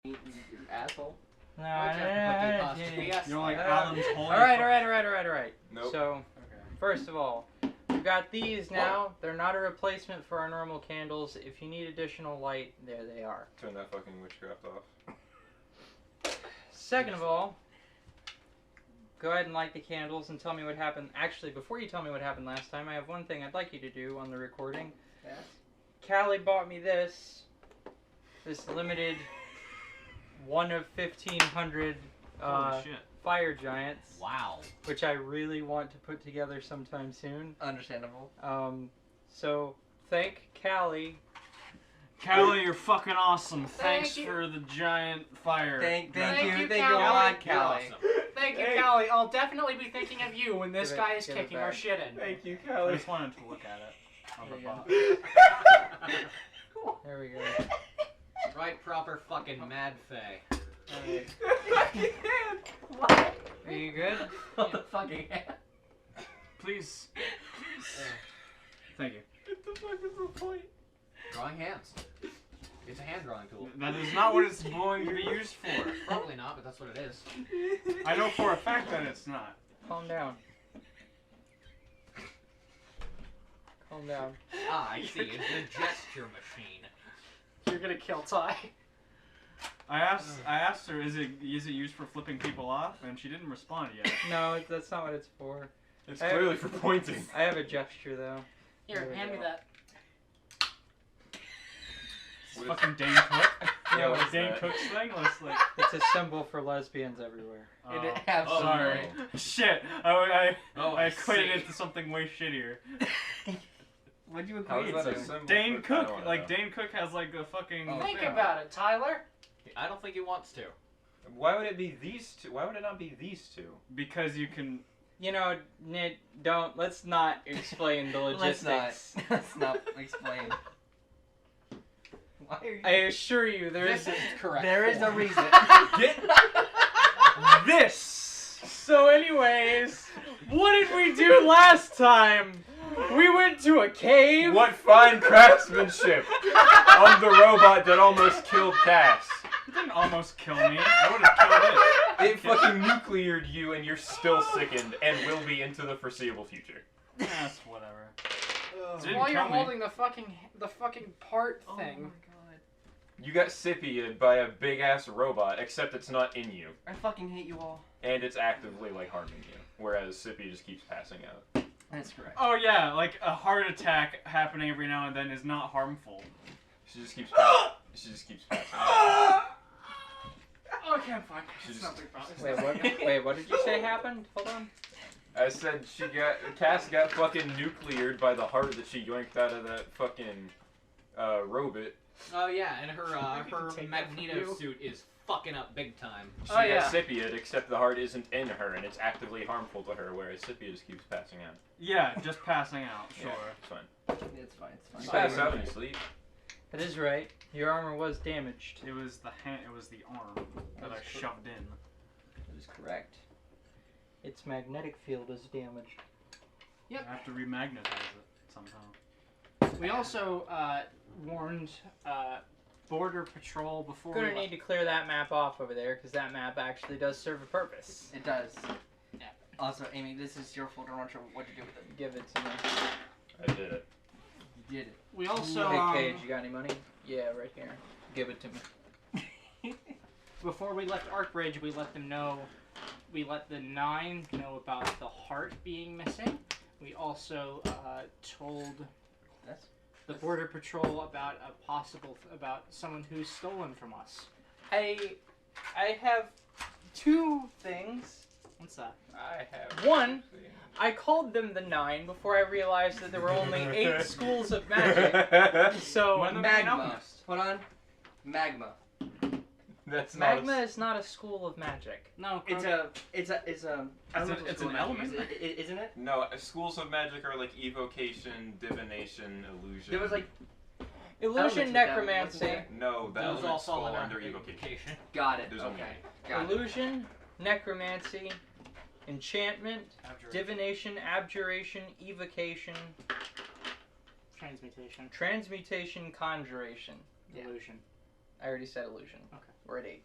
You asshole. No, You're like Alan's holy. Alright. Nope. So, first of all, we've got these now. They're not a replacement for our normal candles. If you need additional light, there they are. Turn that fucking witchcraft off. Second of all, go ahead and light the candles and tell me what happened. Actually, before you tell me what happened last time, I have one thing I'd like you to do on the recording. Yes? Callie bought me this limited 1 of 1,500 fire giants. Wow. Which I really want to put together sometime soon. Understandable. So thank Callie. Callie, you're fucking awesome. Thank Thanks you. for the giant fire. Thank you Callie. a lot, Callie. Awesome. Thank you, Callie. I'll definitely be thinking of you when this guy is kicking our shit in. Thank you, I Callie. just wanted to look at it. On the There bot. There we go. Right, proper fucking mad fae. What? Are you good? On the fucking hand. Please. Thank you. What the fuck is the point? Drawing hands. It's a hand drawing tool. That is not what it's going to be used for. Probably not, but that's what it is. I know for a fact that it's not. Calm down. Calm down. Ah, I see. It's the gesture machine. You're gonna kill Ty. I asked her, is it used for flipping people off? And she didn't respond yet. No, that's not what it's for. It's clearly for pointing. I have a gesture though. Here, There we hand me go. that. It's fucking Dane Cook. Yeah, what's Dane that? Cook's thing. Let's like. It's a symbol for lesbians everywhere. It absolutely. Sorry. Shit. I I equated see. it to something way shittier. What'd you How agree is that to? a symbol? Dane I Cook, don't wanna like know. Dane Cook has like a fucking. Oh, Think yeah. about it, Tyler. I don't think he wants to. Why would it be these two? Why would it not be these two? Because you can. You know, Nid, let's not explain the logistics. Let's not explain. Why are you? I assure you, This is correct. there is a form. reason. Get This! So anyways, what did we do last time? We went to a cave. what fine craftsmanship on the robot that almost killed Cass. It didn't almost kill me. I would have killed it. It fucking nucleared you and you're still sickened and will be into the foreseeable future. That's whatever. Didn't While you're kill me. holding the fucking part thing. You got Scipied by a big ass robot, except it's not in you. I fucking hate you all. And it's actively like harming you. Whereas Scipied just keeps passing out. That's correct. Oh yeah, like a heart attack happening every now and then is not harmful. She just keeps passing out. Okay, I'm fine. She It's just- not big problem. Wait, what did you say happened? Hold on. I said Cass got fucking nucleared by the heart that she yoinked out of that fucking robot. Oh yeah, and her Take that from Magneto you. suit is fucking up big time. She Oh, got yeah. Scipied, except the heart isn't in her and it's actively harmful to her, whereas Scipied just keeps passing out. Yeah, just passing out. Sure. Yeah, it's fine. It's fine. It's You fine. pass out when you sleep. That is right. Your armor was damaged. It was the hand. It was the arm that I shoved in. That is correct. Its magnetic field is damaged. Yep. I have to remagnetize it somehow. We also warned Border Patrol before Gonna we need to clear that map off over there because that map actually does serve a purpose. It does. Yeah. Also, Amy, this is your folder. I'm not sure what to do with it. Give it to me. I did it. You did it. We also Hey, Cage, you got any money? Yeah, right here. Give it to me. before we left Arkbridge, we let them know. We let the 9 know about the heart being missing. We also told the Border Patrol about about someone who's stolen from us. I have 2 things. What's that? I have. One, I called them the 9 before I realized that there were only 8 schools of magic. So When the Magma. Hold on. Magma. That's not magma is not a school of magic. No, It's an element. Isn't it? No, schools of magic are like evocation, divination, illusion. There was like Illusion, Elements of that, necromancy. wasn't there? No, the Those elements all fall fall under under evocation. got it. There's only Okay. eight. Got it. Illusion, necromancy, enchantment, divination, abjuration, evocation, transmutation. transmutation, conjuration. Yeah. Illusion. I already said illusion. Okay. We're at 8.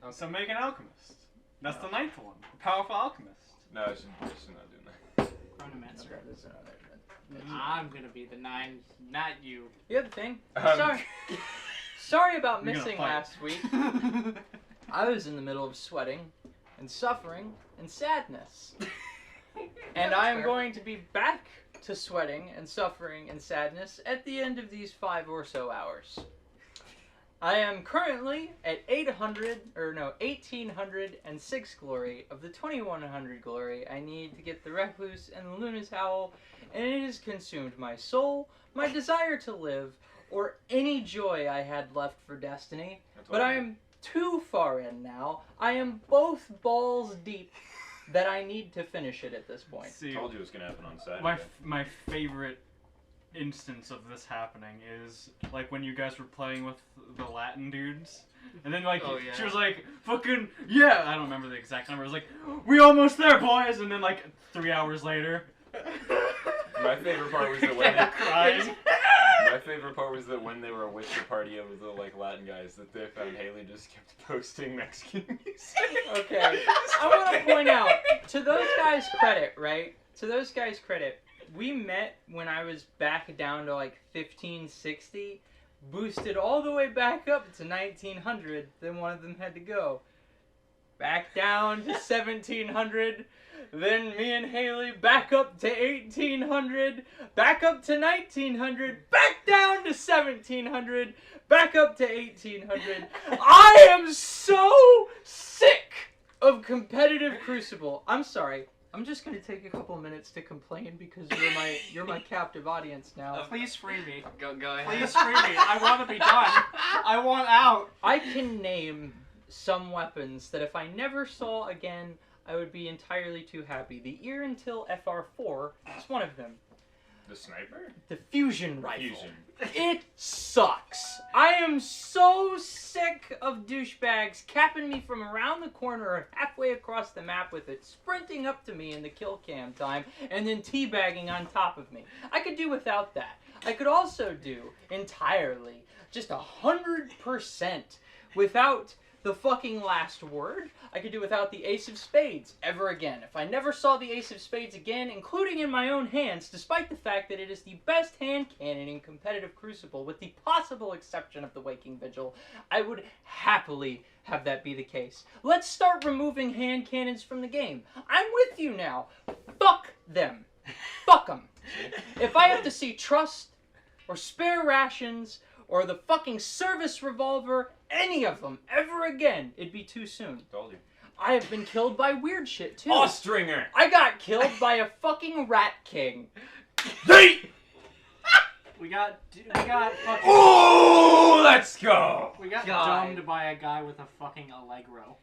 Okay. So make an alchemist. That's the 9th one. A powerful alchemist. No, I should not do that. Chronomancer. Okay, that's another. I'm gonna be the 9, not you. The other thing. Um, Sorry. Sorry about You're gonna missing fight. last week. I was in the middle of sweating and suffering and sadness. And I am going to be back to sweating and suffering and sadness at the end of these 5 or so hours. I am currently at 1806 glory of the 2100 glory I need to get the Recluse and the Luna's Howl, and it has consumed my soul, my desire to live, or any joy I had left for Destiny. But I am too far in now. I am both balls deep that I need to finish it at this point. I told you it was gonna happen on Saturday. My favorite instance of this happening is like when you guys were playing with the Latin dudes, and then like Oh, yeah. she was like fucking yeah, I don't remember the exact number. It was like we almost there, boys, and then like 3 hours later. My favorite part was that when they Crying. My favorite part was that when they were with the party of the like Latin guys, that they found Haley just kept posting Mexican music. Okay, I want to point out, to those guys' credit, right? To those guys' credit, we met when I was back down to like 1560, boosted all the way back up to 1900, then one of them had to go. Back down to 1700, then me and Haley back up to 1800, back up to 1900, back down to 1700, back up to 1800. I am so sick of competitive Crucible. I'm sorry. I'm just gonna take a couple minutes to complain because you're my captive audience now. Please free me. Go ahead. Please free me. I want to be done. I want out. I can name some weapons that if I never saw again, I would be entirely too happy. The Ear Until FR4 is one of them. The sniper? The fusion rifle. Fusion. It sucks. I am so sick of douchebags capping me from around the corner or halfway across the map with it, sprinting up to me in the kill cam time, and then teabagging on top of me. I could do without that. I could also do entirely, just 100% without the fucking last word. I could do without the Ace of Spades ever again. If I never saw the Ace of Spades again, including in my own hands, despite the fact that it is the best hand cannon in competitive Crucible, with the possible exception of the Waking Vigil, I would happily have that be the case. Let's start removing hand cannons from the game. I'm with you now. Fuck them. Fuck them. If I have to see Trust, or Spare Rations, or the fucking Service Revolver, any of them, ever again, it'd be too soon. Told you. I have been killed by weird shit, too. Austringer! I got killed by a fucking Rat King. We got fucking. Oh, let's go! We got God. domed by a guy with a fucking Allegro.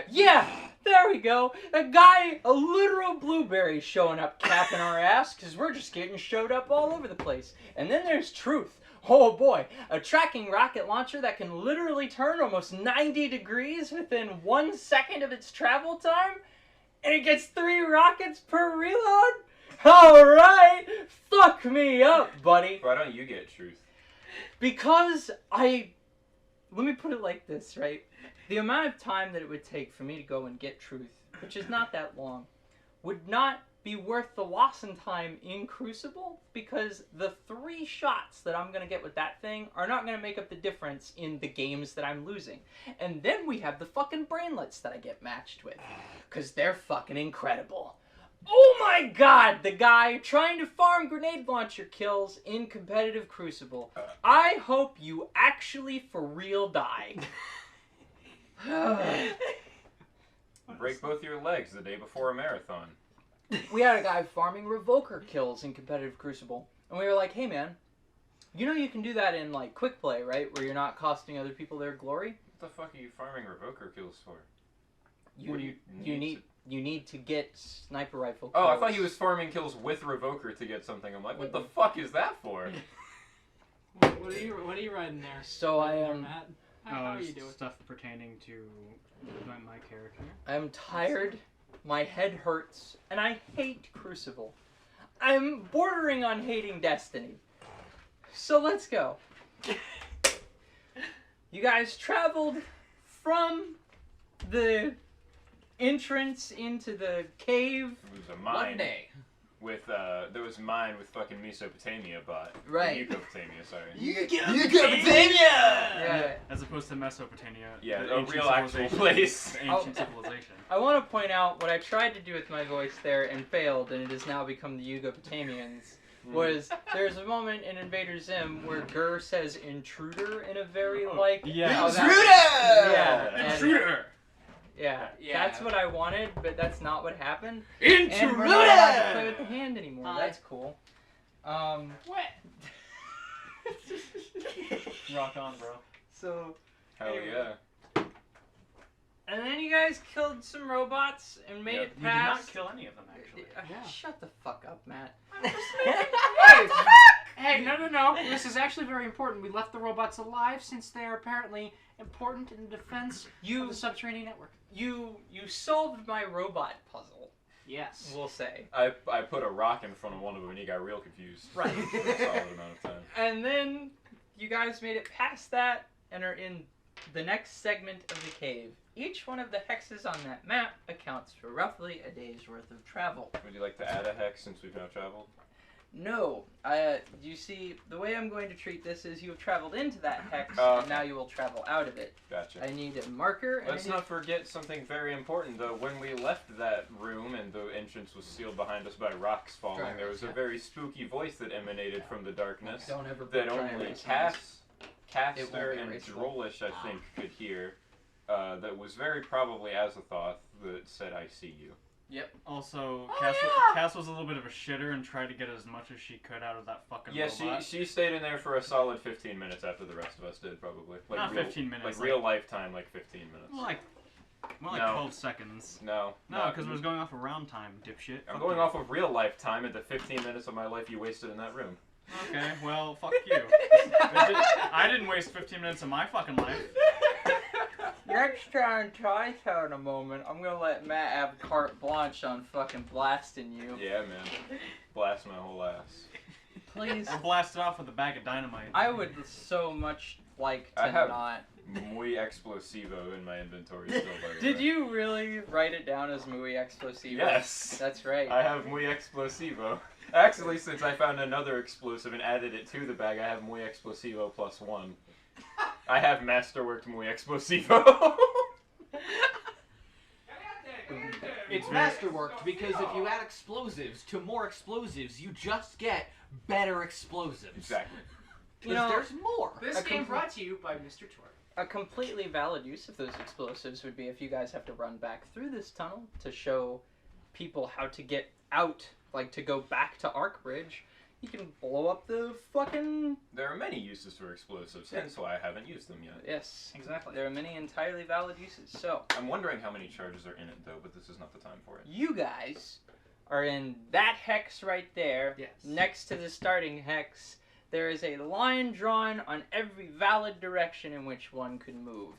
Yeah, there we go. A guy, a literal blueberry showing up capping our ass because we're just getting showed up all over the place. And then there's Truth. Oh boy, a tracking rocket launcher that can literally turn almost 90 degrees within 1 second of its travel time? And it gets 3 rockets per reload? Alright, fuck me up, buddy. Why don't you get Truth? Because let me put it like this, right? The amount of time that it would take for me to go and get Truth, which is not that long, would not be worth the loss in time in Crucible, because the 3 shots that I'm going to get with that thing are not going to make up the difference in the games that I'm losing. And then we have the fucking brainlets that I get matched with, because they're fucking incredible. Oh my god, the guy trying to farm grenade launcher kills in competitive Crucible. I hope you actually for real die. Break both your legs the day before a marathon. We had a guy farming Revoker kills in competitive Crucible. And we were like, hey man, you know you can do that in like quick play, right? Where you're not costing other people their glory. What the fuck are you farming Revoker kills for? You need to get sniper rifle kills. Oh, I thought he was farming kills with Revoker to get something. I'm like, what the fuck is that for? What are you riding there? So I There, am Matt? How are you doing? Stuff pertaining to my character. I'm tired, my head hurts, and I hate Crucible. I'm bordering on hating Destiny. So let's go. You guys traveled from the entrance into the cave. It was a mine. One day. With there was a mine with fucking Mesopotamia bought. Right. Eucopotamia, sorry. Yeah. As opposed to Mesopotamia. Yeah, the a ancient real actual civilization. place. The ancient civilization. I want to point out what I tried to do with my voice there and failed, and it has now become the Yugopotamians. Was there's a moment in Invader Zim where Gur says intruder in a very Yeah. Yeah. and- Intruder! Yeah, Yeah. that's what I wanted, but that's not what happened. Intruder! And we're not allowed to play with the hand anymore. Hi. That's cool. What? Rock on, bro. So, Hell yeah. and then you guys killed some robots and made Yep. it We did not past. kill any of them, actually. Yeah. Shut the fuck up, Matt. Hey, no. This is actually very important. We left the robots alive since they are apparently important in the defense of the subterranean network. You solved my robot puzzle. Yes. We'll say. I put a rock in front of one of them and he got real confused. Right. For a solid amount of time. And then you guys made it past that and are in the next segment of the cave. Each one of the hexes on that map accounts for roughly a day's worth of travel. Would you like to add a hex since we've now traveled? No, you see, the way I'm going to treat this is you have traveled into that hex, Oh, and now you will travel out of it. Gotcha. I need a marker, and Let's not forget something very important, though. When we left that room and the entrance was sealed behind us by rocks falling, there was a very spooky voice that emanated from the darkness don't ever put that dry only erase on this. It Caster won't be and erasable. Drolish, I think, could hear. That was very probably Azathoth that said, "I see you." Also, Oh, Cass was a little bit of a shitter and tried to get as much as she could out of that fucking Yeah, robot. she stayed in there for a solid 15 minutes after the rest of us did, probably. Like Not real, 15 minutes, Like real lifetime, like 15 minutes. More like No. 12 seconds. No. No, because it was going off of round time, dipshit. I'm Fuck going you. off of real lifetime and the 15 minutes of my life you wasted in that room. Okay, well, fuck you. I didn't waste 15 minutes of my fucking life. Next time try in a moment, I'm gonna let Matt have carte blanche on fucking blasting you. Yeah, man. Blast my whole ass. Please. Or blast it off with a bag of dynamite. I would so much like to I have- not. Muy explosivo in my inventory still, by the Did way. you really write it down as muy explosivo? Yes. That's right. I have muy explosivo. Actually, since I found another explosive and added it to the bag, I have muy explosivo +1. I have masterworked muy explosivo. It's masterworked because if you add explosives to more explosives, you just get better explosives. Exactly. Because You know, there's more. This A game complete- brought to you by Mr. Tor. A completely valid use of those explosives would be if you guys have to run back through this tunnel to show people how to get out, like to go back to Arkbridge. You can blow up the fucking... There are many uses for explosives, hence why I haven't used them yet. Yes, Exactly. there are many entirely valid uses. So, I'm wondering how many charges are in it, though, but this is not the time for it. you guys are in that hex right there. Yes. Next to the starting hex, there is a line drawn on every valid direction in which one could move.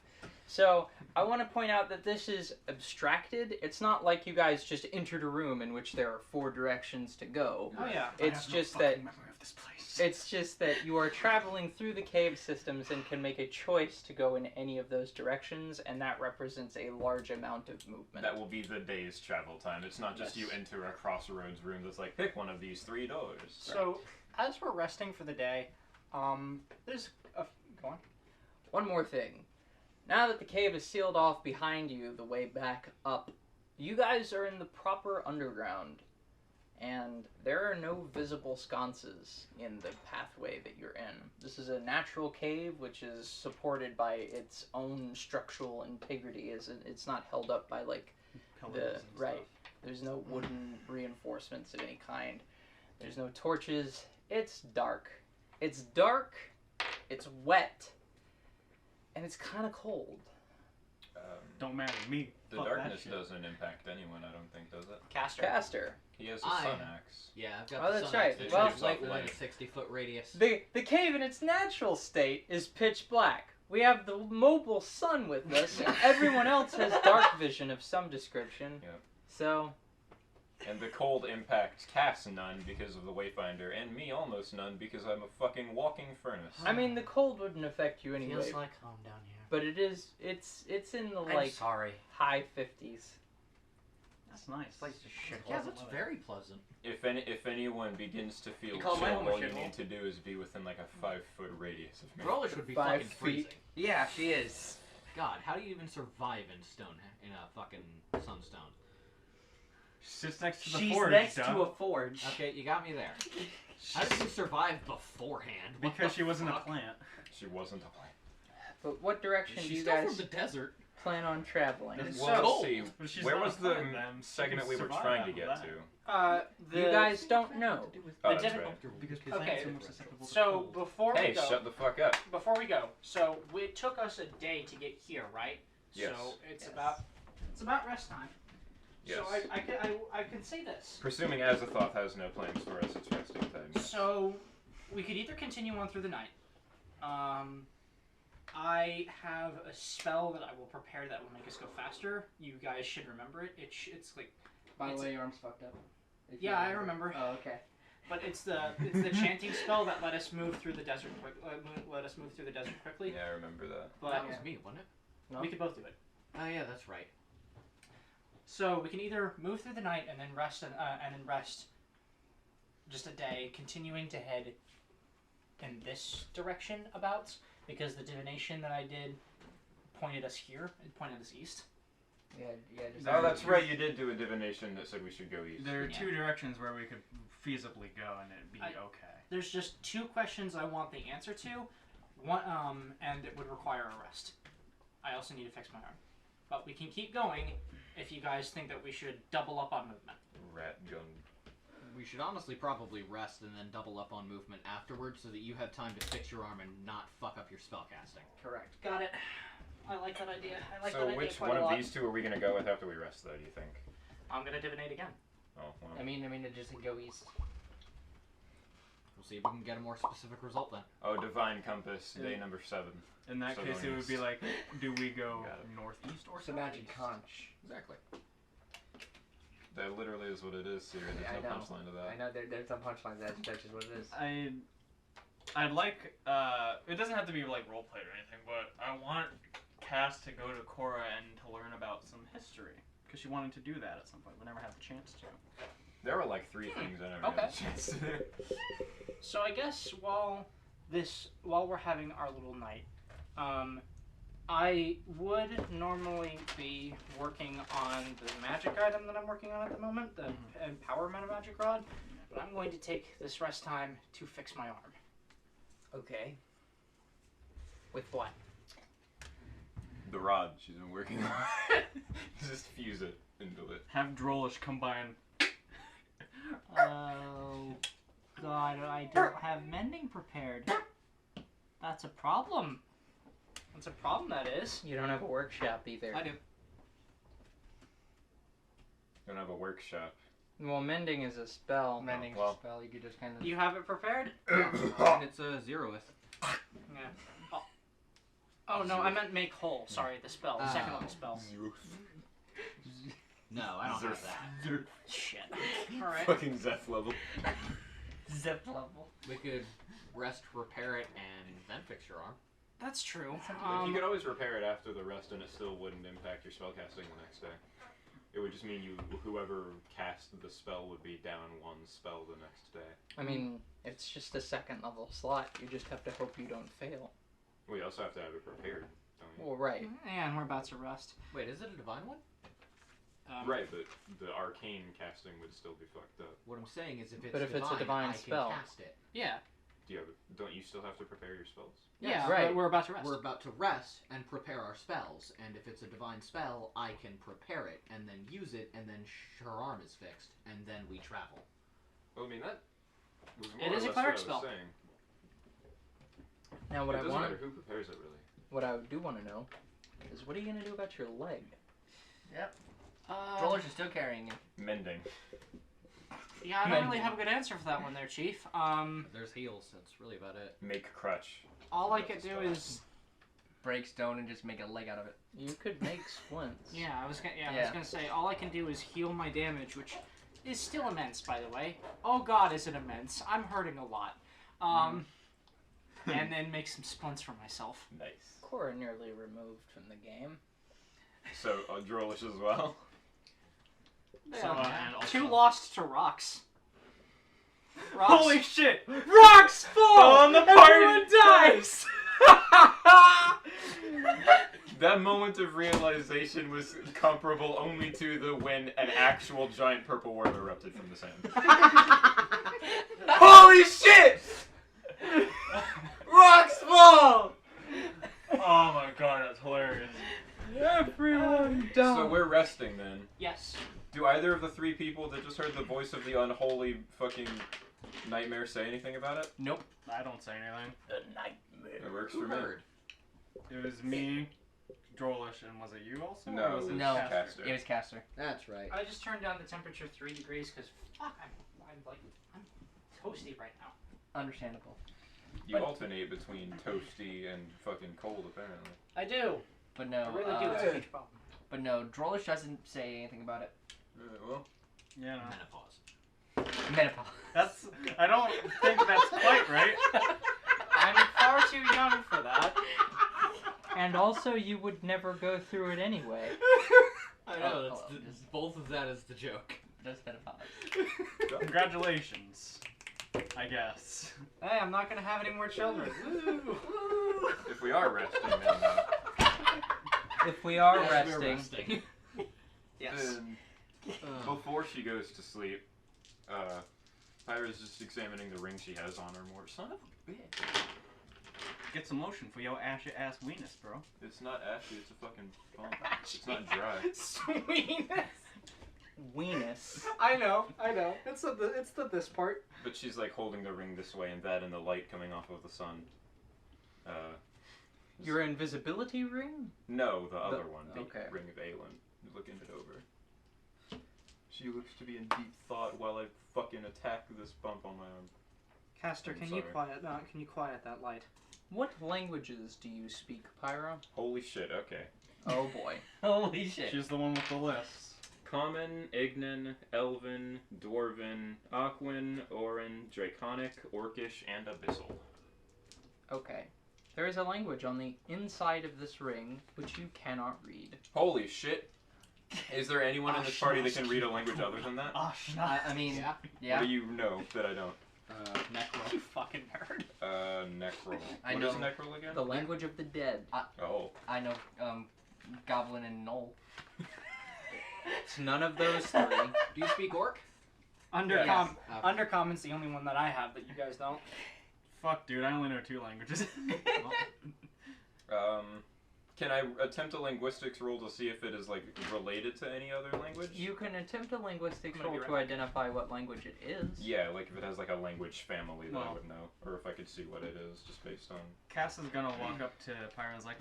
So, I want to point out that this is abstracted. It's not like you guys just entered a room in which there are 4 directions to go. Oh yeah. It's just that you are traveling through the cave systems and can make a choice to go in any of those directions, and that represents a large amount of movement. That will be the day's travel time. It's not just Yes. you enter a crossroads room that's like, pick one of these 3 doors. So, as we're resting for the day, there's a... Go on. One more thing. Now that the cave is sealed off behind you, the way back up, you guys are in the proper underground, and there are no visible sconces in the pathway that you're in. This is a natural cave which is supported by its own structural integrity. It's not held up by like Pillars and right. stuff. There's no wooden reinforcements of any kind. There's no torches. It's dark. It's dark. It's wet. And it's kind of cold. Don't matter to me. The Fuck that darkness shit. doesn't impact anyone, I don't think, does it? Caster. Caster. He has a I- sun axe. Yeah, I've got Oh, the that's sun right. axe, which Well- is like within a 60-foot radius. The cave in its natural state is pitch black. We have the mobile sun with us, and everyone else has dark vision of some description. Yep. So, And the cold impacts Cass none because of the Wayfinder, and me almost none because I'm a fucking walking furnace. I mean, the cold wouldn't affect you anyway. Feels like home down here. but it's in the I'm like sorry. high 50s. That's nice. This place is shit. Yeah, that's very pleasant. If anyone begins to feel You call my chill, home a all you shithole? need to do is be within like a 5-foot radius of me. Grolish would be 5 fucking feet. freezing. Yeah, she is. God, how do you even survive in a fucking sunstone? She sits next to the She's forge, next duh. to a forge. Okay, you got me there. How did you survive beforehand? What Because the she wasn't a fuck? plant. She wasn't a plant. But what direction do She's you still guys from the desert. plan on traveling? It's Well, so- let's see. But she's Where not was a the plant, then. She segment can we were survive trying out to of get that. to? You guys don't know. Oh, The that's difficult- right. Because Okay, plants are more susceptible to So cold. before Hey, we go, shut the fuck up. before we go, so it took us a day to get here, right? Yes. So it's about rest time. Yes. So I can say this. Presuming Azathoth has no plans for us, it's resting time. Yes. So we could either continue on through the night. I have a spell that I will prepare that will make us go faster. You guys should remember it. It's like By the It's- way, your arm's fucked up. If you yeah, I remember. Oh, okay. But it's the chanting spell that let us move through the desert quickly. Yeah, I remember that. But That was me, wasn't it? No? we could both do it. Oh yeah, that's right. So we can either move through the night and then rest just a day, continuing to head in this direction about, because the divination that I did pointed us here. It pointed us east. Yeah, just. Oh, that's right. You did do a divination that said we should go east. There are Yeah. two directions where we could feasibly go and it'd be I- okay. There's just two questions I want the answer to. One, and it would require a rest. I also need to fix my arm. But we can keep going if you guys think that we should double up on movement. Rat gun. We should honestly probably rest and then double up on movement afterwards so that you have time to fix your arm and not fuck up your spellcasting. Correct. Got it. I like that idea. I like that So idea which quite one a of lot. these two are we gonna go with after we rest, though? Do you think? I'm gonna divinate again. Oh, well. I mean, it just go east. We'll see if we can get a more specific result then. Oh, divine compass, day number 7. In that So case, going it would be east. like, do we go Got it. northeast or It's a southeast? magic conch. Exactly. That literally is what it is, Siri. There's I no know. punchline to that. I know there's some punchlines. That's just what it is. I'd like, it doesn't have to be like roleplay or anything, but I want Cass to go to Cora and to learn about some history. Because she wanted to do that at some point. We never had the chance to. There were like 3 things I never Okay. had a chance to do. So I guess while we're having our little night, I would normally be working on the magic item that I'm working on at the moment, the Empower Meta Magic Rod, but I'm going to take this rest time to fix my arm. Okay. With what? The rod she's been working on. Just fuse it into it. Have Drolish combine. Oh, God, I don't have mending prepared. That's a problem. That's a problem, that is. You don't have a workshop either. I do. Don't have a workshop. Well, mending is a spell. Mending well. spell. You could just kind of. You have it prepared? And it's a zeroth. Yeah. Oh, no, I meant make whole. Sorry, the spell. The second one, spell. No, I don't have that. Shit. Alright. Fucking Zeph level. Zip level. We could rest, repair it, and then fix your arm. That's true. Like, you could always repair it after the rest and it still wouldn't impact your spellcasting the next day. It would just mean whoever cast the spell would be down 1 spell the next day. I mean, it's just a second level slot. You just have to hope you don't fail. We also have to have it prepared, don't we? Well, right. And we're about to rest. Wait, is it a divine one? Right, but the arcane casting would still be fucked up. What I'm saying is if it's But if it's a divine I spell. can cast it. Yeah. Don't you still have to prepare your spells? Yeah, right. but we're about to rest. We're about to rest and prepare our spells, and if it's a divine spell, I can prepare it and then use it, and then her arm is fixed, and then we travel. Well, I mean, that was It more is or a less cleric what I spell. was saying. Now, what It I doesn't want, matter who prepares it, really. what I do want to know, is what are you gonna do about your leg? Trollers are still carrying you. Mending. Yeah, I don't really have a good answer for that one there, Chief. There's heals, that's really about it. Make crutch. All I could do is... Break stone and just make a leg out of it. You could make splints. Yeah, I was gonna Yeah. say, all I can do is heal my damage, which is still immense, by the way. Oh god, is it immense. I'm hurting a lot. and then make some splints for myself. Nice. Cora nearly removed from the game. So, Drolish as well. So, and also, 2 lost to rocks. Holy shit! Rocks fall! On the Everyone party dies! That moment of realization was comparable only to the when an actual giant purple worm erupted from the sand. Holy shit! Rocks fall! Oh my god, that's hilarious. Everyone dies. So we're resting then. Yes. Do either of the 3 people that just heard the voice of the unholy fucking nightmare say anything about it? Nope. I don't say anything. The nightmare. It works Who for me. heard? It was me, Drolish, and was it you also? No, Or was it it was No. Caster? Caster. It was Caster. That's right. I just turned down the temperature 3 degrees because fuck, I'm toasty right now. Understandable. You alternate between toasty and fucking cold, apparently. I do. But no. I really do. It's a huge problem. But no, Drolish doesn't say anything about it. Well, Yeah, no. Menopause. Menopause. That's. I don't think that's quite right. I'm far too young for that. And also, you would never go through it anyway. I know. Oh, Both of that is the joke. That's menopause. Congratulations. I guess. Hey, I'm not gonna have any more children. Woo! if we are resting, then If we are Yes, we're resting, Yes. before she goes to sleep, Pyra's just examining the ring she has on her more. Son of a bitch. Get some lotion for your ashy ass weenus, bro. It's not ashy, it's a fucking bump. It's not dry. Sweetness. weenus. I know. It's the this part. But she's like holding the ring this way and that and the light coming off of the sun. Your invisibility ring? No, the other one. The okay. Ring of Aelin. Looking it over. She looks to be in deep thought while I fucking attack this bump on my arm. Caster, I'm can sorry. you quiet that light? What languages do you speak, Pyro? Holy shit, okay. Oh boy. Holy shit. She's the one with the lists. Common, Ignan, Elven, Dwarven, Aquan, Orin, Draconic, Orcish, and Abyssal. Okay. There is a language on the inside of this ring which you cannot read. Holy shit. Is there anyone in this party that can read a language other than that? I mean, Yeah. yeah. What do you know that I don't? Necro. You fucking nerd. Necrol. I What know. is Necrol again? The language of the dead. Oh. I know, Goblin and Knoll. It's none of those three. Do you speak Orc? Undercom. Okay. Undercommon's the only one that I have that you guys don't. Fuck, dude, I only know 2 languages. Can I attempt a linguistics roll to see if it is, like, related to any other language? You can attempt a linguistics I'm gonna roll be to right identify what language it is. Yeah, like if it has, like, a language family that I Well. would know. Or if I could see what it is, just based on... Cass is gonna walk up to Pyra and is like,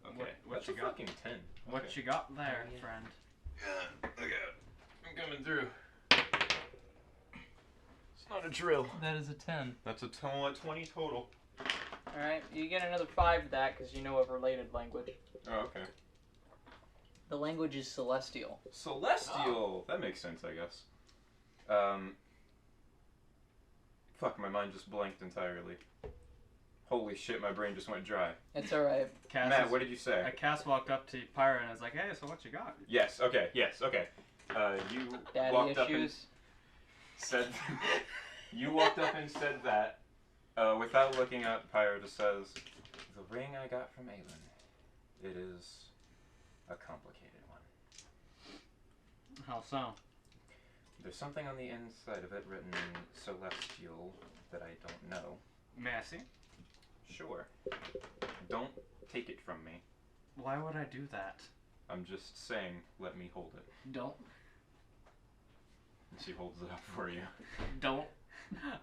Okay, What that's you a got? fucking 10. what Okay. you got there, Yeah. friend? Yeah, look out. I'm coming through. It's not a drill. That is a 10. That's a total 20 total. Alright, you get another 5 to that because you know a related language. Oh, okay. The language is Celestial. Celestial! That makes sense, I guess. Fuck, my mind just blanked entirely. Holy shit, my brain just went dry. It's alright. Cass Matt, is, what did you say? Cass walked up to Pyra and is like, hey, so what you got? Yes, okay. You Daddy walked up and issues. said... you walked up and said that. Without looking up, Pyra just says, the ring I got from Aelin. It is a complicated one. How so? There's something on the inside of it written in Celestial that I don't know. May I see? Sure. Don't take it from me. Why would I do that? I'm just saying, let me hold it. Don't. And she holds it up for you. Don't.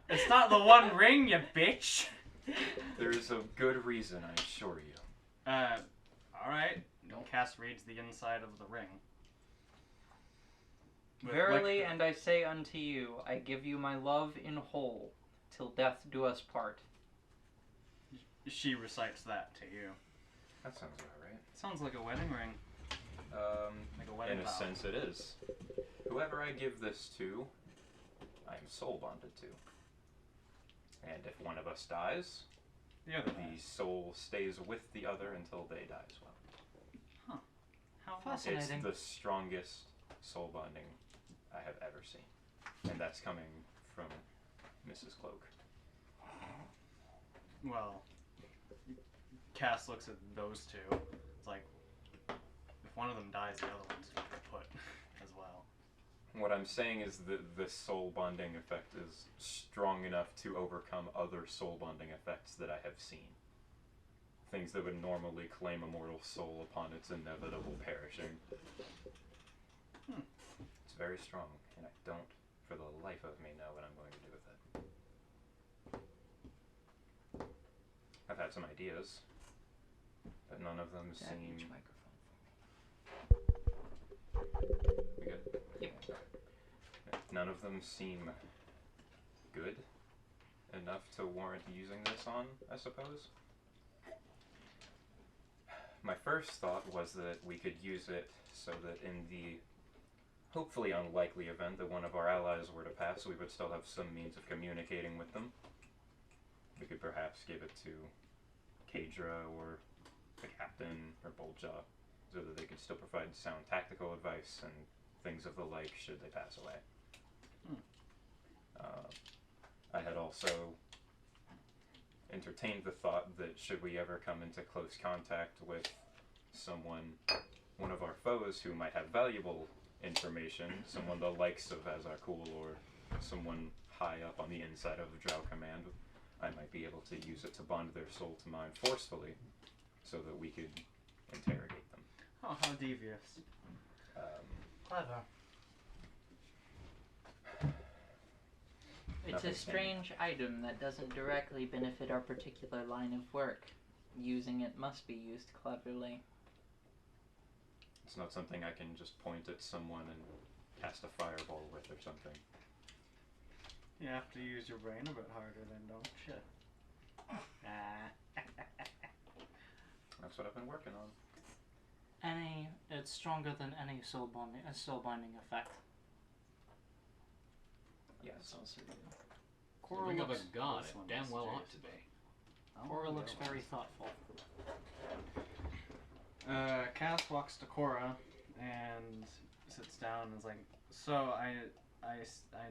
It's not the one ring, you bitch! There is a good reason, I assure you. Alright. Don't. Cass reads the inside of the ring. With Verily, liquor. and I say unto you, I give you my love in whole, till death do us part. She recites that to you. That sounds about right. Sounds like a wedding ring. Like a wedding In a vow. sense it is. Whoever I give this to, I am soul bonded to. And if one of us dies, The other The dies. soul stays with the other until they die as well. How Fascinating. It's the strongest soul bonding I have ever seen. And that's coming from Mrs. Cloak. Well, Cass looks at those two. It's like, if one of them dies, the other one's going to get put as well. What I'm saying is that the soul bonding effect is strong enough to overcome other soul bonding effects that I have seen. Things that would normally claim a mortal soul upon its inevitable perishing. It's very strong, and I don't, for the life of me, know what I'm going to do with it. I've had some ideas, but none of them seem... We good? Yep. None of them seem good enough to warrant using this on, I suppose. My first thought was that we could use it so that in the hopefully unlikely event that one of our allies were to pass, we would still have some means of communicating with them. We could perhaps give it to Kadra or the captain or Boltjaw, so that they could still provide sound tactical advice and things of the like should they pass away. I had also entertained the thought that should we ever come into close contact with someone, one of our foes who might have valuable information, someone the likes of Azarkul or someone high up on the inside of Drow Command, I might be able to use it to bond their soul to mine forcefully so that we could interrogate them. Oh, how devious. Clever. It's Nothing a strange item that doesn't directly benefit our particular line of work. Using it must be used cleverly. It's not something I can just point at someone and cast a fireball with or something. You have to use your brain a bit harder then, don't you? That's what I've been working on. It's stronger than any soul binding effect. Yes. Cora Ring of a looks, god, this it one damn is well ought serious. to be. Cora looks very thoughtful. Cass walks to Cora and sits down and is like, so I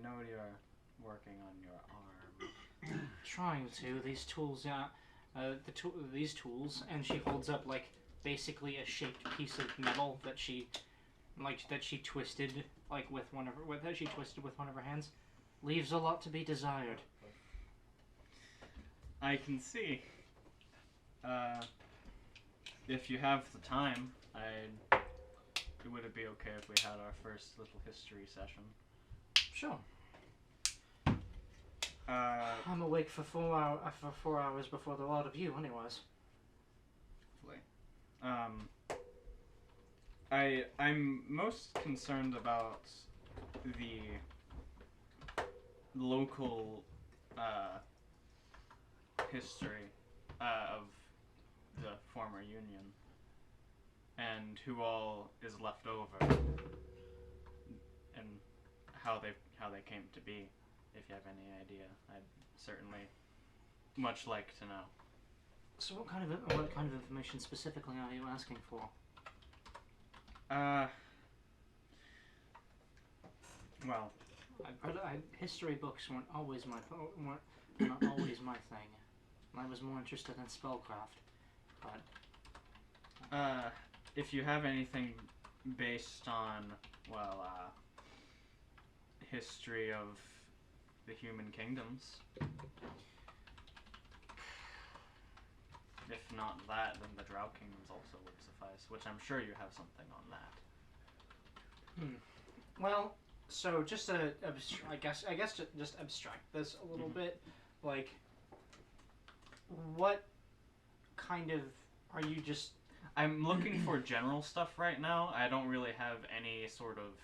know you're working on your arm. Trying to. These tools, these tools, and she holds up like basically a shaped piece of metal that she twisted with one of her hands. Leaves a lot to be desired. I can see. If you have the time, would it be okay if we had our first little history session? Sure. Uh, I'm awake for 4 hours before the lot of you, anyways. I'm most concerned about the local history of the former Union and who all is left over and how they came to be. If you have any idea, I'd certainly much like to know. So what kind of information specifically are you asking for? Well, History books weren't not always my thing. I was more interested in spellcraft. But if you have anything based on, history of the human kingdoms, if not that, then the Drow kingdoms also would suffice, which I'm sure you have something on that. Well, so just to just abstract this a little bit, like, what kind of are you just? I'm looking for general stuff right now. I don't really have any sort of.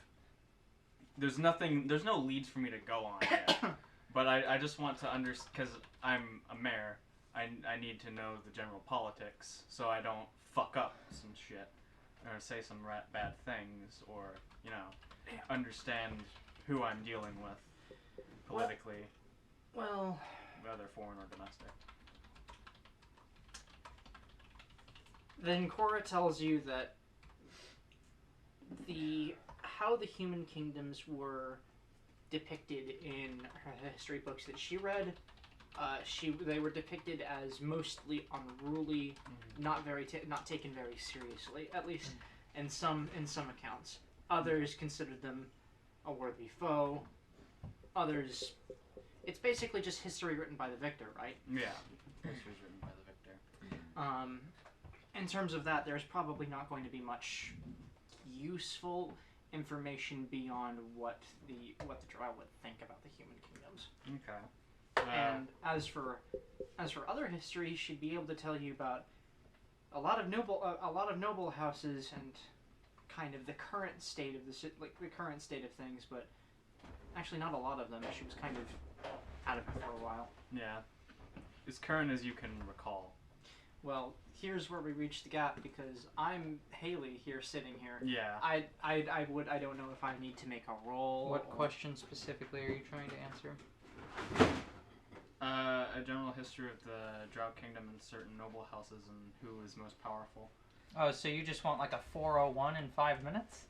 There's no leads for me to go on yet. But I just want to understand, because I'm a mayor, I need to know the general politics so I don't fuck up some shit or say some bad things or, understand who I'm dealing with politically, Well, whether foreign or domestic. Then Cora tells you that how the human kingdoms were depicted in her history books that she read, they were depicted as mostly unruly, not taken very seriously, at least in some accounts. Others considered them a worthy foe. Others, it's basically just history written by the victor, right? Yeah. History's written by the victor. In terms of that, there's probably not going to be much useful information beyond what the Drow would think about the human kingdoms. Okay. And as for other history, she'd be able to tell you about a lot of noble houses and kind of the current state of the current state of things, but actually not a lot of them. She was kind of out of it for a while. Yeah. As current as you can recall. Well, here's where we reach the gap because I'm Haley here, sitting here. Yeah. I don't know if I need to make a roll. What question specifically are you trying to answer? A general history of the Drow Kingdom and certain noble houses and who is most powerful. Oh, so you just want like a 401 in 5 minutes?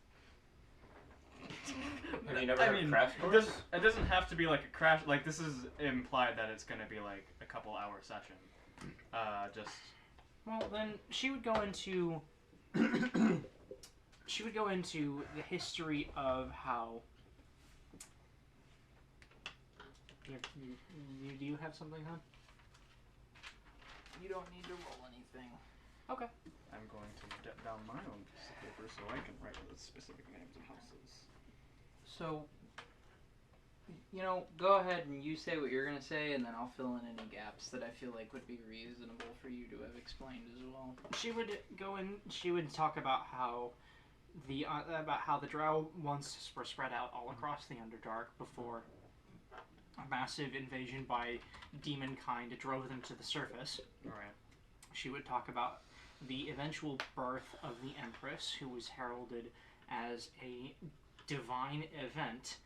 Have you never had a crash course? It doesn't have to be like a crash. Like, this is implied that it's going to be like a couple hour session. Well, then she would go into the history of how. Do you have something, hon? You don't need to roll anything. Okay. I'm going to get down my own piece of paper so I can write the specific names of houses. So, go ahead and you say what you're going to say, and then I'll fill in any gaps that I feel like would be reasonable for you to have explained as well. She would talk about how the Drow once were spread out all across the Underdark before a massive invasion by demon kind drove them to the surface. Alright. She would talk about the eventual birth of the Empress, who was heralded as a divine event,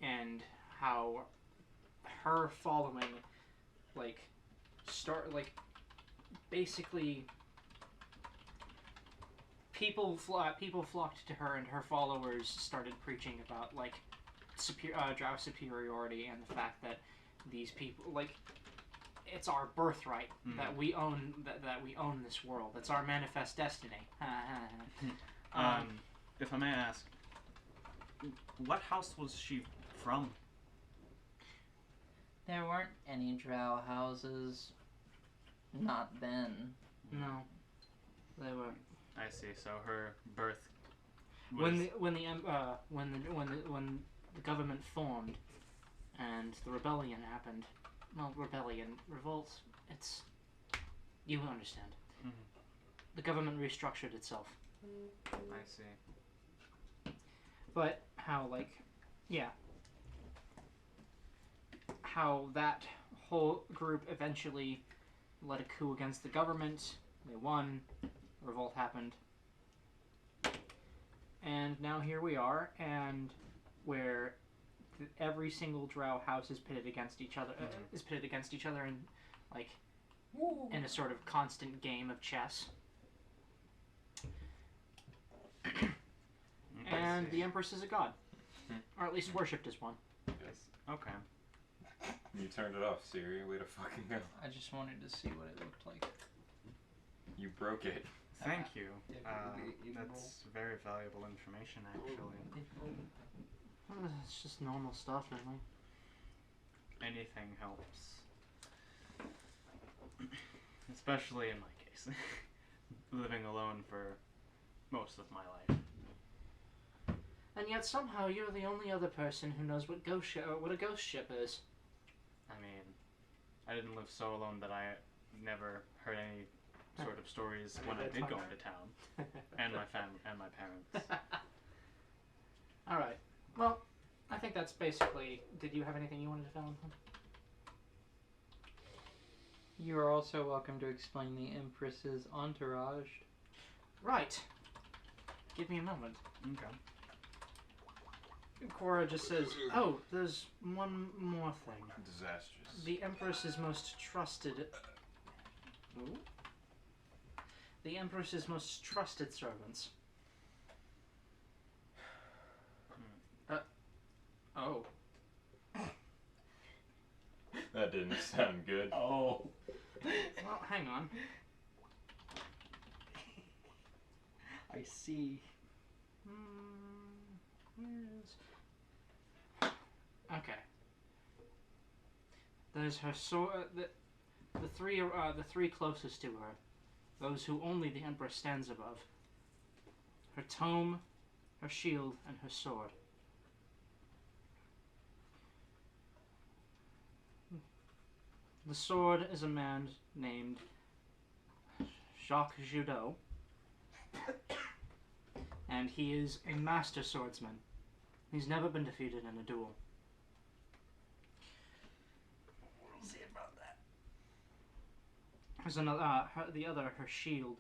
and how her following, basically, people flocked to her, and her followers started preaching about Drow superiority and the fact that these people, it's our birthright that we own this world. It's our manifest destiny. If I may ask, what house was she from? There weren't any Drow houses. Not then. No, they were. I see. So her birth was... When the government formed and the rebellion happened. Well, revolt. You understand. Mm-hmm. The government restructured itself. I see. But how how that whole group eventually led a coup against the government. They won. Revolt happened. And now here we are, and where every single Drow house is pitted against each other. In a sort of constant game of chess. And the Empress is a god, or at least worshipped as one. Yes. Okay. You turned it off, Siri. Way to fucking go. I just wanted to see what it looked like. You broke it. Thank you. That's very valuable information, actually. It's just normal stuff, really. Anything helps. Especially in my case. Living alone for most of my life. And yet somehow you're the only other person who knows what a ghost ship is. I mean, I didn't live so alone that I never heard any sort of stories when I did go into town. And my family and my parents. Alright. Well, I think that's basically... Did you have anything you wanted to fill in? You are also welcome to explain the Empress's entourage. Right. Give me a moment. Okay. Cora just says, oh, there's one more thing. Disastrous. The Empress is most trusted... Ooh. the Empress's most trusted servants. Oh. That didn't sound good. Oh. Well, hang on. I see. Okay. There's her sword. The three closest to her, those who only the Empress stands above. Her tome, her shield, and her sword. The sword is a man named Jacques Judeau, and he is a master swordsman. He's never been defeated in a duel. We'll see about that. There's another, her shield.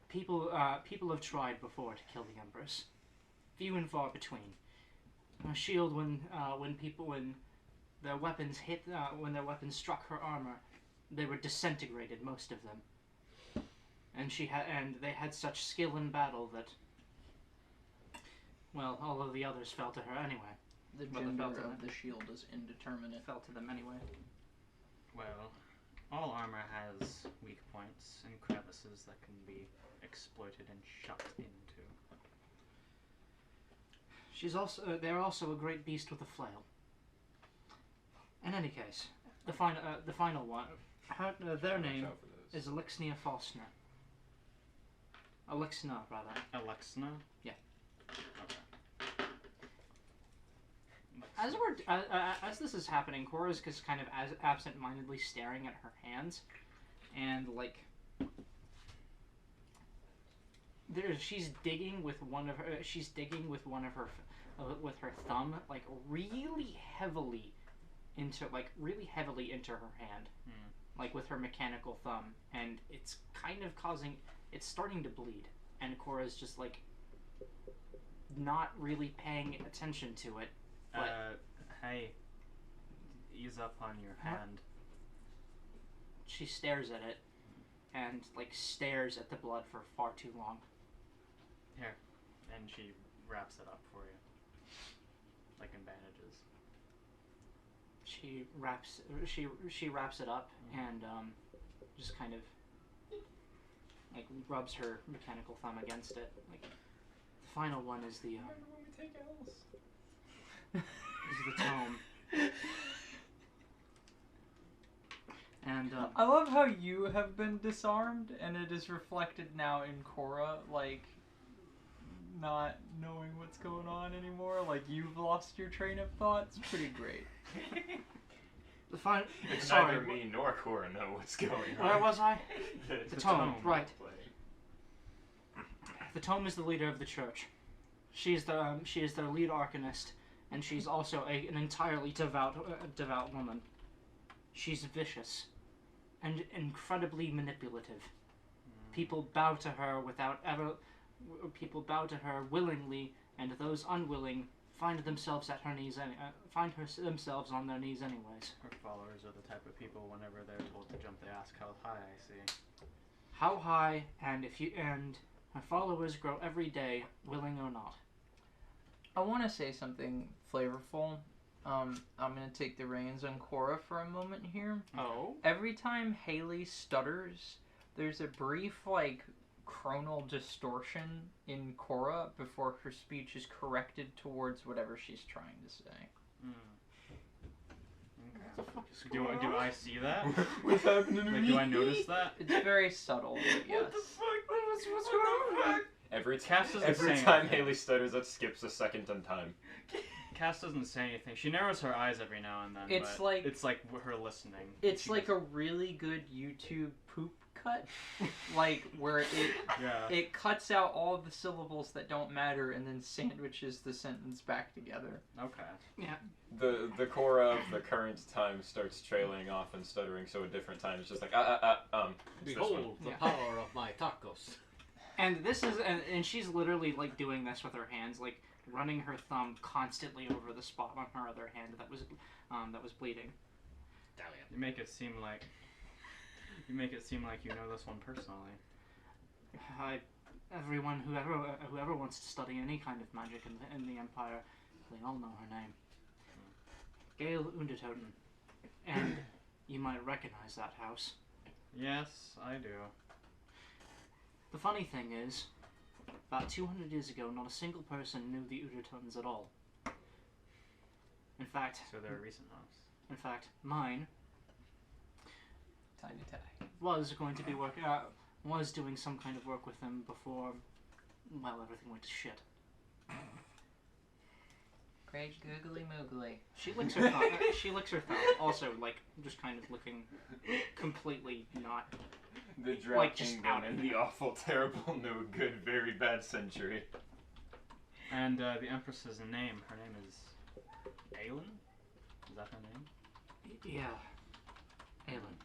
People have tried before to kill the Empress. Few and far between. Her shield, when their weapons when their weapons struck her armor, they were disintegrated, most of them. And they had such skill in battle that, well, all of the others fell to her anyway. The gender of the shield is indeterminate. Fell to them anyway. Well, all armor has weak points and crevices that can be exploited and shot into. They're also a great beast with a flail. In any case, the final one, their name is Elixnia Falsner. Elixna, rather. Alexna? Yeah. Okay. As this is happening, Cora's just kind of absent-mindedly staring at her hands, and like, she's digging with one of her with her thumb, like really heavily into her hand, like with her mechanical thumb, and it's kind of it's starting to bleed, and Cora's just like not really paying attention to it. But hey, ease up on your hand. She stares at it, and like stares at the blood for far too long. Here, and she wraps it up for you, like in bandages. She wraps it up and just kind of like rubs her mechanical thumb against it. Like the final one is the Remember when we take L's? is the tome. And I love how you have been disarmed, and it is reflected now in Cora, like, not knowing what's going on anymore. Like, you've lost your train of thought. It's pretty great. the final. It's Sorry, neither me nor Cora know what's going on. where was I? The The tome, right. play. The tome is the leader of the church. She is their lead arcanist, and she's also an entirely devout woman. She's vicious and incredibly manipulative. People bow to her willingly, and those unwilling find themselves themselves on their knees anyways. Her followers are the type of people whenever they're told to jump, they ask how high. I see. How high, and her followers grow every day, willing or not. I want to say something flavorful. I'm going to take the reins on Cora for a moment here. Oh? Every time Haley stutters, there's a brief, like, chronal distortion in Cora before her speech is corrected towards whatever she's trying to say. Okay. Do I see that? What's happening to Like, me? do I notice that? It's very subtle, but yes. What's going on? Every Cass doesn't every say time anything. Haley stutters, that skips a second in time. Cass doesn't say anything. She narrows her eyes every now and then. It's but like- it's like her listening. It's She like doesn't- a really good YouTube poop cut, like where Yeah. it cuts out all of the syllables that don't matter and then sandwiches the sentence back together. Okay. The Cora of the current time starts trailing off and stuttering, so a different time it's just like it's this one. Behold the Yeah. power of my tacos. And this is, and she's literally like doing this with her hands, like running her thumb constantly over the spot on her other hand that was bleeding. You make it seem like You make it seem like you know this one personally. Everyone, whoever wants to study any kind of magic in the Empire, they all know her name. Gale Undertoten. And you might recognize that house. Yes, I do. The funny thing is, about 200 years ago, not a single person knew the Undertotens at all. In fact, So they're a recent house. in fact, mine Tiny tie. was going to be was doing some kind of work with them before, well, everything went to shit. Great googly moogly. She licks her thumb. She licks her thumb. Also, like, just kind of looking completely not. The Drought Like, just Kingdom out and of the awful, terrible, no good, very bad century. And the Empress's name, her name is Aelin? Is that her name? Yeah. Aelin.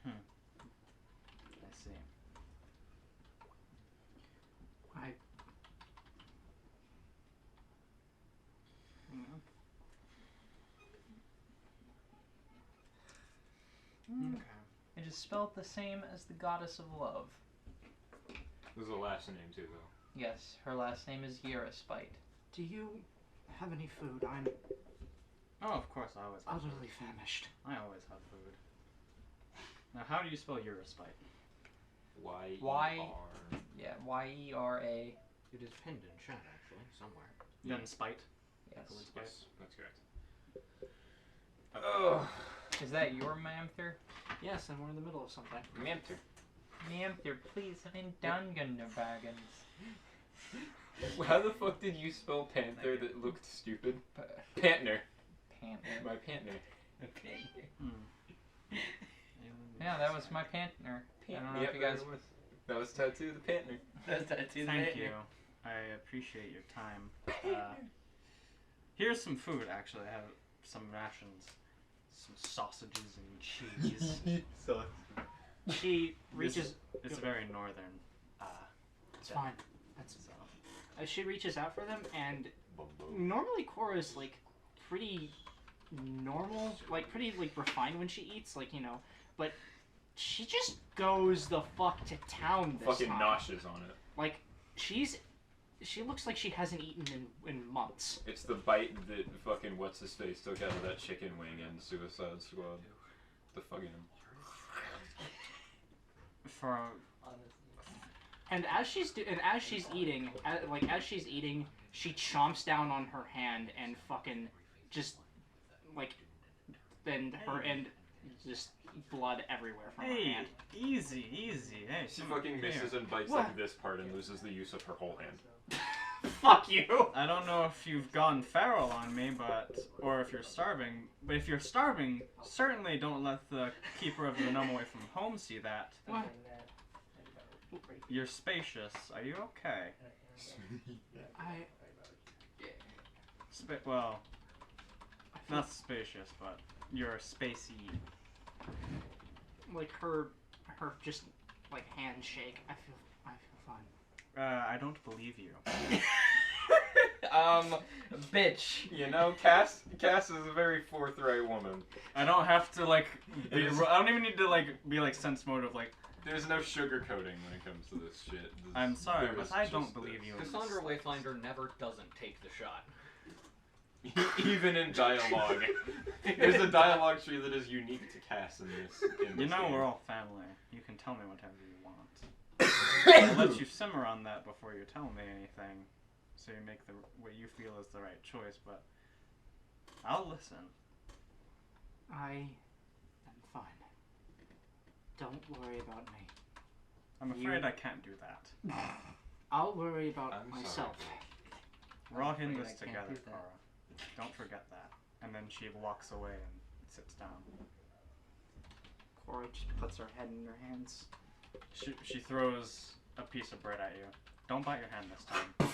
I see. Okay. It is spelled the same as the goddess of love. This is the last name too, though. Yes, her last name is Yeraspite. Do you have any food? I'm Oh, of course, I always have utterly food. famished. I always have food. Now, how do you spell Eurospite? Y-E-R. Yeah, Y-E-R-A. It is pinned in chat, actually, somewhere. Then spite? Yes. The word spite? Yes, that's correct. Oh. Is that your Mamther? Yes, and we're in the middle of something. Mamter. Mamther, please, I'm Dunganabagans. How the fuck did you spell panther that looked stupid? Pantner. Panther. My pantner. Hmm. Yeah, that was my Pantner. I don't know Yep, if you guys... that was Tattoo the Pantner. Thank you. I appreciate your time. Here's some food, actually. I have some rations. Some sausages and cheese. So, She reaches. It's very northern. It's fine. She reaches out for them, and normally Cora's like pretty normal, like pretty like refined when she eats, like, you know, but she just goes the fuck to town this fucking time. nauseous on it. Like she looks like she hasn't eaten in months. It's the bite that fucking what's his face took out of that chicken wing in Suicide Squad. The fucking. For And as she's eating, she chomps down on her hand and fucking just like, then her and just blood everywhere from her hand. Easy. Hey, She fucking misses and bites What? like this part and loses the use of her whole hand. Fuck you! I don't know if you've gone feral on me, or if you're starving. But if you're starving, certainly don't let the keeper of the gnome away from home see that. What? You're spacious. Are you okay? Well, not spacious, but you're spacey. Like her just like handshake. I feel fine. I don't believe you. Bitch. You know, Cass is a very forthright woman. I don't have to like. It is- I don't even need to like be like sense motive. Like, There's no sugarcoating when it comes to this shit. I'm sorry, There but is I just don't believe you. Cassandra Wayfinder never doesn't take the shot. Even in dialogue. There's a dialogue tree that is unique to Cass in this. You know game. we're all family. You can tell me whatever you want. I'll let you simmer on that before you tell me anything, so you make what you feel is the right choice. But I'll listen. I am fine. Don't worry about me. I'm afraid I can't do that. I'll worry about I'm sorry. myself. We're all in afraid this I can't together, do that. Cora. Don't forget that. And then she walks away and sits down. Cora just puts her head in her hands. She throws a piece of bread at you. Don't bite your hand this time.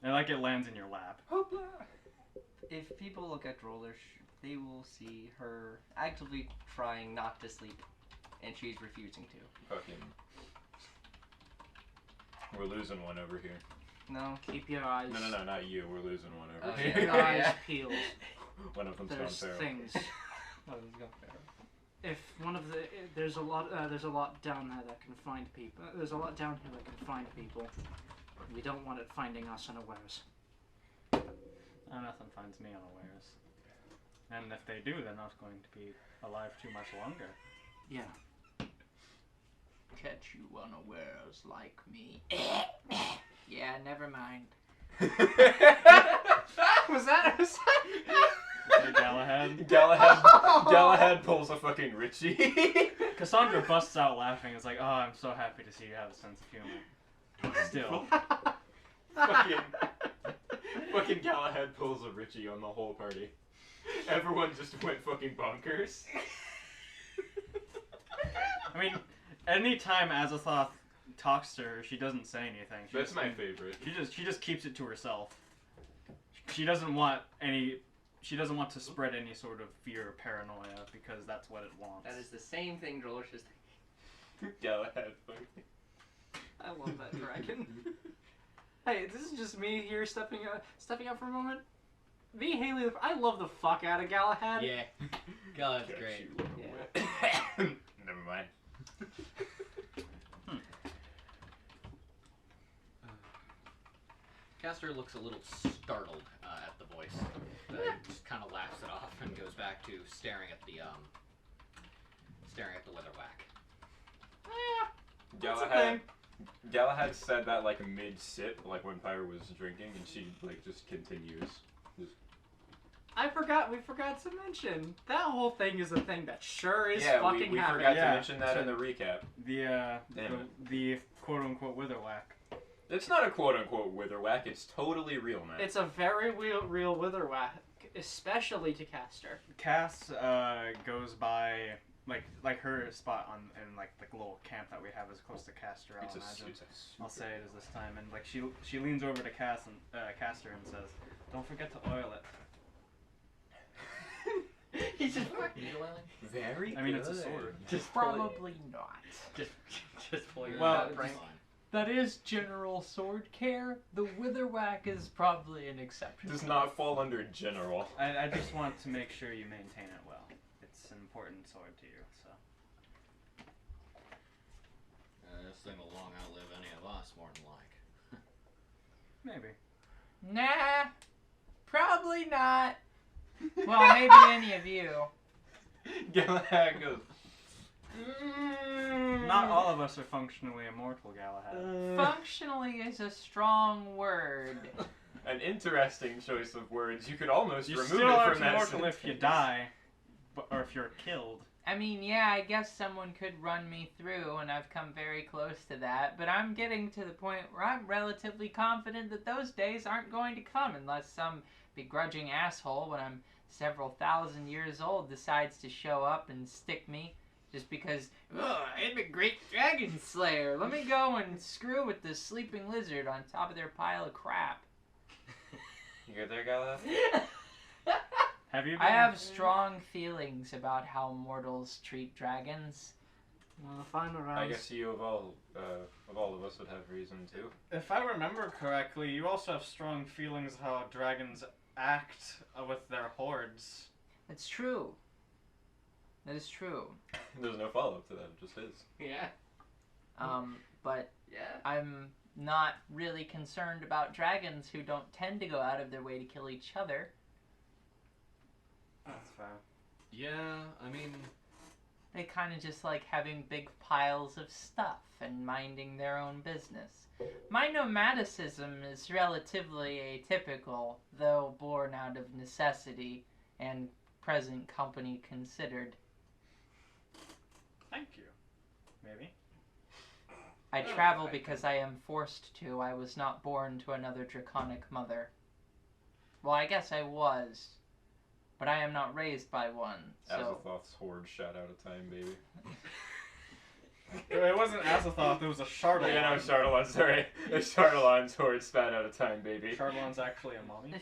And like it lands in your lap. If people look at Roller, they will see her actively trying not to sleep, and she's refusing to. Fucking. We're losing one over here. No. Keep your eyes. No, not you. We're losing one over Okay. Keep here. your eyes peeled. One of them's gone There's feral. things What is Gunbearer? If one of the there's a lot down there that can find people. There's a lot down here that can find people. We don't want it finding us unawares. Nothing finds me unawares. And if they do, they're not going to be alive too much longer. Yeah. Catch you unawares like me. Yeah, never mind. Was that? Hey, Galahad. Galahad pulls a fucking Richie. Cassandra busts out laughing. It's like, oh, I'm so happy to see you have a sense of humor. Still. fucking Galahad pulls a Richie on the whole party. Everyone just went fucking bonkers. I mean, anytime Azathoth talks to her, she doesn't say anything. That's my favorite. She just keeps it to herself. She doesn't want to spread any sort of fear or paranoia because that's what it wants. That is the same thing Drollish is thinking. Galahad fucking. I love that dragon. Hey, this is just me here stepping up for a moment. Me, Haley, I love the fuck out of Galahad. Yeah. Galahad's great. Never mind. Castor looks a little startled at the voice. But he just kind of laughs it off and goes back to staring at the weatherwack. Galahad said that like mid-sip, like when Pyre was drinking, and she like just continues. We forgot to mention that whole thing is a thing that sure is Yeah, fucking we happening. forgot Yeah, to mention that so- in the recap. The quote-unquote witherwhack. It's not a quote-unquote witherwhack, it's totally real, man. It's a very real witherwack, especially to Castor. Cass goes by like her spot in like the little camp that we have is close to Castor. I'll imagine. I'll say it is this time, and like she leans over to Castor and says, "Don't forget to oil it." He's just Very I mean, it's a good. sword. Just probably not. Just pull your Well, prank. That is general sword care. The witherwack is probably an exception. Does not fall under general. I just want to make sure you maintain it well. It's an important sword to you, so. This thing will long outlive any of us, more than like. Maybe. Nah, probably not. Well, maybe any of you. Galahad goes. Not all of us are functionally immortal, Galahad. Functionally is a strong word. An interesting choice of words. You could almost You remove still it aren't from that immortal if you sentence. die, or if you're killed. I mean, yeah, I guess someone could run me through, and I've come very close to that, but I'm getting to the point where I'm relatively confident that those days aren't going to come unless some begrudging asshole, when I'm several thousand years old, decides to show up and stick me just because, I'm a great dragon slayer. Let me go and screw with this sleeping lizard on top of their pile of crap. You good there, Galahad? Have you been? I have strong feelings about how mortals treat dragons. Well, if I'm around. I guess you of all of us would have reason to. If I remember correctly, you also have strong feelings how dragons act with their hordes. It's true. That is true. There's no follow-up to that, it just is. Yeah. But Yeah. I'm not really concerned about dragons who don't tend to go out of their way to kill each other. That's fair. Yeah, I mean, They kind of just like having big piles of stuff and minding their own business. My nomadicism is relatively atypical, though born out of necessity and present company considered. Thank you. Maybe. I travel because I am forced to. I was not born to another draconic mother. Well, I guess I was, but I am not raised by one, so... Azathoth's horde shot out of time, baby. It wasn't Azathoth, it was a Chardalon. Yeah, no, Chardalon, sorry. A Chardalon's horde spat out of time, baby. Chardalon's actually a mummy.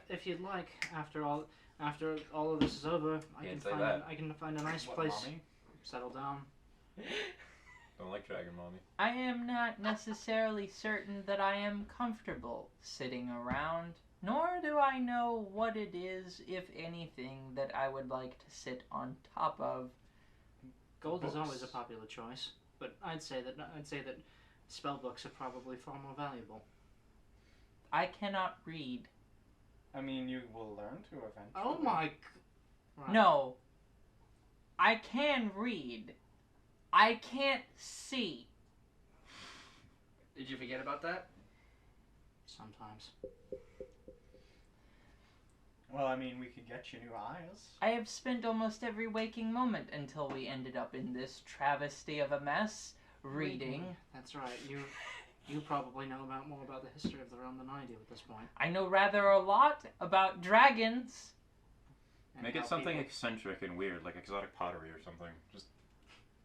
If you'd like, after all of this is over, I Can't can say find that. I can find a nice What, place, mummy? settle down. Don't like Dragon Mommy. I am not necessarily certain that I am comfortable sitting around. Nor do I know what it is, if anything, that I would like to sit on top of. Gold is always a Books. popular choice, but I'd say that spell books are probably far more valuable. I cannot read. I mean, you will learn to eventually. Oh my. Right. No. I can read. I can't see. Did you forget about that? Sometimes. Well, I mean, we could get you new eyes. I have spent almost every waking moment until we ended up in this travesty of a mess reading. That's right. You probably know more about the history of the realm than I do at this point. I know rather a lot about dragons. And Make how it something people eccentric and weird, like exotic pottery or something. Just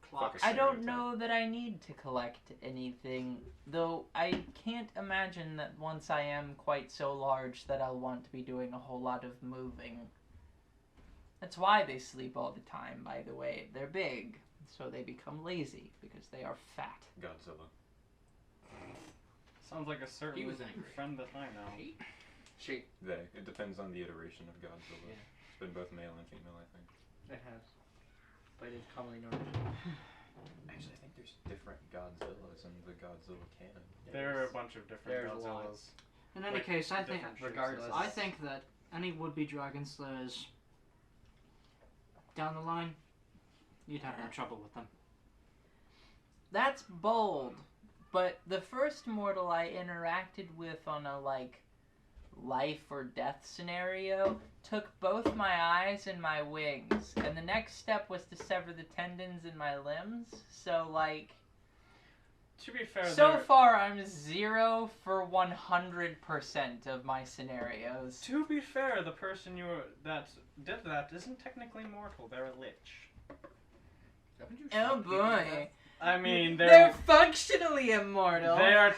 clocks. fuck I don't stereotype. know that I need to collect anything, though I can't imagine that once I am quite so large that I'll want to be doing a whole lot of moving. That's why they sleep all the time, by the way. They're big, so they become lazy, because they are fat. Godzilla. Sounds like a certain He was angry. friend that I know. She. They. It depends on the iteration of Godzilla. Yeah. It's been both male and female, I think. It has. But it's commonly known. Actually, I think there's different Godzillas in the Godzilla canon. There are a bunch of different There's a lot. Godzillas. In any Like, case, I think different regardless. shapes. I think that any would-be dragon slayers down the line, you'd have no trouble with them. That's bold, but the first mortal I interacted with on a, life or death scenario took both my eyes and my wings, and the next step was to sever the tendons in my limbs, so, To be fair, so there- far I'm 0 for 100% of my scenarios. To be fair, the person that did that isn't technically mortal. They're a lich. Haven't you Oh shot people to boy. death? I mean, They're they're functionally immortal. they're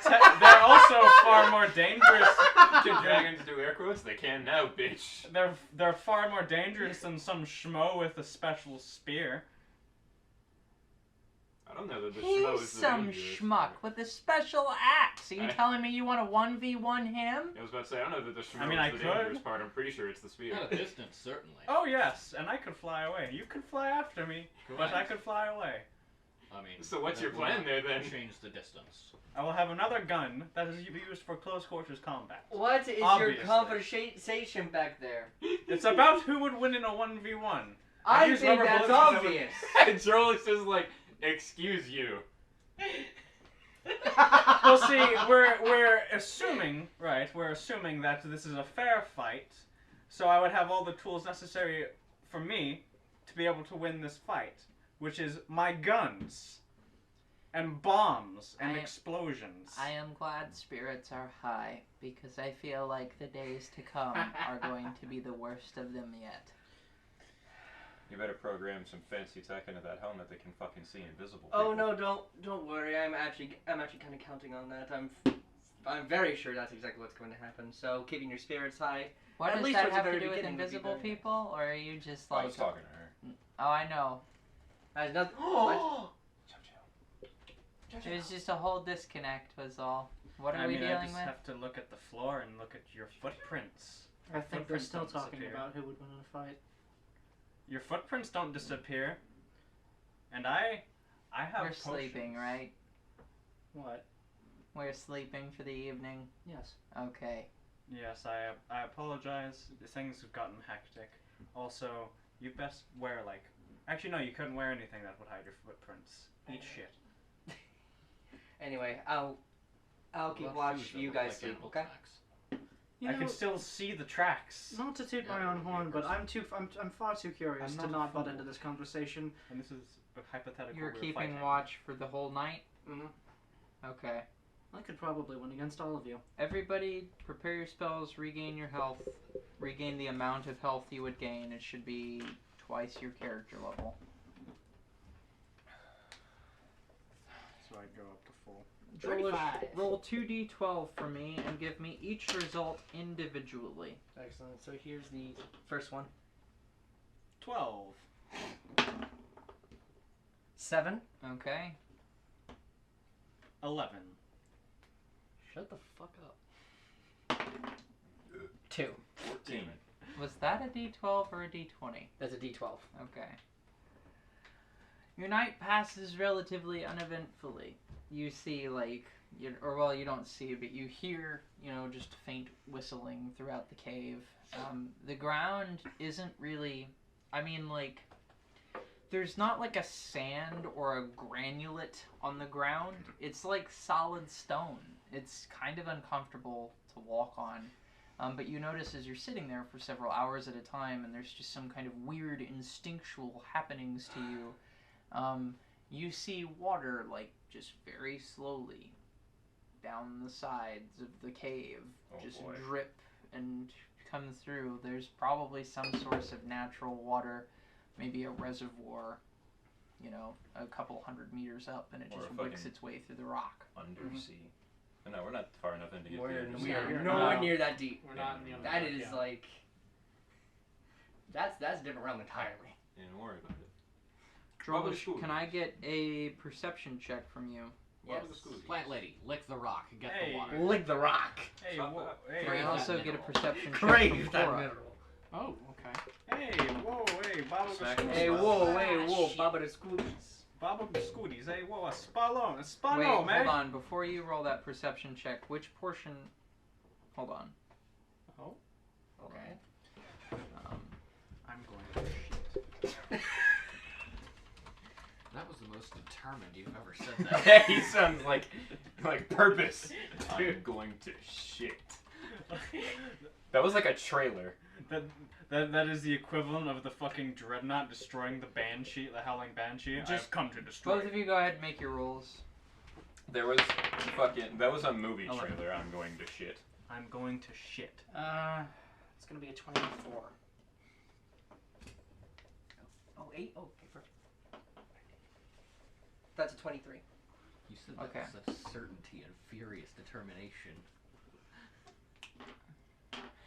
also far more dangerous. Can dragons do air quotes? They can now, bitch. They're far more dangerous than some schmo with a special spear. I don't know that the schmo He's is the some dangerous schmuck part. with a special axe. Are you I- telling me you want to 1v1 him? I was about to say, I don't know that the schmo I mean, is I the could. dangerous part. I'm pretty sure it's the spear. At a distance, certainly. Oh yes, and I could fly away. You could fly after me, but I Correct. could fly away. I mean, So what's that your will plan not there, then? Change the distance. I will have another gun that is used for close quarters combat. What is Obviously. your conversation back there? It's about who would win in a 1v1. I use think rubber that's bullets 'cause I would- obvious. And Joel says, like, excuse you. Well, see, we're assuming, right? We're assuming that this is a fair fight, so I would have all the tools necessary for me to be able to win this fight, which is my guns and bombs and I- explosions. I am glad spirits are high, because I feel like the days to come are going to be the worst of them yet. You better program some fancy tech into that helmet that can fucking see invisible Oh people. no, don't worry. I'm actually kind of counting on that. I'm very sure that's exactly what's going to happen. So keeping your spirits high. What At does least that at the have to very do with beginning would be invisible very nice. people, or are you just I like? was talking to her. Oh, I know. Has nothing. Chow chow. It was just a whole disconnect, was all. What are I we mean, I dealing just with? have to look at the floor and look at your footprints. I think they're Footprints still don't talking disappear. about who would win in a fight. Your footprints don't disappear, and I have. We're sleeping, potions. right? What? We're sleeping for the evening. Yes. Okay. Yes, I apologize. Things have gotten hectic. Also, you best wear Actually, no, you couldn't wear anything that would hide your footprints. Eat shit. Anyway, I'll keep Well, watch shoes that you look guys like sleep. animal Okay. tracks. You I know, can still see the tracks. not to toot my Yeah, own you're horn, but cursed. I'm far too curious I'm to not a not butt fool. into this conversation. And this is a hypothetical. You're we're keeping fighting. watch for the whole night? Mhm. Okay. I could probably win against all of you. Everybody, prepare your spells, regain your health. Regain the amount of health you would gain. It should be twice your character level. So I'd go up to full. Roll, 35. roll 2d12 for me and give me each result individually. Excellent. So here's the first one. 12. 7. Okay. 11. Shut the fuck up. 2. 14. Was that a D12 or a D20? That's a D12. Okay. Your night passes relatively uneventfully. You see, like, you don't see, but you hear, just faint whistling throughout the cave. The ground isn't really, there's not like a sand or a granulate on the ground. It's like solid stone. It's kind of uncomfortable to walk on. But you notice as you're sitting there for several hours at a time, and there's just some kind of weird instinctual happenings to you, you see water, like, just very slowly down the sides of the cave, drip and come through. There's probably some source of natural water, maybe a reservoir, a couple 100 meters up, and it Or just a wicks fucking its way through the rock. Undersea. No, we're not far enough in to get We the are You're nowhere not. near that deep. We're not in the That underground, is yeah. like. That's a different realm entirely. Yeah, don't worry about it. Drolish, can I get a perception check from you? Yes. Plant lady, lick the rock, get Hey. the water. Lick the rock. Hey, Stop whoa, that. hey, Can I Crave also that get a mineral. perception check Crave from that Cora? mineral. Oh, okay. hey, whoa, hey, Baba Smack Scooties. Hey, whoa, Baba the Scooties. Baba Scooties, hey, whoa, a spalon, Wait, man. hold on. Before you roll that perception check, which portion... Hold on. Okay. I'm going to shit. That was the most determined you've ever said that. He sounds like purpose. I'm going to shit. That was like a trailer. That is the equivalent of the fucking dreadnought destroying the banshee, the howling banshee. I have come to destroy. Both of you go ahead and make your rolls. That was a movie trailer. I'm going to shit. I'm going to shit. It's gonna be a 24. Oh, 8? Oh, okay, perfect. That's a 23. You said that Okay. with such certainty and furious determination.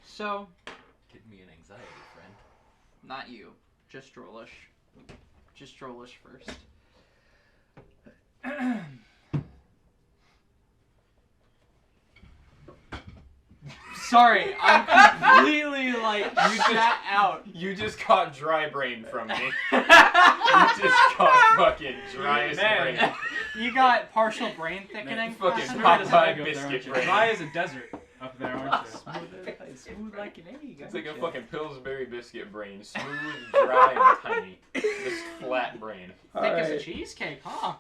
So, Give me an anxiety, friend. not you. Just Drolish. Just Drolish first. Sorry, I'm completely shat out. You just caught dry brain from me. You just caught fucking dry as Man. brain. You got partial brain thickening. fucking Smooth Popeye as an egg up there, biscuit aren't you? brain. Dry as a desert up there, aren't you? Smooth like an egg. It's like a fucking Pillsbury biscuit brain. Smooth, dry, and tiny. Just flat brain. Thick as a cheesecake, huh?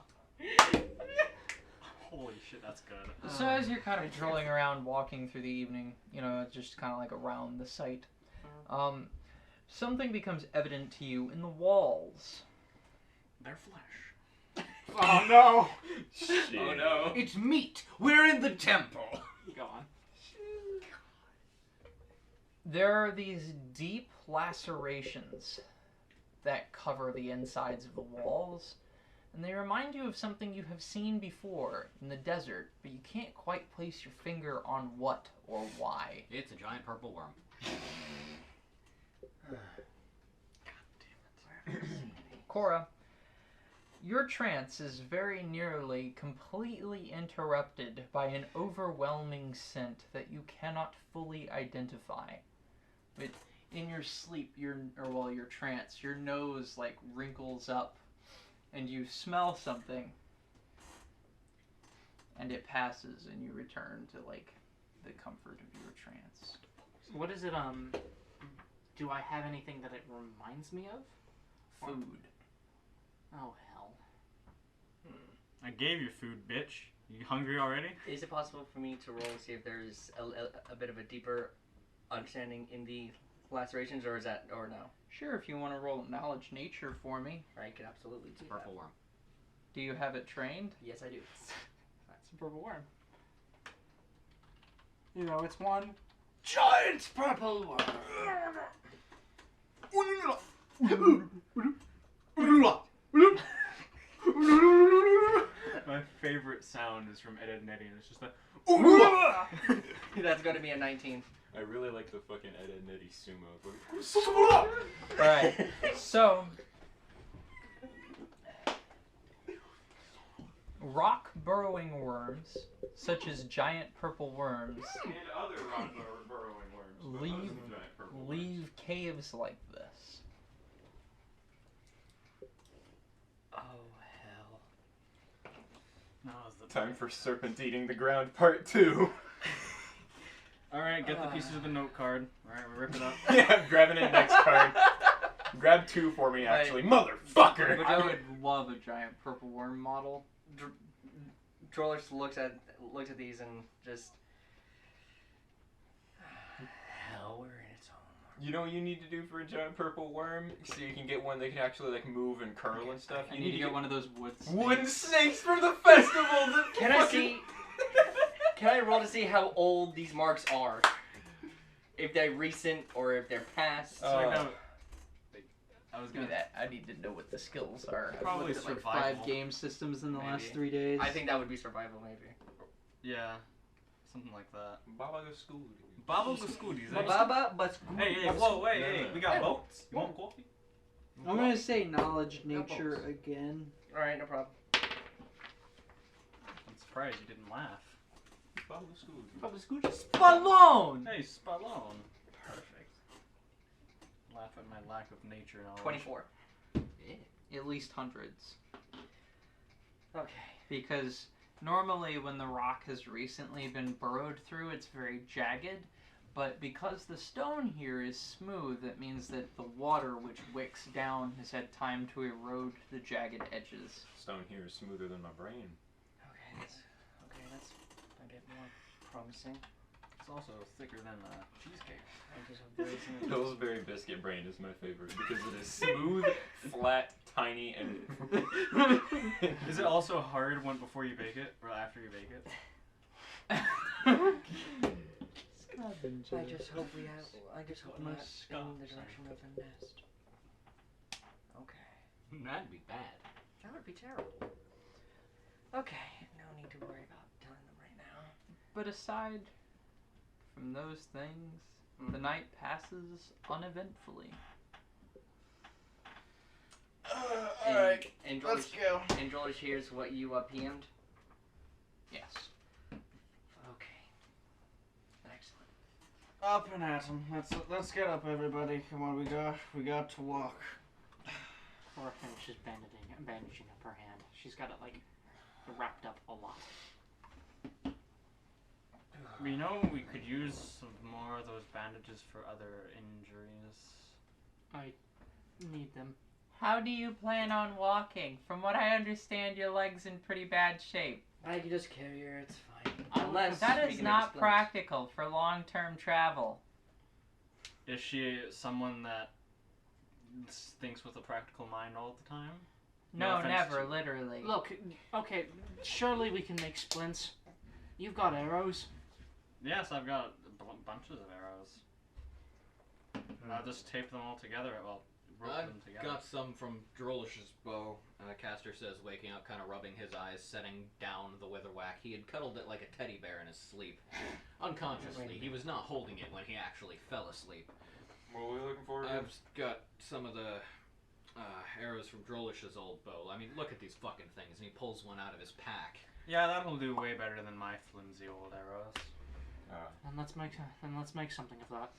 Holy shit, that's good. So as you're kind of trolling around, walking through the evening, just kind of like around the site, something becomes evident to you in the walls. They're flesh. Oh no! Shit. Oh no. It's meat! We're in the temple! Go on. There are these deep lacerations that cover the insides of the walls, and they remind you of something you have seen before in the desert, but you can't quite place your finger on what or why. It's a giant purple worm. Cora, your trance is very nearly completely interrupted by an overwhelming scent that you cannot fully identify. But in your sleep, your trance, your nose wrinkles up, and you smell something, and it passes, and you return to the comfort of your trance. What is it, do I have anything that it reminds me of? Food. Oh, hell. I gave you food, bitch. You hungry already? Is it possible for me to roll and see if there's a bit of a deeper understanding in the lacerations, or no? Sure, if you want to roll knowledge nature for me. I can absolutely do Purple worm. Do you have it trained? that. Yes, I do. That's a purple worm. It's one. Giant purple worm. My favorite sound is from Ed, Edd n Eddy, and it's just that. That's going to be a 19. I really like the fucking Ed, Edd n Eddy sumo. Alright, so rock burrowing worms, such as giant purple worms, And other rock burrowing worms. leave caves like this. Oh hell. Now is the Time for serpent eating the ground part 2. All right, get the pieces of the note card. All right, we rip it up. Yeah, I'm grabbing it next card. Grab 2 for me, actually. Motherfucker! I would love a giant purple worm model. Drollish looks at these and just. Hell, we're in its home. You know what you need to do for a giant purple worm? So you can get one that can actually like move and curl and stuff. I You need to get one of those wood snakes. wooden snakes from the festival! Can I see? Can I roll to see how old these marks are? If they're recent or if they're past? I was Give me gonna. that. I need to know what the skills are. I've Probably looked at, like survival. 5 game systems in the last Maybe. 3 days. I think that would be survival, maybe. Yeah, something like that. Baba go school. Baba Gooscoodies. Baba, but Hey, whoa, wait, No, hey, no. we got boats. You want coffee? I'm gonna say knowledge nature Apples. again. All right, no problem. I'm surprised you didn't laugh. Baba go school. Baba Scooch Spallone! Hey, Spallone. Perfect. Laugh at my lack of nature knowledge. 24. At least hundreds. Okay. Because normally when the rock has recently been burrowed through, it's very jagged. But because the stone here is smooth, it means that the water which wicks down has had time to erode the jagged edges. Stone here is smoother than my brain. That's a bit more promising. It's also thicker than cheesecake. I just hope there isn't. Pillsbury biscuit brain is my favorite because it is smooth, flat, tiny, and. Is it also hard before you bake it or after you bake it? I just hope we have. I just hope My not in scoff, the direction of the nest. Okay. That'd be bad. That would be terrible. Okay, no need to worry about telling them right now. But aside from those things, the night passes uneventfully. Alright, and let's Drolish, go. And Drolish hears what you PM'd. Yes. Okay. Excellent. Up and at 'em. Let's get up, everybody. Come on, we got to walk. Cora finishes bandaging up her hand. She's got it like wrapped up a lot. We know we could use some more of those bandages for other injuries. I need them. How do you plan on walking? From what I understand, your leg's in pretty bad shape. I can just carry her, it's fine. I'll- Unless That we is can not explain. practical for long-term travel. Is she someone that thinks with a practical mind all the time? No, offense never, to- literally. Look, okay, surely we can make splints. You've got arrows. Yes, I've got bunches of arrows. I'll just tape them all together. Well, rope them I've together. got some from Drolish's bow. Caster says, waking up, kind of rubbing his eyes, setting down the witherwhack. He had cuddled it like a teddy bear in his sleep. Unconsciously, he was not holding it when he actually fell asleep. What are we looking for? I've got some of the arrows from Drolish's old bow. I mean, look at these fucking things, and he pulls one out of his pack. Yeah, that'll do way better than my flimsy old arrows. And let's make something of that.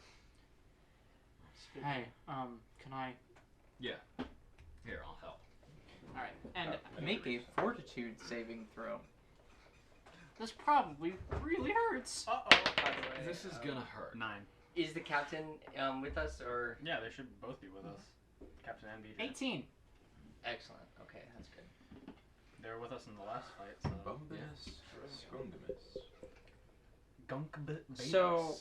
Hey, can I? Yeah. Here, I'll help. All right, and Make a fortitude saving throw. this probably really hurts. Uh-oh. By the way, This is gonna hurt. 9. Is the captain with us or? Yeah, they should both be with us. Captain and BJ. 18. Excellent. Okay, that's good. They were with us in the last fight, so. Bumbinus, Scrundimus. So,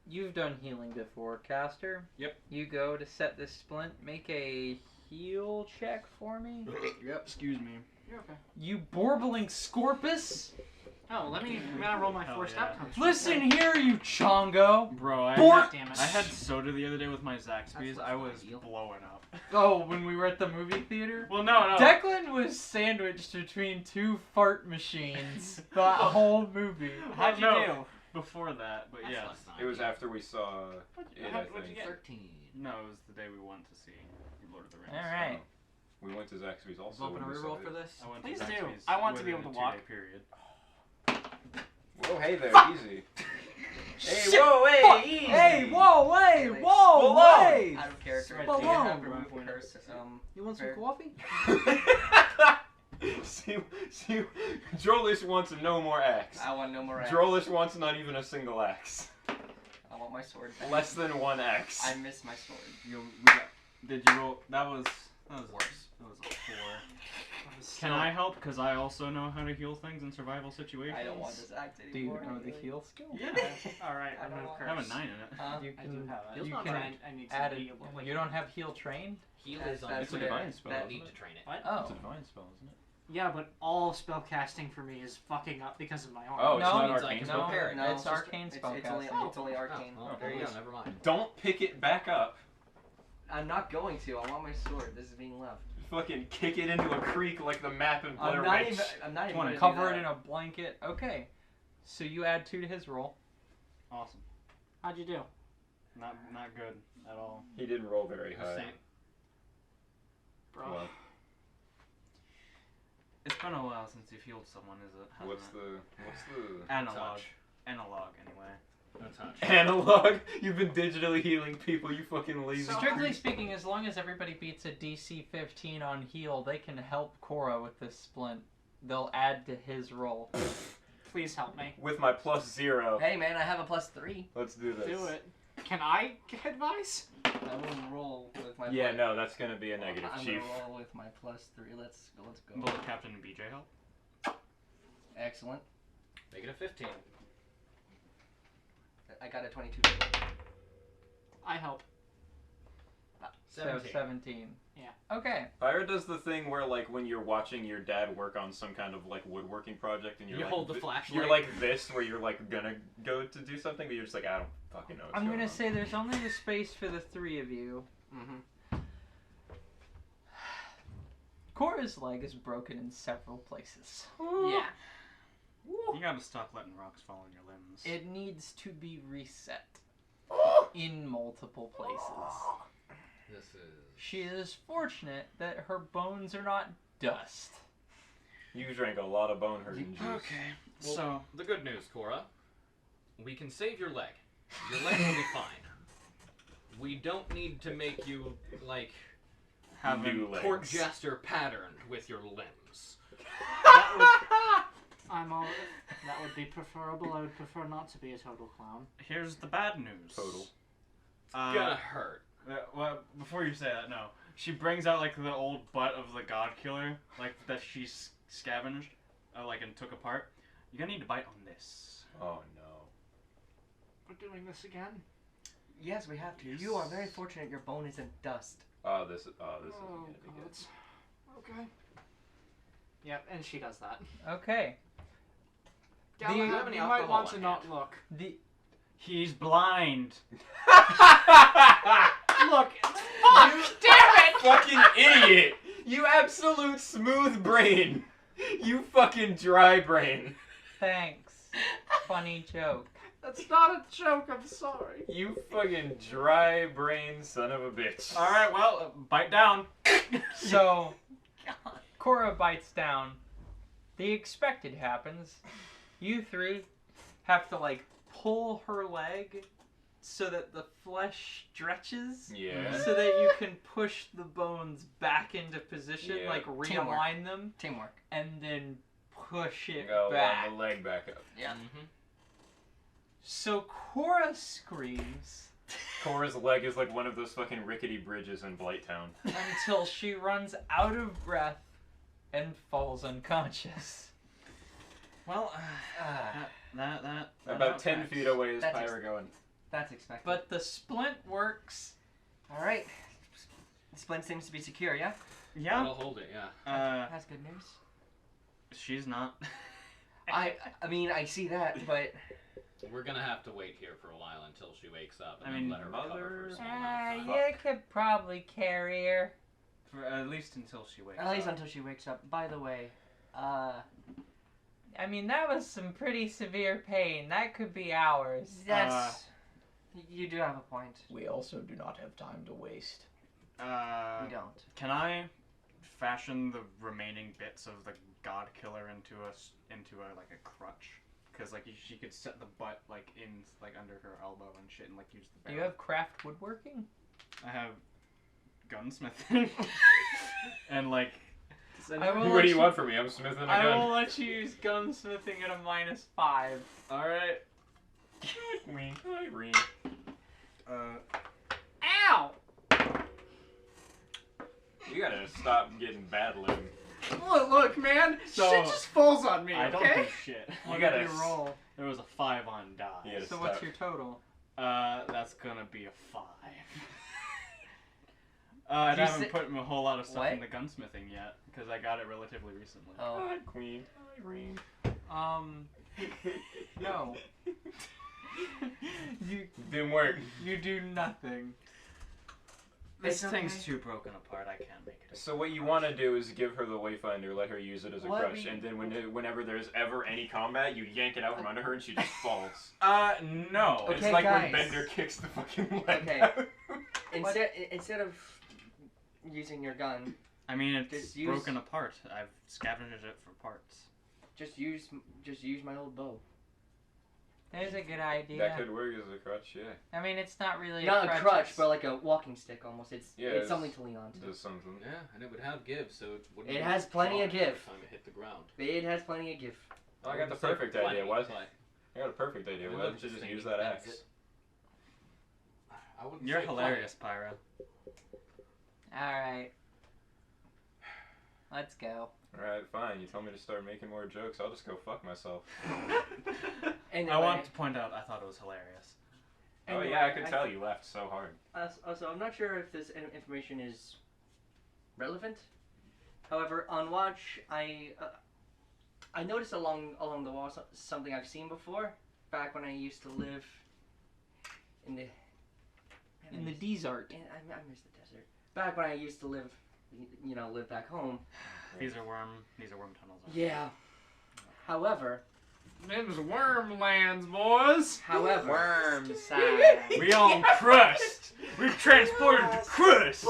you've done healing before, Caster. Yep. You go to set this splint. Make a heal check for me. Yep. Excuse me. You're okay. You borbling scorpus. Oh, I'm gonna roll my Hell forced yeah. outcomes. Listen here, you chongo. Bro, I Bork! Damn it. I had soda the other day with my Zaxby's. That's I not was ideal. blowing up. Oh, when we were at the movie theater? Well, no. Declan was sandwiched between 2 fart machines the whole movie. How'd you no. do? Before that, but That's yes. less than It was ideal. after we saw it, I What'd you think. get? 13. No, it was the day we went to see Lord of the Rings. Alright. We went to Zaxby's also. Open a when we reroll saw for it. this? I went Please to do. Zaxby's I want to be within able to a walk. 2-day period. Whoa, hey there, easy. Hey, whoa, hey, easy. Hey, whoa, hey, Wait, whoa, Malone. hey! Out of character. Right, Do you Malone. have remove curse? You want some Fair. coffee? see, Drolish wants no more axe. I want no more axe. Drolish wants not even a single axe. I want my sword back. Less than one axe. I miss my sword. Did you roll? That was Worse. That was a 4. Can I help? Because I also know how to heal things in survival situations. I don't want this axe Do you anymore. know the heal skill? Yeah. Alright, I don't remove want- I have a curse. 9 in it. Huh? You I do can, have it. Heal's you not can trained. I need add to it. be able to You don't have heal trained? Heal That's- is on. that's It's a where- divine spell, that- isn't need it? to train it. What? It's Oh. a divine spell, isn't it? Yeah, but all spell casting for me is fucking up because of my arm. Oh, it's No, not means I arcane can spell? prepare it. No, it's just- arcane it's only, spellcasting. it's only arcane. Oh, well, there you go. Never mind. Don't pick it back up. I'm not going to. I want my sword. This is being left. Fucking kick it into a creek like the map in Blair I'm not Witch. even. I'm not even 20. gonna do Cover that. it in a blanket. Okay. So you add 2 to his roll. Awesome. How'd you do? Not good at all. He didn't roll very high. Same. Bro. Well, It's been a while since you've healed someone, is it? Hasn't what's it? the Analog. Touch. Analog, anyway. No touch. analog? You've been digitally healing people, you fucking lazy. So- Strictly speaking, as long as everybody beats a DC 15 on heal, they can help Cora with this splint. They'll add to his roll. Please help me. With my +0. Hey man, I have a +3. Let's do this. Do it. Can I get advice? I will roll with my. Yeah, no, that's gonna be a negative, I'm Chief. gonna roll with my +3. Let's go. Will the captain and BJ help? Excellent. Make it a 15. I got a 22. I help. So 17. 17. Yeah. Okay. Pyra does the thing where, like, when you're watching your dad work on some kind of, like, woodworking project and you're You like, hold the flashlight. You're like this, where you're, like, gonna go to do something, but you're just like, I don't fucking know what's I'm going gonna on. say there's only the space for the 3 of you. Mm-hmm. Cora's leg is broken in several places. Yeah. You gotta stop letting rocks fall on your limbs. It needs to be reset in multiple places. This is. She is fortunate that her bones are not dust. You drank a lot of bone hurting juice. Okay. Well, So, the good news, Cora. We can save your leg. Your leg will be fine. We don't need to make you, like, New legs. court jester patterned with your limbs. I'm all. That would be preferable. I would prefer not to be a total clown. here's the bad news. Total. Gonna hurt. Well, before you say that, no. She brings out, like, the old butt of the god killer, like, that she scavenged, like, and took apart. You're gonna need to bite on this. Oh no. We're doing this again? Yes, we have to. You are very fortunate. Your bone isn't dust. This is Oh, gonna be good. God. Okay. Yep, and she does that. Okay. Galahad, have any you might alcohol want on to not look. The He's blind. Look, Fucking idiot! You absolute smooth brain! You fucking dry brain! thanks. Funny joke. that's not a joke. I'm sorry. You fucking dry brain son of a bitch. Alright, well, bite down. So, Cora bites down. The expected happens. You 3 have to, like, pull her leg so that the flesh stretches. Yeah. So that you can push the bones back into position, Yeah. like Teamwork. realign them, Teamwork. and then push it Go back. line the leg back up. Yeah. Mm-hmm. So Cora screams Cora's leg is like one of those fucking rickety bridges in Blighttown. until she runs out of breath and falls unconscious. Well, Ah, that About 10 tracks. feet away is That's Pyra going. that's expected. But the splint works. All right. Splint seems to be secure. Yeah. Yeah. That'll hold it, yeah. That's good news. She's not. I mean, I see that, but We're gonna have to wait here for a while until she wakes up and I then mean, let her recover for a small amount of time. You could probably carry her. For at least until she wakes at least up. until she wakes up. By the way, I mean, that was some pretty severe pain. That could be hours. that's you do have a point. We also do not have time to waste. We don't. Can I fashion the remaining bits of the god killer into a like a crutch? because like she could set the butt like in like under her elbow and shit, and like use the Do barrel. you have craft woodworking? I have gunsmithing and like. I will What let do you want from me? I'm smithing a I gun. will let you use gunsmithing at a -5. All right. Irene. Ow! You gotta stop getting battling. Look, man. So- shit just falls on me. I don't okay. do shit. What gotta did you roll? There was a 5 on die. You gotta So stop. what's your total? That's gonna be a 5. I Do you haven't say- put a whole lot of stuff in What? the gunsmithing yet because I got it relatively recently. Oh. Hi, Queen. Irene. No. You Didn't work. do nothing. This It's thing's okay. too broken apart. I can't make it. So what you want to do is give her the wayfinder, let her use it as a What crutch, we- and then whenever there's ever any combat, you yank it out from under her and she just falls. No. Okay, It's like when guys. Bender kicks the fucking leg Okay. out. Instead of using your gun, I mean, it's Just use- broken apart. I've scavenged it for parts. just use my old bow. There's a good idea. That could work as a crutch, yeah. I mean, it's not really Not a crutch, it's- but like a walking stick almost. It's Yeah, it's it's- something to lean on to. Does something. Yeah, and it would have give, so it wouldn't. It be has plenty of jarring every give. Time it hit the ground. It has plenty of give. Oh, I got the wouldn't say perfect plenty, idea. Why? but I got a perfect idea. It Why don't looks you just the use same. that That's axe? it. I wouldn't You're say hilarious, Pyro. Alright. Let's go. Alright, fine. You told me to start making more jokes. I'll just go fuck myself. Anyway, I want to point out I thought it was hilarious. Oh anyway, yeah, I could tell you laughed so hard. Also, I'm not sure if this information is relevant. However, on watch, I noticed along the wall something I've seen before. Back when I used to live in the In the desert. I miss the desert. Back when I used to live, live back home. These are worm tunnels. Yeah. However, Them's worm lands, boys. Worm side. We on crust. We've transported to crust.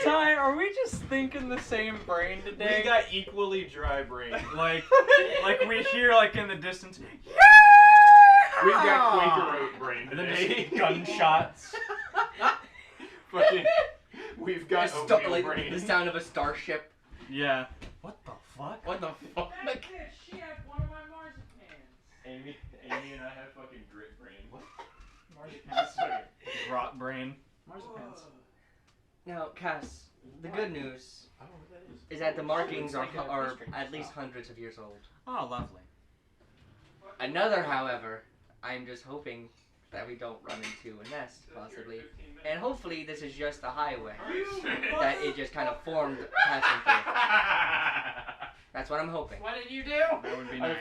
Ty, are we just thinking the same brain today? We got equally dry brain. Like we hear like in the distance. We've got Quaker Oat brain And then today. just gunshots. Fucking. We've got oatmeal like brain. the sound of a starship. Yeah. What the fuck? What the fuck? She had one of my marzipans. Amy and I have fucking grit brain. Rot brain. Marzipans. Now, Cass, the good news I don't know what that is. is that the markings It's like a are pastry at least shop. hundreds of years old. Oh, lovely. Another, however, I'm just hoping that we don't run into a nest, possibly. And hopefully this is just a highway that it just kind of formed passing through. That's what I'm hoping. What did you do? That would be nice.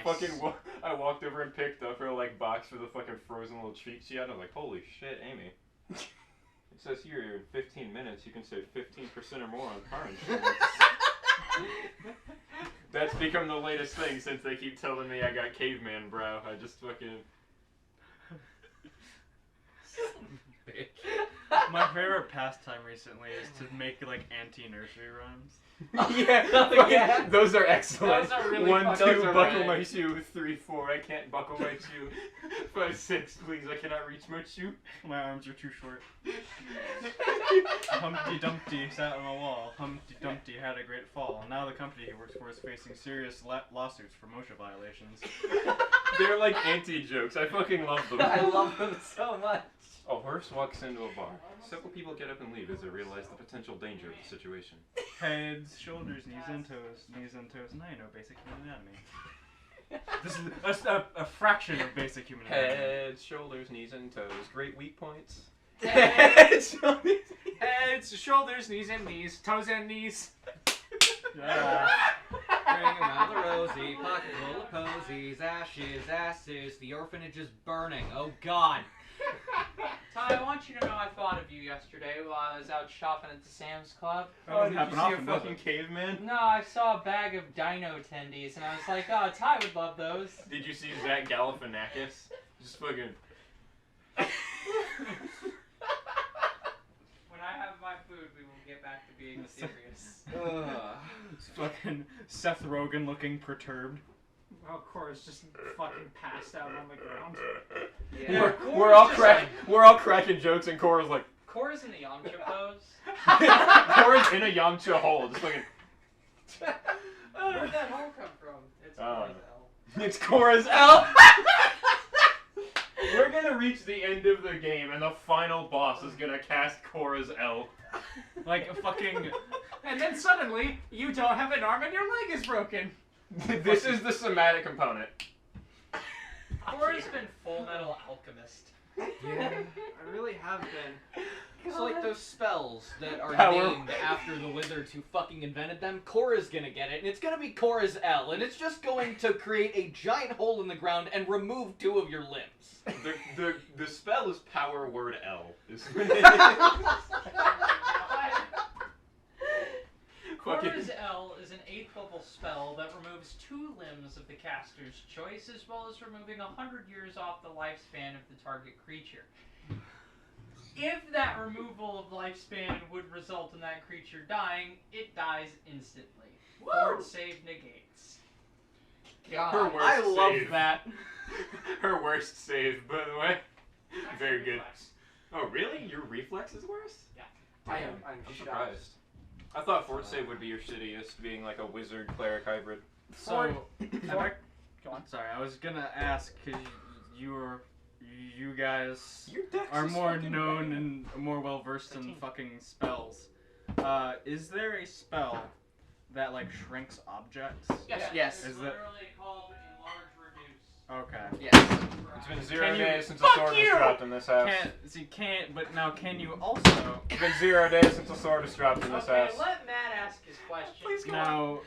I walked over and picked up her like box with a fucking frozen little treat she had. I was like, holy shit, Amy. It says here in 15 minutes you can save 15% or more on car insurance. That's become the latest thing since they keep telling me I got caveman brow. I just fucking. My favorite pastime recently is to make like anti-nursery rhymes. Yeah. Those are excellent. Those are really 1, fun. 2, Those are buckle rad. my shoe. 3, 4, I can't buckle my shoe. 5, 6, please, I cannot reach my shoe. My arms are too short. Humpty Dumpty sat on a wall. Humpty Dumpty had a great fall. Now the company he works for is facing serious lawsuits for MOSHA violations. They're like anti-jokes. I fucking love them. I love them so much. A horse walks into a bar. Several people get up and leave as they realize the potential danger of the situation. Heads, shoulders, knees and toes. Knees and toes. Now you know basic human anatomy. This is a fraction of basic human anatomy. Heads, shoulders, knees, and toes. Great weak points. Heads, shoulders, knees and knees, toes and knees. Yeah. Ring around the rosy, pocket full of posies, ashes, asses, the orphanage is burning. Oh God. Ty, I want you to know I thought of you yesterday while I was out shopping at the Sam's Club. That doesn't did happen you see often, a does fucking it? caveman? No, I saw a bag of dino tendies and I was like, oh, Ty would love those. Did you see Zach Galifianakis? Just fucking. When I have my food, we will get back to being serious. It's fucking Seth Rogen looking perturbed. Well, Cora's just fucking passed out on the ground. Yeah. We're all cracking jokes, and Cora's like, Cora's in the Yamcha pose. Cora's in a Yamcha hole, just looking. Where'd that hole come from? It's Cora's L. It's Cora's L. We're gonna reach the end of the game, and the final boss is gonna cast Cora's L. Like a fucking. And then suddenly, you don't have an arm and your leg is broken. This is the somatic component. Cora's been Full Metal Alchemist. Yeah. I really have been. It's like those spells that are Power. named after the wizards who fucking invented them. Cora's gonna get it, and it's gonna be Cora's L, and it's just going to create a giant hole in the ground and remove 2 of your limbs. The spell is power word L. Cora's L is an 8th level spell that removes 2 limbs of the caster's choice, as well as removing 100 years off the lifespan of the target creature. If that removal of lifespan would result in that creature dying, it dies instantly. Fort save negates. Her worst I love save. that. Her worst save, by the way. Very good. Reflex. Oh, really? Your reflex is worse? I'm I'm shocked. surprised. I thought Fort Save would be your shittiest, being like a wizard cleric hybrid. So. Go on. Sorry, I was gonna ask because you guys Your dex are is more fucking known bad. and more well versed in 13. fucking spells. Is there a spell that like shrinks objects? Yes. Is It's that- literally called Enlarge Reduce. Okay. Yes. It's been 0 Can you- days since a Fuck sword you! was dropped in this house. But now can you also It's been 0 days since a sword was dropped in this Okay, house. let Matt ask his question. Please go now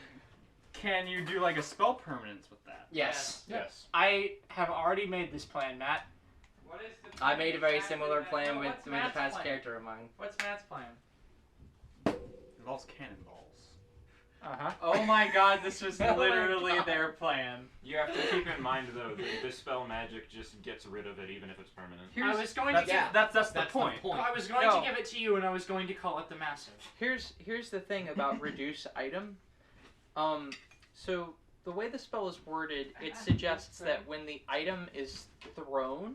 can you do like a spell permanence with that? Yes. Yes. I have already made this plan, Matt. What is the I made a very exactly similar that- plan no, with what's a Matt's past plan? character of mine. What's Matt's plan? It involves cannonballs. Uh-huh. Oh my god, this was Oh my literally God. their plan. You have to keep in mind, though, that dispel magic just gets rid of it, even if it's permanent. I was going That's, to give, that's That's the point. I was going No. to give it to you, and I was going to call it the massive. Here's the thing about reduce item. So the way the spell is worded, it suggests that when the item is thrown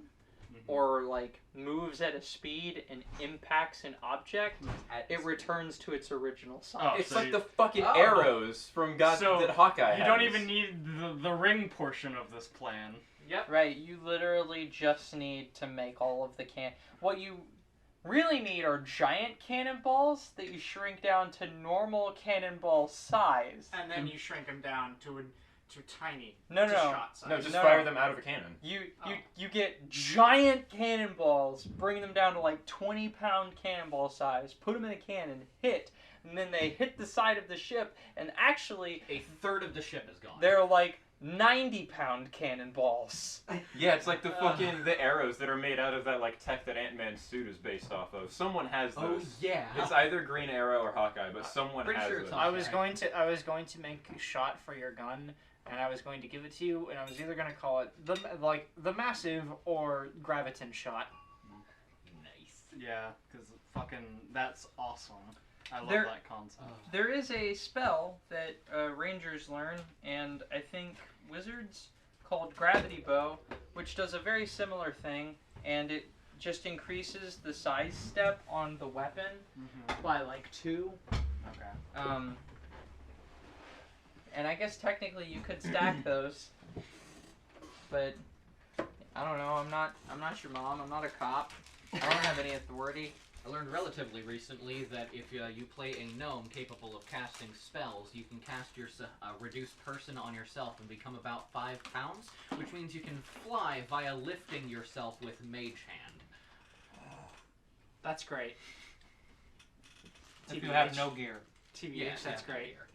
or like moves at a speed and impacts an object, it returns to its original size. Oh, It's so like you- the fucking Oh. arrows from God So, that Hawkeye You don't has. even need the ring portion of this plan. Right, you literally just need to make all of the what you really need are giant cannonballs that you shrink down to normal cannonball size. And then you shrink them down to tiny. No, to no. shot size. No, just No, fire no. them out of a cannon. You get giant cannonballs, bring them down to like 20-pound cannonball size, put them in a cannon, hit, and then they hit the side of the ship, and actually A third of the ship is gone. they're like 90-pound cannonballs. Yeah, it's like the fucking the arrows that are made out of that like tech that Ant-Man's suit is based off of. Someone has Oh those. yeah. It's either Green Arrow or Hawkeye, but someone Pretty has sure those. it's I was going to make a shot for your gun, and I was going to give it to you, and I was either going to call it the massive or graviton shot. Nice. Yeah, because fucking that's awesome. I love There- that concept. There is a spell that rangers learn, and I think wizards, called Gravity Bow, which does a very similar thing, and it just increases the size step on the weapon by like 2. Okay. And I guess technically you could stack those, but I don't know. I'm not your mom. I'm not a cop. I don't have any authority. I learned relatively recently that if you play a gnome capable of casting spells, you can cast your reduced person on yourself and become about 5 pounds, which means you can fly via lifting yourself with Mage Hand. That's great. If you have no gear. TBH, Yeah, that's yeah, great. here.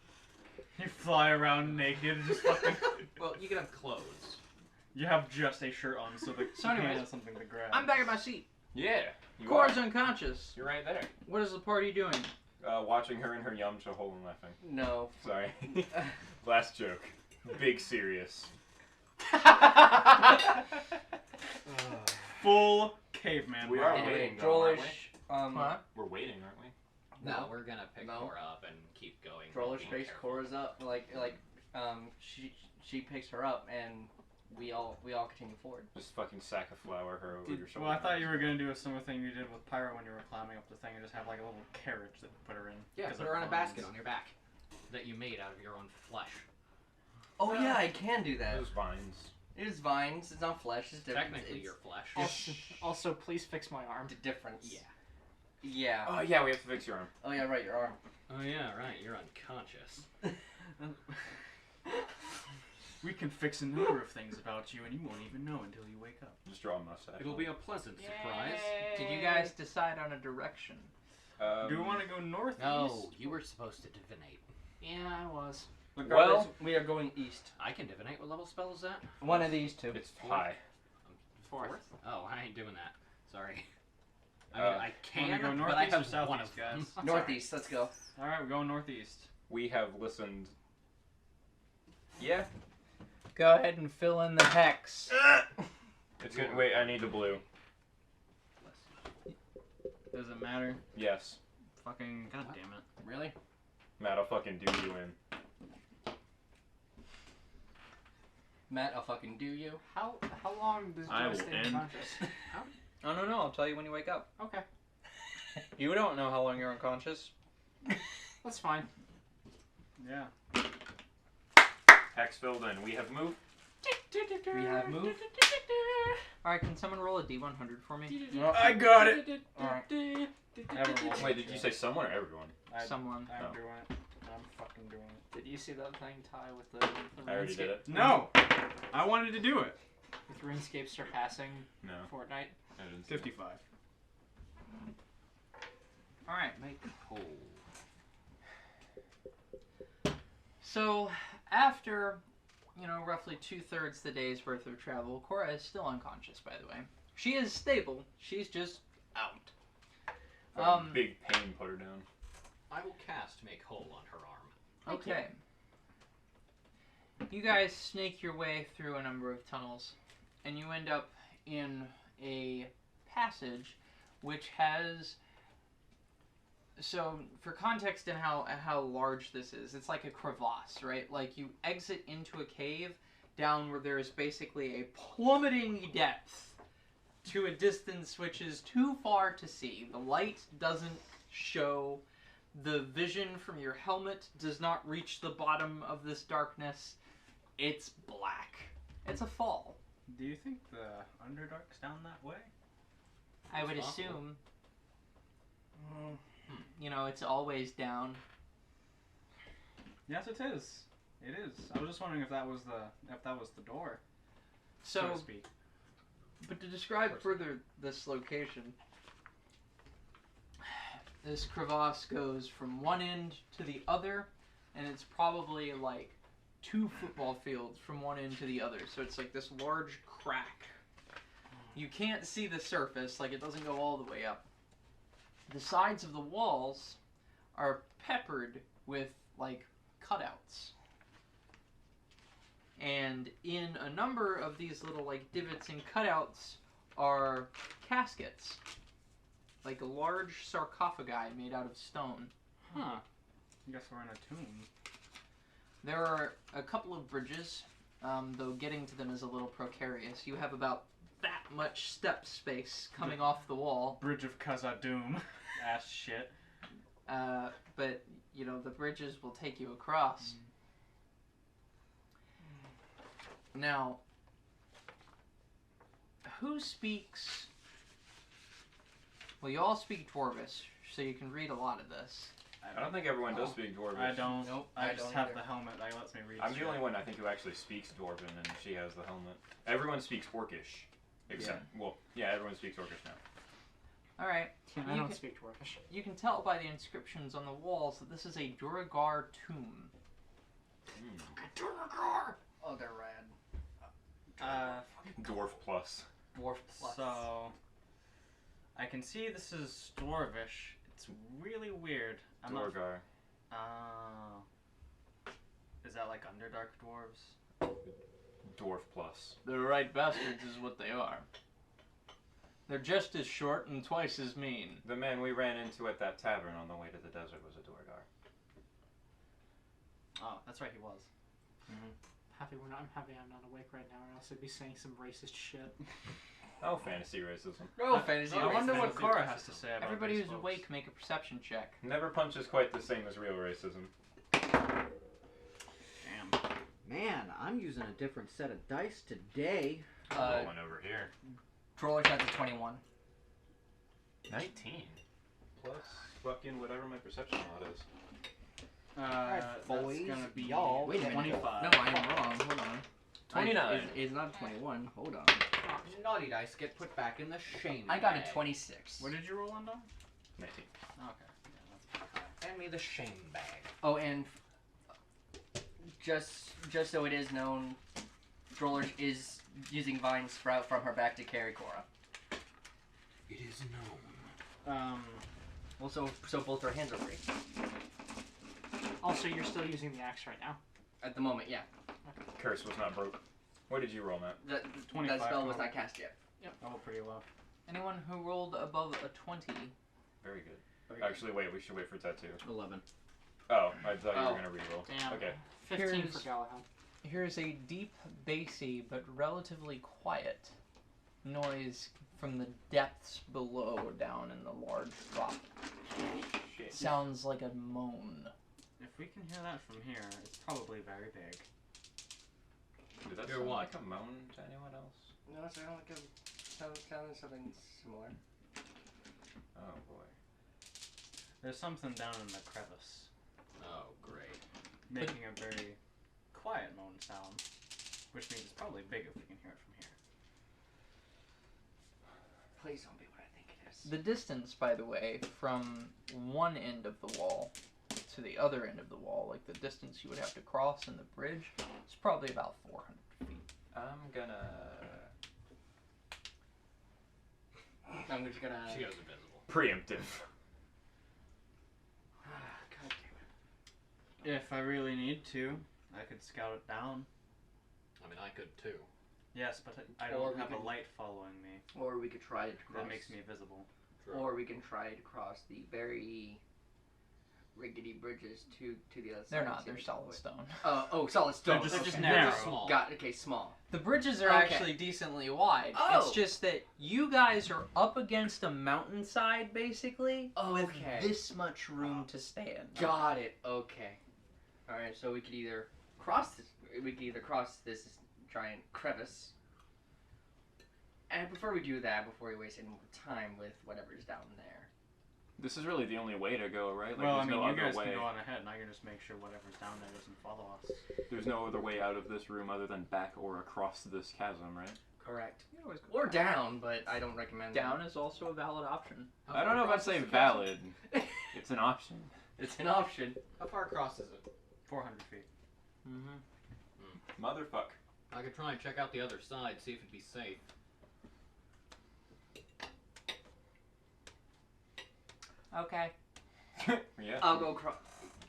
You fly around naked, just fucking. Well, you can have clothes. You have just a shirt on, so the So anyways, you have something to grab. I'm back at my seat. Yeah, you Cora's are. unconscious. You're right there. What is the party doing? Watching her in her Yamcha hole and laughing. No. Sorry. Last joke. Big serious. Full caveman. We mode. are Anyway, waiting, though, aren't Drollish, What? We're waiting, aren't we? No, we're gonna pick No. Cora up and keep going. Drollish being picks careful. Cora's up, she picks her up, and we all continue forward. Just fucking sack of flour her over your shoulder. Well, I thought you were gonna do a similar thing you did with Pyro when you were climbing up the thing and just have like a little carriage that you put her in. Yeah, 'Cause put they're her on a clones. basket on your back that you made out of your own flesh. Oh yeah, I can do that. Those vines. It is vines. It's not flesh. It's different. Technically, it's your flesh. Also, please fix my arm. the difference. Yeah. Yeah. Oh yeah, we have to fix your arm. Oh yeah, right. Your arm. Oh yeah, right. You're unconscious. We can fix a number of things about you, and you won't even know until you wake up. Just draw a mustache. It'll be a pleasant surprise. Did you guys decide on a direction? Do we want to go northeast? No, you were supposed to divinate. Yeah, I was. Regardless, we are going east. I can divinate. What level spell is that? One of these two. It's high. Fourth. Oh, I ain't doing that. Sorry. I Uh, mean, I can, Wanna go but I northeast or have one southeast, of them. guys? I'm Northeast. Let's go. All right, we're going northeast. We have listened. Yeah. Go ahead and fill in the hex. It's good. Wait, I need the blue. Does it matter? Yes. Fucking goddamn it! Really? Matt, I'll fucking do you in. Matt, I'll fucking do you. How long does I Joe will stay end. unconscious? Oh no, I'll tell you when you wake up. Okay, You don't know how long you're unconscious. that's fine. Yeah. Hex filled in. We have moved. We have moved. Alright, can someone roll a D100 for me? I got it. Alright. Everyone. Wait, did you say someone or everyone? Someone. I'm Oh. doing it. I'm fucking doing it. Did you see that thing tie with the I already did it. No, I wanted to do it. With RuneScape surpassing No, Fortnite? I didn't. see it. 55. Alright. Make whole. So, after, roughly 2/3 the day's worth of travel, Cora is still unconscious, by the way. She is stable. She's just out. Fucking big pain put her down. I will cast make whole on her arm. Okay. You guys snake your way through a number of tunnels, and you end up in a passage which has... So, for context in how large this is, it's like a crevasse, right? Like, you exit into a cave down where there is basically a plummeting depth to a distance which is too far to see. The light doesn't show. The vision from your helmet does not reach the bottom of this darkness. It's black. It's a fall. Do you think the Underdark's down that way? I would It's possible. assume. It's always down. Yes, it is. It is. I was just wondering if that was the door, so So, to speak. but to describe further this location, this crevasse goes from one end to the other, and it's probably like 2 football fields from one end to the other. So it's like this large crack. You can't see the surface, like it doesn't go all the way up. The sides of the walls are peppered with like cutouts. And in a number of these little like divots and cutouts are caskets. Like large sarcophagi made out of stone. Huh. I guess we're in a tomb. There are a couple of bridges, though getting to them is a little precarious. You have about that much step space coming off the wall. Bridge of Khazad-dûm. Ass shit. But, the bridges will take you across. Now, who speaks... Well, you all speak Dwarvish, so you can read a lot of this. I don't think everyone does speak Dwarvish. I don't. Nope, I I just don't have either. the helmet that lets me read. I'm the shit. only one I think who actually speaks Dwarven, and she has the helmet. Everyone speaks Orcish. Except, everyone speaks Orcish now. Alright, Yeah, I You don't can- speak Dwarvish. you can tell by the inscriptions on the walls that this is a Duragar tomb. Oh, they're rad. Dwarf plus. Dwarf plus. So, I can see this is Dwarvish. It's really weird. I'm not. Dwargar. Oh. Is that like Underdark dwarves? Dwarf plus. The right bastards is what they are. They're just as short and twice as mean. The man we ran into at that tavern on the way to the desert was a Dwargar. Oh, that's right, he was. I'm happy I'm not awake right now, or else I'd be saying some racist shit. Oh, fantasy racism. Oh, fantasy. I wonder what racism. Cora has to say about Everybody these who's folks. awake, make a perception check. Never punch is quite the same as real racism. Damn. Man, I'm using a different set of dice today. Rolling over here. Troller's at the 21. 19. Plus fucking whatever my perception mod is. That's boys, gonna be y'all. Wait a minute. 25. No, I am wrong. Hold on. 29. It's not 21. Hold on. Naughty dice get put back in the shame I got bag. a 26. What did you roll on, Dom? 19. Okay. Yeah, that's pretty high. Hand me the shame bag. Oh, and just so it is known, Droller is using Vine Sprout from her back to carry Cora. It is known. Well, so both our hands are free. Also, you're still using the axe right now. At the moment, yeah. Curse was not broke. What did you roll, Matt? That 25 spell was total. not cast yet. I rolled pretty low. Anyone who rolled above a 20. Very good. Actually, wait, we should wait for tattoo. 11. Oh, I thought you Oh. were gonna reroll. Damn. Okay. 15 Here's- for Galahad. Here's a deep, bassy, but relatively quiet noise from the depths below down in the large drop. Shit. Sounds like a moan. If we can hear that from here, it's probably very big. Did that Hear sound what? like a moan to anyone else? No, it sounded like something similar. Oh boy. There's something down in the crevice, Oh, great. making a very quiet moan sound, which means it's probably big if we can hear it from here. Please don't be what I think it is. The distance, by the way, from one end of the wall to the other end of the wall, like the distance you would have to cross in the bridge, is probably about 400 feet. I'm gonna. I'm just gonna. She goes invisible. Preemptive. God damn it. If I really need to, I could scout it down. I mean, I could too. Yes, but I Or don't we have a can- light following me. Or we could try to cross. That makes me visible. Or we can try to cross the very rickety bridges to the other side. They're and not, see they're if we can solid avoid- stone. Solid stone. They're just okay. narrow. Small. Got okay, small. The bridges are Okay. actually decently wide. Oh. It's just that you guys are up against a mountainside, basically, with Okay. this much room to stand. Got it. Okay. All right. So we could either cross this. We could either cross this giant crevice. And I prefer we do that before we waste any more time with whatever's down there. This is really the only way to go, right? Like, Well, I there's mean, no you other guys way. can go on ahead, and I can just make sure whatever's down there doesn't follow us. There's no other way out of this room other than back or across this chasm, right? Correct. You always go Or back. down, but I don't recommend Down is also a valid option. I don't know if I'd say valid. It's an option. It's an option. How far across is it? 400 feet. Mm-hmm. Motherfuck. I could try and check out the other side, see if it'd be safe. Okay. Yeah. I'll go.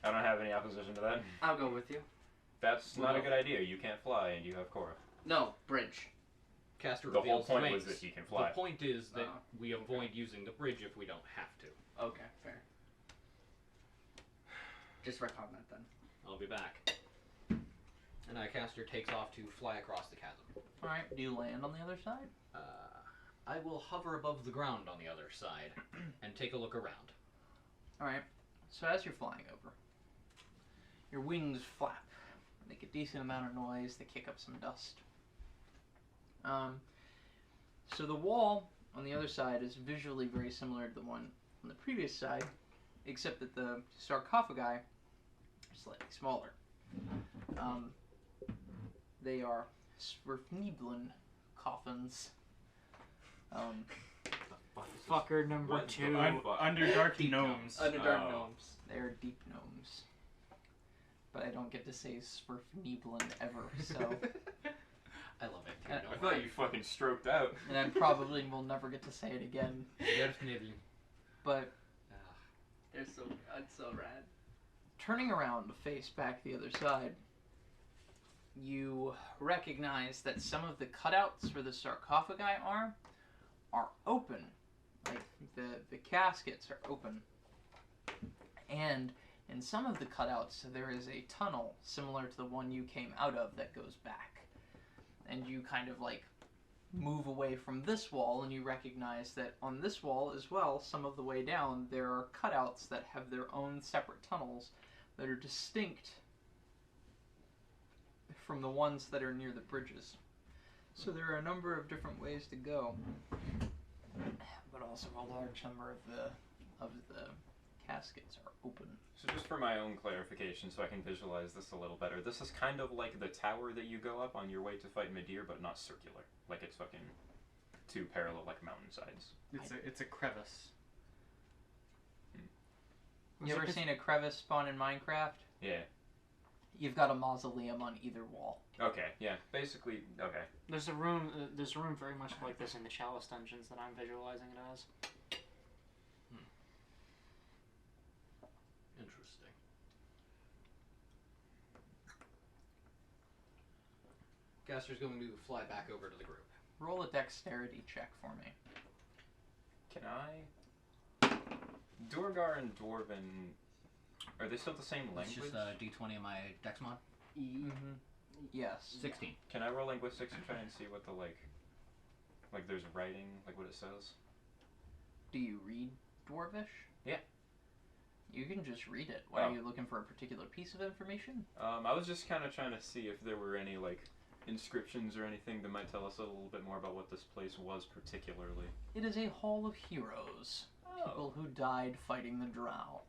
I don't have any opposition to that. I'll go with you. That's not a Well- good idea. You can't fly, and you have Korra. No bridge. Caster The whole reveals point wings. was that he can fly. The point is that Oh. we avoid using the bridge if we don't have to. Okay, fair. Just retcon that then. I'll be back. And Caster takes off to fly across the chasm. Alright, do you land on the other side? I will hover above the ground on the other side and take a look around. Alright, so as you're flying over, your wings flap, make a decent amount of noise, they kick up some dust. So the wall on the other side is visually very similar to the one on the previous side, except that the sarcophagi are slightly smaller. They are Swerfnieblen coffins. Fucker number What the 2. fuck? Underdark Deep gnomes. Underdark Oh. gnomes. They are deep gnomes. But I don't get to say Swerfnieblen ever, so... I love it. I I thought you fucking stroked out. and I probably will never get to say it again. Definitely. But They're so that's so rad. turning around to face back the other side, you recognize that some of the cutouts where the sarcophagi are open. Like the caskets are open. And In some of the cutouts, there is a tunnel similar to the one you came out of that goes back. And you kind of like move away from this wall, and you recognize that on this wall as well, some of the way down, there are cutouts that have their own separate tunnels that are distinct from the ones that are near the bridges. So there are a number of different ways to go, but also a large number of the caskets are open. So just for my own clarification, so I can visualize this a little better, this is kind of like the tower that you go up on your way to fight Midir, but not circular. Like it's fucking two parallel like mountainsides. It's a crevice. You ever seen a crevice spawn in Minecraft? Yeah. You've got a mausoleum on either wall. Okay, yeah. Basically, okay. There's a room very much like this in the Chalice dungeons that I'm visualizing it as. Interesting. Caster's going to fly back over to the group. Roll a dexterity check for me. Can I? Durgar and Dwarven, are they still the same It's language? just a d20 in my dex mod. Mm-hmm. Yes. 16. Can I roll linguistics and try and see what the like there's writing, like what it says? Do you read Dwarvish? Yeah. You can just read it. Why Oh. are you looking for a particular piece of information? I was just kind of trying to see if there were any like inscriptions or anything that might tell us a little bit more about what this place was particularly. It is a hall of heroes. People who died fighting the Drow.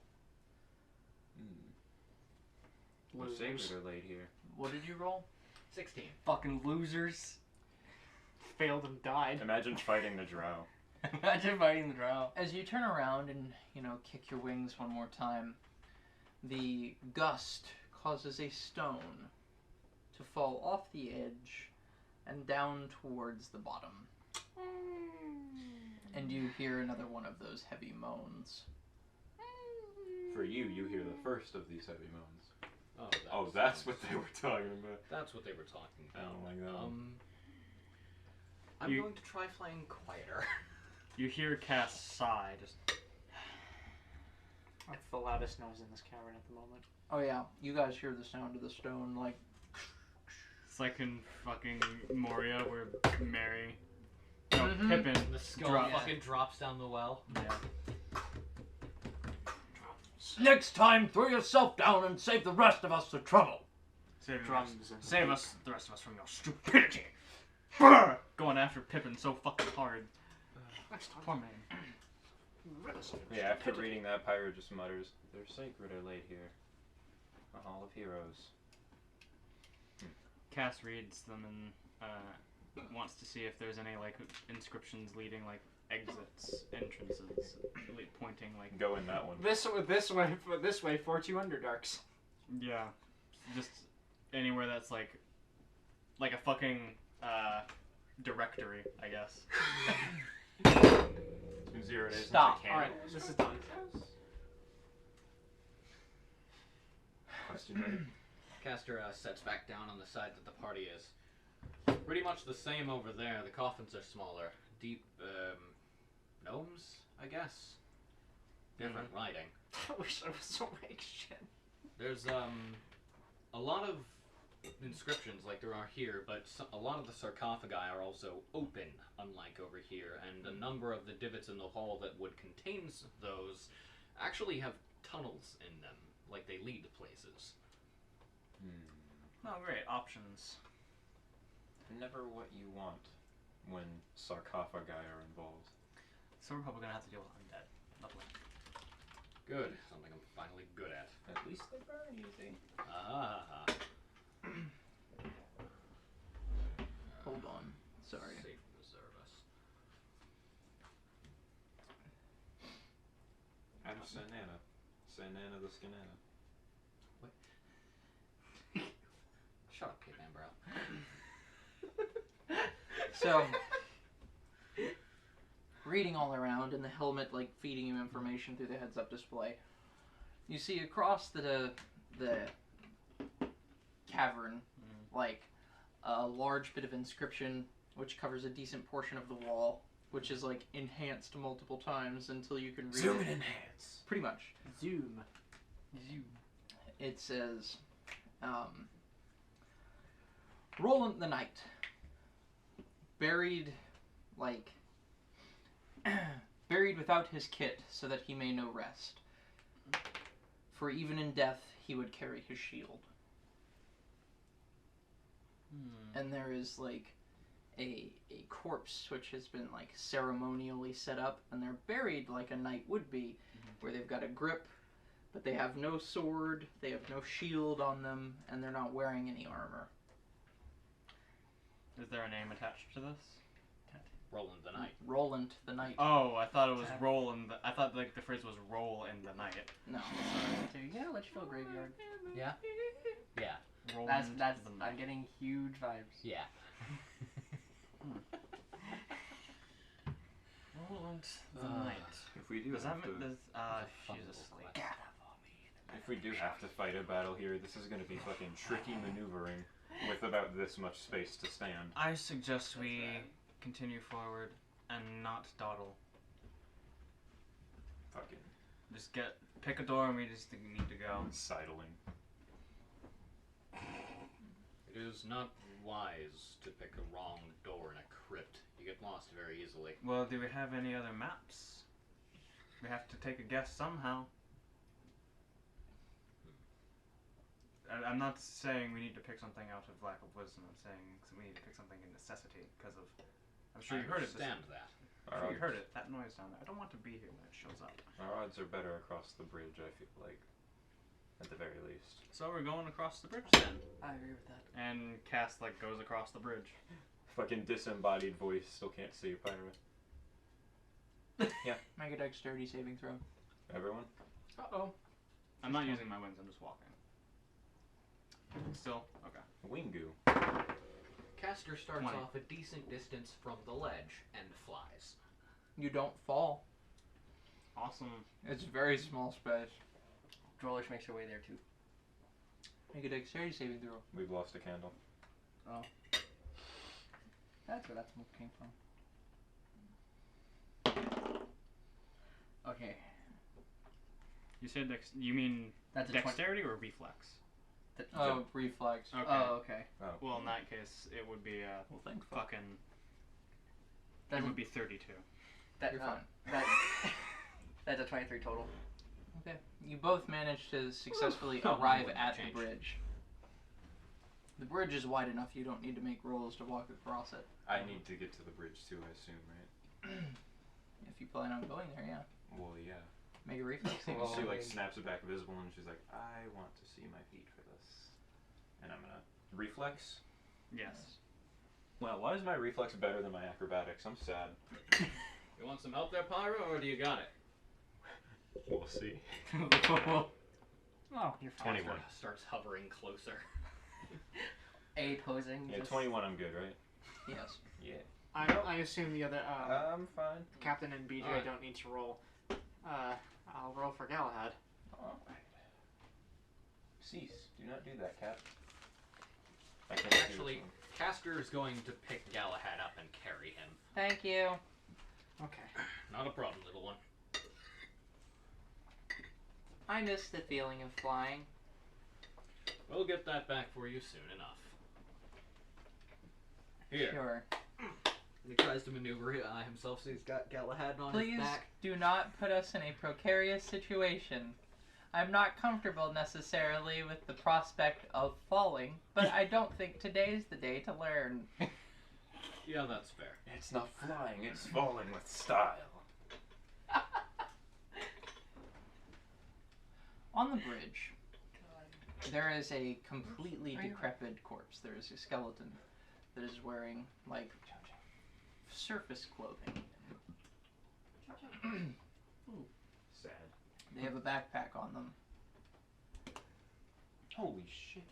What Losers. sacred are laid here? What did you roll? 16. Fucking losers. Failed and died. Imagine fighting the Drow. Imagine fighting the drow. As you turn around and, kick your wings one more time, the gust causes a stone to fall off the edge and down towards the bottom. And you hear another one of those heavy moans. For you hear the first of these heavy moans. Oh, That's what they were talking about. That's what they were talking about. Oh my god. I'm You- going to try flying quieter. You hear Cass sigh, just That's the loudest noise in this cavern at the moment. Oh yeah, you guys hear the sound of the stone, like... it's like in fucking Moria where Mary, no, Mhm. Pippin, The skull Drop. fucking drops down the well. yeah. Next time, throw yourself down and save the rest of us the trouble. Save Drums us, and save us, the rest of us from your stupidity. Brr! Going after Pippin so fucking hard. Poor man. Yeah, after reading that, Pyro just mutters, "They're sacred are laid here. A hall of heroes." Cass reads them and wants to see if there's any like inscriptions leading like exits, entrances, pointing like Go in that one. This way for 2 Underdarks. yeah, just anywhere that's like a fucking directory, I guess. It's been 0 days Stop. since I Alright, this is done. Question ready? Caster sets back down on the side that the party is. Pretty much the same over there. The coffins are smaller. Deep, gnomes, I guess. Different writing. I wish I was so make shit. There's, a lot of inscriptions like there are here, but a lot of the sarcophagi are also open, unlike over here, and a number of the divots in the hall that would contain those actually have tunnels in them, like they lead to places. Oh, great options. Never what you want when sarcophagi are involved. So we're probably gonna have to deal with undead. Lovely. Good. Something I'm finally good at. At least they burn easy. Ah. Hold on. Sorry. Safe reserve us. Out of Sanana. Sanana the Scanana. Shut up, Caveman Bro. So, reading all around and the helmet like feeding you information through the heads-up display, you see across the cavern like a large bit of inscription which covers a decent portion of the wall, which is like enhanced multiple times until you can read Zoom it. and enhance. Pretty much. Zoom. It says, Roland the Knight, buried without his kit, so that he may know rest. For even in death he would carry his shield. And there is a corpse which has been ceremonially set up, and they're buried like a knight would be, where they've got a grip, but they have no sword, they have no shield on them, and they're not wearing any armor. Is there a name attached to this? Roland the Knight. Roland the Knight. Oh, I thought it was roll in the. I thought the phrase was roll in the night. No. Yeah, Litchfield Graveyard. Yeah. Yeah. That's. The I'm night. getting huge vibes. Yeah. Roland the night. If we do Does that have to, mean she's fun asleep? little if we do have to fight a battle here, this is going to be fucking tricky maneuvering with about this much space to stand. I suggest we continue forward and not dawdle. Fucking Just pick a door and we just need to go. sidling. It is not wise to pick a wrong door in a crypt. You get lost very easily. Well, do we have any other maps? We have to take a guess somehow. I'm not saying we need to pick something out of lack of wisdom. I'm saying we need to pick something in necessity because of. I'm sure you heard it. Understand that. I'm sure you heard it. That noise down there. I don't want to be here when it shows up. Our odds are better across the bridge, I feel like. At the very least. So we're going across the bridge then. I agree with that. And Cass goes across the bridge. Fucking disembodied voice, still can't see you, pirate. Make a dexterity saving throw. Everyone? Uh-oh. I'm not using my wings. I'm just walking. Still okay. Wingu. Caster starts 20. off a decent distance from the ledge and flies. You don't fall. Awesome. It's a very small space. Drollish makes her way there too. Make a dexterity saving throw. We've lost a candle. That's where that smoke came from. Okay. You said you mean That's a dexterity or reflex? Oh, reflex. Okay. Oh, okay. Well, in that case, it would be Well, thank fuck. fucking. It That's would be 32. that, You're fine. That's a 23 total. Okay. You both managed to successfully Oh, arrive wouldn't at have the changed. bridge. The bridge is wide enough you don't need to make rolls to walk across it. I need to get to the bridge too, I assume, right? If you plan on going there, yeah. Well, yeah. Make a reflex saving Well, She throw. snaps it back visible and she's like, I want to see my feet for this. And I'm gonna reflex. Yes. Well, why is my reflex better than my acrobatics? I'm sad. You want some help there, Pyro, or do you got it? We'll see. Oh, you're fine. 21. Starts hovering closer. A posing. Yeah, just- 21 I'm good, right? Yes. Yeah. I assume the other I'm fine. Captain and BJ Alright. don't need to roll. I'll roll for Galahad. Alright. Cease. Do not do that, Cap. I can't see Actually, this one. Caster is going to pick Galahad up and carry him. Thank you. Okay. Not a problem, little one. I miss the feeling of flying. We'll get that back for you soon enough. Here. Sure. He tries to maneuver himself so he's got Galahad on his Please back. do not put us in a precarious situation. I'm not comfortable necessarily with the prospect of falling, but I don't think today's the day to learn. Yeah, that's fair. It's not flying, it's falling with style. On the bridge, there is a completely decrepit corpse. There is a skeleton that is wearing, surface clothing. Sad. They have a backpack on them. Holy shit.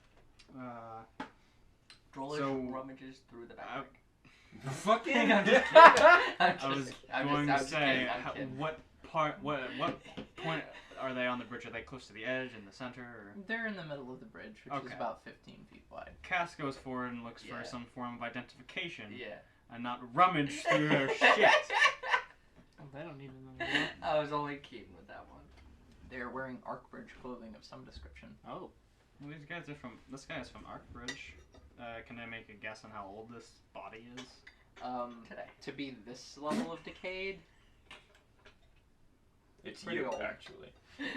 Drollish So- rummages through the backpack. Fucking I'm I was going to say, what point are they on the bridge? Are they close to the edge, in the center? Or? They're in the middle of the bridge, which is Okay. about 15 feet wide. Cass goes forward and looks Yeah. for some form of identification, Yeah. and not rummage through their shit. Oh, they don't need to know that. I was only kidding with that one. They're wearing Arkbridge clothing of some description. Oh. Well, these guys are from. This guy is from Arkbridge. Can I make a guess on how old this body is? Today. To be this level of decayed, It's Pretty you, old. actually.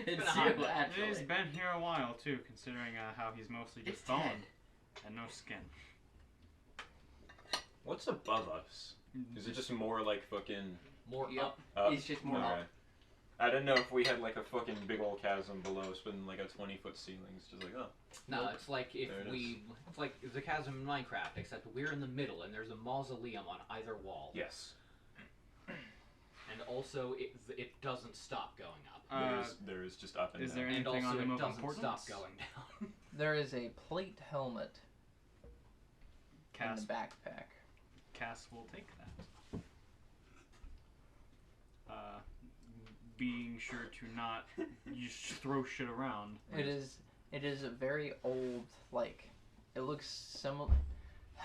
It's hot you, minute. actually. He's been here a while too, considering how he's mostly just It's bone dead. and no skin. What's above us? Is it just more like fucking More Yep. up. up? It's just more Okay. up. I didn't know if we had like a fucking big old chasm below us with like a 20-foot ceiling. It's just like, oh. No, it's like if There it it's like the chasm in Minecraft, except we're in the middle and there's a mausoleum on either wall. Yes. And also, it doesn't stop going up. There is just up and Is down. there And anything also, on him it of doesn't importance? stop going down. there is a plate helmet in Cass, the backpack. Cass will take that. Being sure to not just throw shit around. It is a very old, like, it looks similar.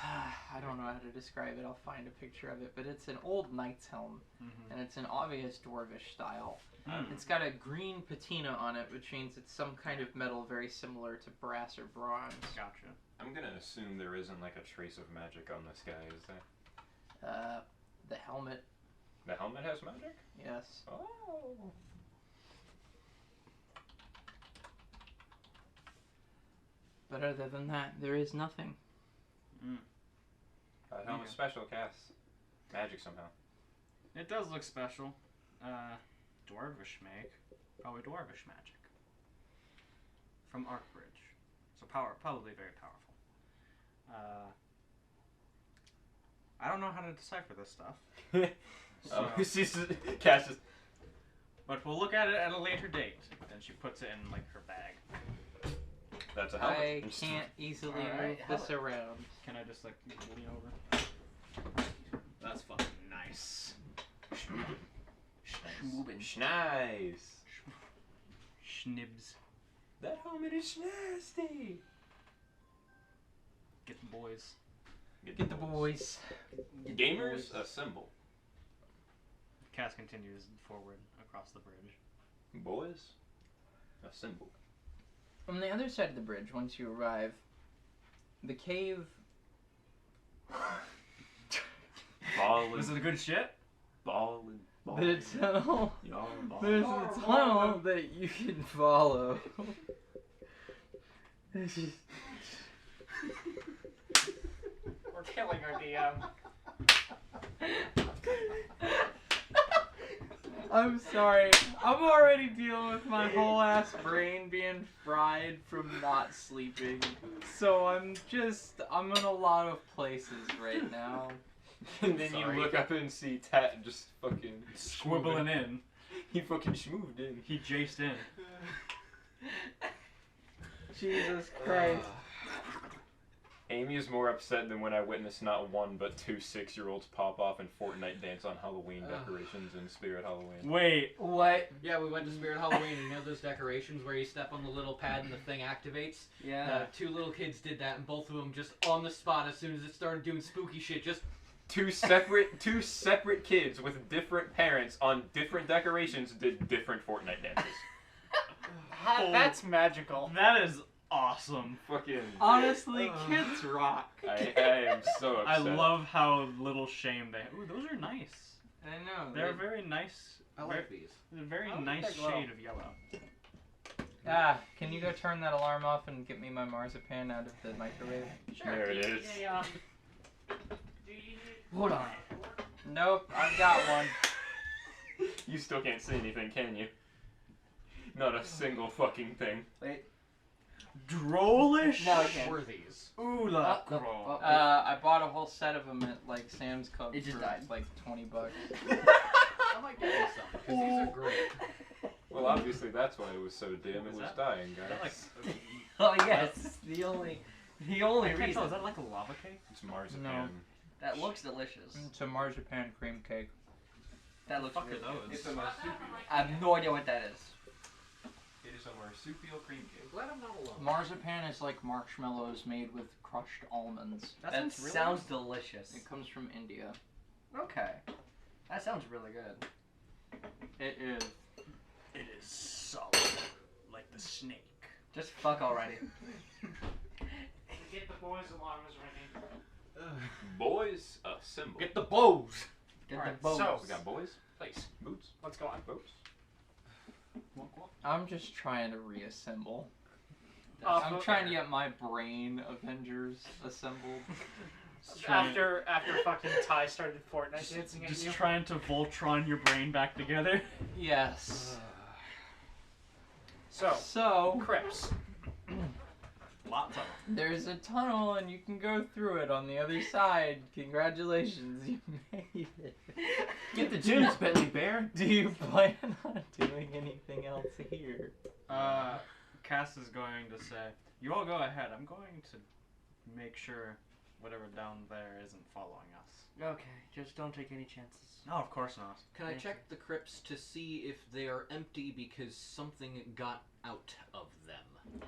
I don't know how to describe it. I'll find a picture of it, but it's an old knight's helm, Mm-hmm. and it's an obvious dwarvish style. Mm. It's got a green patina on it, which means it's some kind of metal very similar to brass or bronze. Gotcha. I'm gonna assume there isn't like a trace of magic on this guy, is there? The helmet, The helmet has magic? yes. Oh. But other than that, there is nothing. Helmet's special, Cass. Magic somehow. It does look special. Dwarvish make. Probably dwarvish magic. From Arkbridge. So probably very powerful. I don't know how to decipher this stuff. So, Cass is. but we'll look at it at a later date. Then she puts it in like her bag. That's a helmet. I can't easily Alright, move this around. Can I just like lean over? That's fucking nice. Schmoobin. Nice. Schnibs. That helmet is nasty. Get the boys. Get the boys. Gamers assemble. Cass continues forward across the bridge. Boys assemble. On the other side of the bridge, once you arrive, the cave. Ballin'. Is it a good shit? Ballin'. The tunnel. Y'all There's ballin'. a tunnel that you can follow. This is. We're killing our DM. I'm sorry. I'm already dealing with my whole ass brain being fried from not sleeping. So I'm in a lot of places right now. And then Sorry. you look up and see Tat just fucking Squibbling in. He fucking schmooved in. He jaced in. Jesus Christ. Amy is more upset than when I witnessed not one but two 6-year-olds pop off and Fortnite dance on Halloween decorations in Spirit Halloween. Wait. What? Yeah, we went to Spirit Halloween, and you know those decorations where you step on the little pad and the thing activates? Yeah. Two little kids did that, and both of them just on the spot as soon as it started doing spooky shit, just Two separate kids with different parents on different decorations did different Fortnite dances. That's magical. That is awesome. Fucking. Honestly, kids rock. I am so I upset. love how little shame they. Ooh, those are nice. I know. They're very nice. I like these. They're a very I like nice that glow. shade of yellow. Can you go turn that alarm off and get me my marzipan out of the microwave? There it is. Hold on. Nope, I've got one. You still can't see anything, can you? Not a single fucking thing. Wait. Drollish. No, I can't. Were these? Ooh Oh, la no, crow. oh, wait. I bought a whole set of them at like Sam's Club It just for died. like $20. I might get you some, because these are great. Well, obviously that's why it was so dim. It Is was that- dying, Is that like? guys. Oh yes, the only I can't tell, reason. is that like a lava cake? It's marzipan. No. That looks delicious. It's a marzipan cream cake. That looks Fuck are really good. those? It's a marsupial. I have no idea what that is. It is a marsupial cream cake. Glad I'm not alone. Marzipan is like marshmallows made with crushed almonds. That sounds really sounds delicious. It comes from India. Okay. That sounds really good. It is. It is solid, like the snake. Just fuck already. Get the boys' alarm is ringing. Boys, assemble. Get the bows. Get Alright, the bones. so- We got boys, Place. boots, Let's go on. boats. I'm just trying to reassemble. Off I'm of- trying to get my brain Avengers assembled. After fucking Ty started Fortnite dancing at Just you. trying to Voltron your brain back together. Yes. So, Crips. Lots of them. There's a tunnel and you can go through it on the other side. Congratulations, you made it. Get the tunes, Bentley Bear. Do you plan on doing anything else here? Cass is going to say, "You all go ahead. I'm going to make sure whatever down there isn't following us." Okay, just don't take any chances. No, of course not. Can I Thank check the crypts to see if they are empty because something got out of them?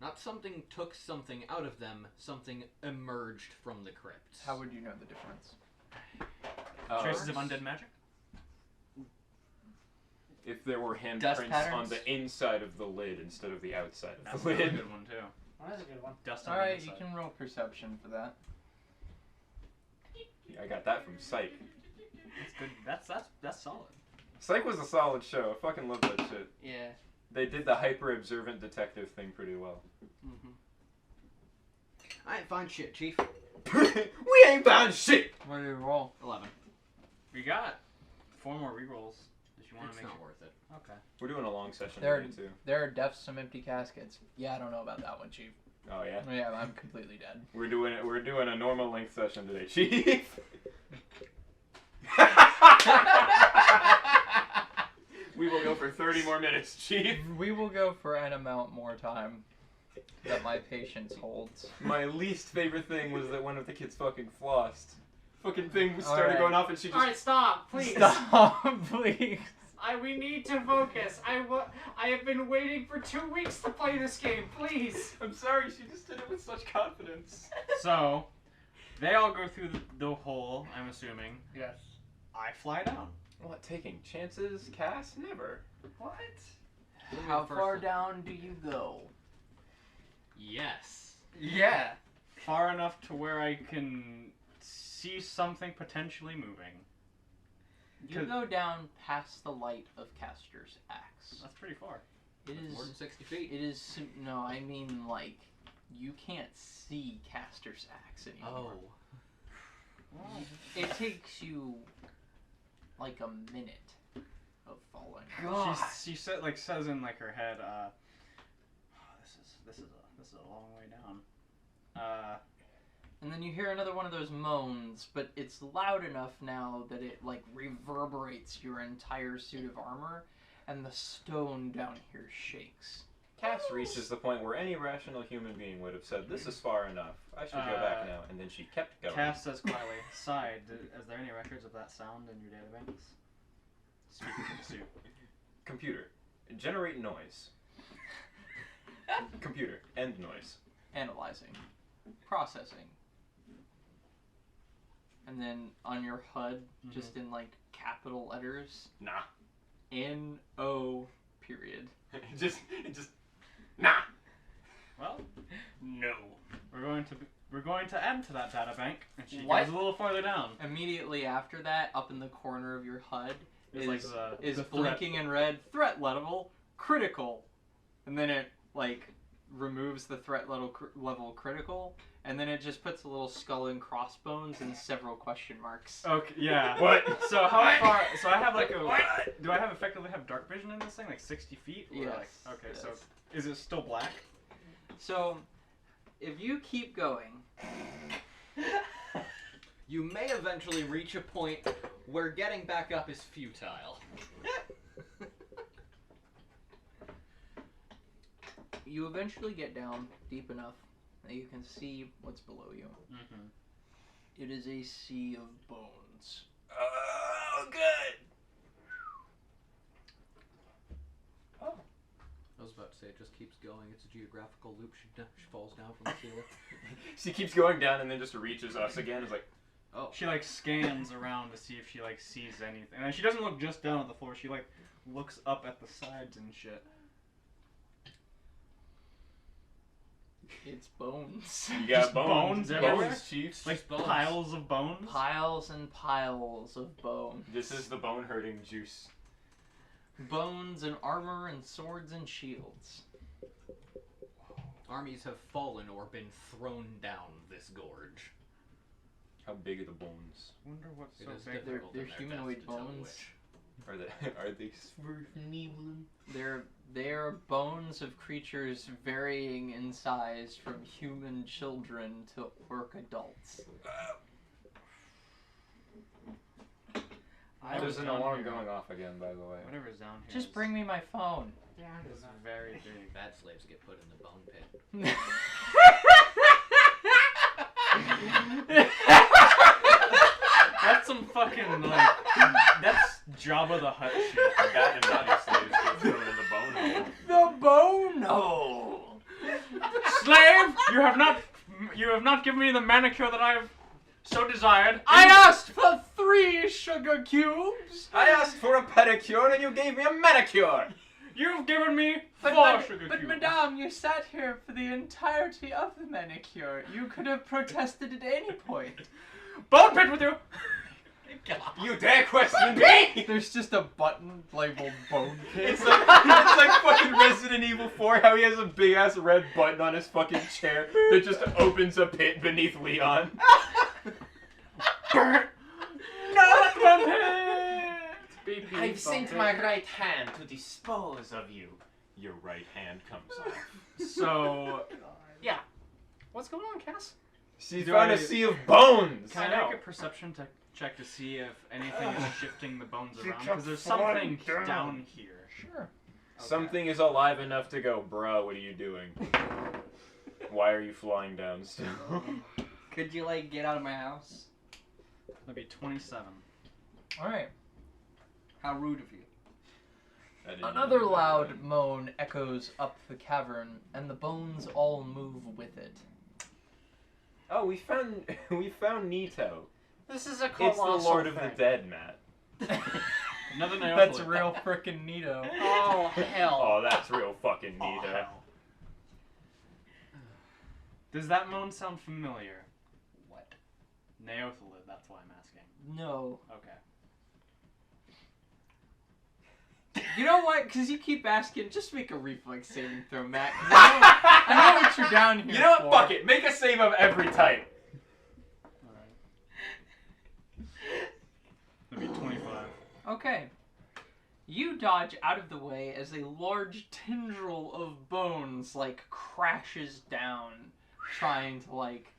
Not something took something out of them, something emerged from the crypts. How would you know the difference? Traces of undead magic. If there were Dust handprints on patterns? the inside of the lid instead of the outside of That's the a really lid. good one too. Oh, that's a good one. Dust on the Alright, you inside. can roll perception for that. Yeah, I got that from Psych. That's good. That's solid. Psych was a solid show. I fucking love that shit. Yeah. They did the hyper-observant detective thing pretty well. Mm-hmm. I ain't find shit, Chief. We ain't found shit! What do you roll? 11. We got 4 more rerolls. Did you want It's to make not sure? worth it. Okay. We're doing a long session There- today, too. There are deaths, some empty caskets. Yeah, I don't know about that one, Chief. Oh, yeah? Yeah, I'm completely dead. We're doing a normal length session today, Chief. We will go for 30 more minutes, Chief. We will go for an amount more time that my patience holds. My least favorite thing was that one of the kids fucking flossed. Fucking thing started Alright. going off and she just... Alright, stop, please. Stop, please. We need to focus. I have been waiting for 2 weeks to play this game, please. I'm sorry, she just did it with such confidence. So, they all go through the hole. I'm assuming. Yes. I fly down. What, taking chances, Cass? Never. What? How far down do you go? Yes. Yeah. Far enough to where I can see something potentially moving. You go down past the light of Castor's axe. That's pretty far. It More is. than 60 feet. It is. No, I mean like, you can't see Castor's axe anymore. Oh. It takes you like a minute of falling. God. She said says in like her head, oh, this is a long way down. And then you hear another one of those moans, but it's loud enough now that it like reverberates your entire suit of armor, and the stone down here shakes. Cass reaches the point where any rational human being would have said, "This is far enough. I should go back now." And then she kept going. Cass says quietly, "Side, is there any records of that sound in your databanks?" Speaking to the suit. Computer, generate noise. Computer, end noise. Analyzing, processing, and then on your HUD, just in like capital letters, Nah. N-O period. just nah. Well, no. We're going to add to that data bank, and she What? goes a little farther down. Immediately after that, up in the corner of your HUD It's is like is the threat. blinking in red, threat level, critical, and then it like removes the threat level critical, and then it just puts a little skull and crossbones and several question marks. Okay, yeah. What? So how far? So I have like a. Do I effectively have dark vision in this thing, like 60 feet? Or Yes, Like, okay, yes. so is it still black? So, if you keep going, You may eventually reach a point where getting back up is futile. you eventually get down deep enough that you can see what's below you. Mm-hmm. It is a sea of bones. Oh, good. I was about to say it just keeps going. It's a geographical loop. She falls down from the ceiling. She keeps going down and then just reaches us again. It's like, Oh. She like scans around to see if she like sees anything. And she doesn't look just down at the floor. She like looks up at the sides and shit. It's bones. You got Just bones everywhere? Bones, Chiefs. Like bones. piles of bones. Piles and piles of bones. This is the bone hurting juice. Bones and armor and swords and shields. Armies have fallen or been thrown down this gorge. How big are the bones? Wonder what's It so is big. difficult They're in their humanoid death to tell bones. which. Are they sniveling? They're bones of creatures varying in size from human children to orc adults. There's an down alarm here. going off again, by the way. Whatever's down here. Just bring me my phone. It's very big. Bad slaves get put in the bone pit. That's some fucking like. That's Jabba the Hutt shit. That and naughty slaves get thrown in the bone hole. The bone hole. Slave, you have not given me the manicure that I have so desired. I asked for 3 sugar cubes. I asked for a pedicure and you gave me a manicure! You've given me 4 sugar But cubes. madame, you sat here for the entirety of the manicure. You could have protested at any point. Bone pit with you. You dare question me! There's just a button labeled bone pit. It's like fucking Resident Evil 4, how he has a big ass red button on his fucking chair that just opens a pit beneath Leon. Not bone pit. I've sent my right hand to dispose of you. Your right hand comes off. So, yeah. What's going on, Cass? She's Do found I- a sea of bones! Can I make a perception check to see if anything is shifting the bones around? Because there's something down here. Sure. Okay. Something is alive enough to go, bruh, what are you doing? Why are you flying down still? Could you like get out of my house? That'd be 27. Alright. How rude of you. I didn't Another know that. loud moan echoes up the cavern, and the bones all move with it. Oh, we found Nito. This is a It's the colossal Lord of thing. the Dead, Matt. Another nail. That's real frickin' neato. Oh hell! Oh, that's real fucking Oh, Nito. hell. Does that moan sound familiar? What? Neothalid, that's why I'm asking. No. Okay. You know what? Because you keep asking, just make a reflex saving throw, Matt. 'Cause I know what you're down here You know what? for. Fuck it. Make a save of every type. That'd be 25. Okay. You dodge out of the way as a large tendril of bones, like, crashes down, trying to, like,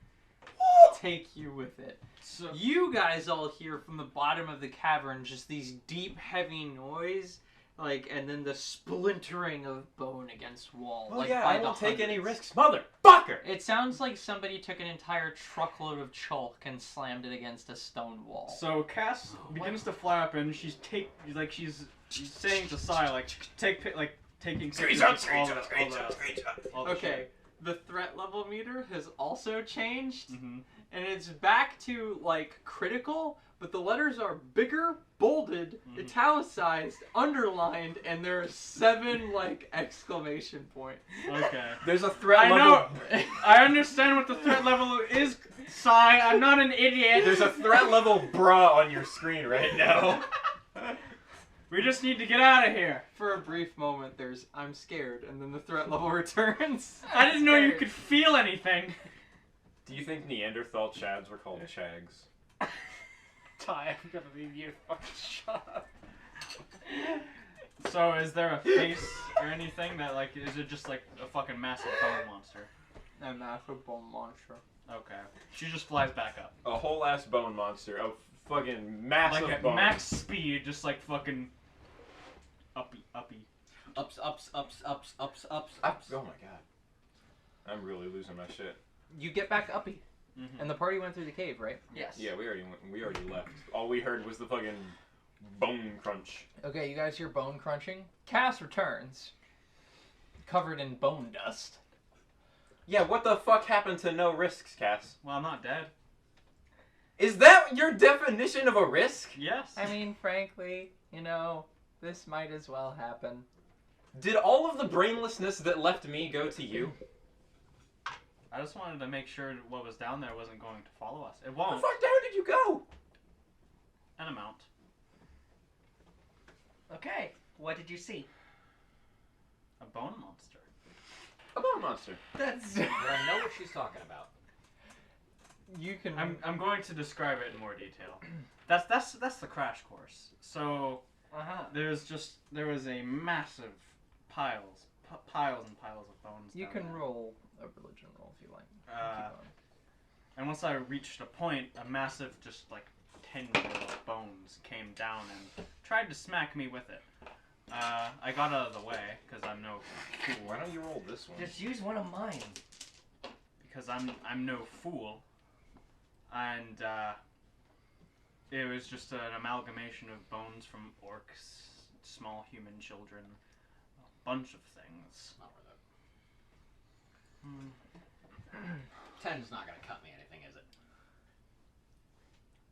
take you with it. So, You guys all hear from the bottom of the cavern just these deep, heavy noise, like, and then the splintering of bone against wall. Oh like, yeah, by I the won't take any hundreds. risks, motherfucker! It sounds like somebody took an entire truckload of chalk and slammed it against a stone wall. so Cass begins to fly up and she's saying to Sai taking pictures of all the Okay, shit. the threat level meter has also changed, Mhm. and it's back to, like, critical, but the letters are bigger, bolded, italicized, underlined, and there are 7, like, exclamation points. Okay. There's a threat I level. know. I understand what the threat level is, Sai. I'm not an idiot. There's a threat level bra on your screen right now. We just need to get out of here. For a brief moment, there's I'm scared, and then the threat level returns. I didn't know you Scared. could feel anything. Do you think Neanderthal Chads were called Chags? Ty, I'm gonna leave you. Fucking shut up. So is there a face or anything that is it just like a fucking massive bone monster? A massive bone monster. Okay. She just flies back up. A whole ass bone monster. A fucking massive Like at bone. max speed, just like fucking uppy. Ups, ups, ups, ups, ups, ups, Oh ups. my god. I'm really losing my shit. You get back uppy, Mm-hmm. and the party went through the cave, right? Yes. Yeah, we already left. All we heard was the fucking bone crunch. Okay, you guys hear bone crunching. Cass returns, covered in bone dust. Yeah, what the fuck happened to no risks, Cass? Well, I'm not dead. Is that your definition of a risk? Yes. I mean, frankly, you know, this might as well happen. Did all of the brainlessness that left me go to you? I just wanted to make sure what was down there wasn't going to follow us. It How won't. far down did you go? An amount. Okay, what did you see? A bone monster. A bone monster. That's. But I know what she's talking about. You can. I'm going to describe it in more detail. That's the crash course. So there was a massive piles and piles of bones. You down can there. roll a religion roll if you like. Keep Uh, going. And once I reached a point, a massive, just like tendril of bones came down and tried to smack me with it. I got out of the way because I'm no fool. Why don't you roll this one? Just use one of mine. Because I'm no fool. And it was just an amalgamation of bones from orcs, small human children, a bunch of things. Not worth it. 10's not gonna cut me anything, is it?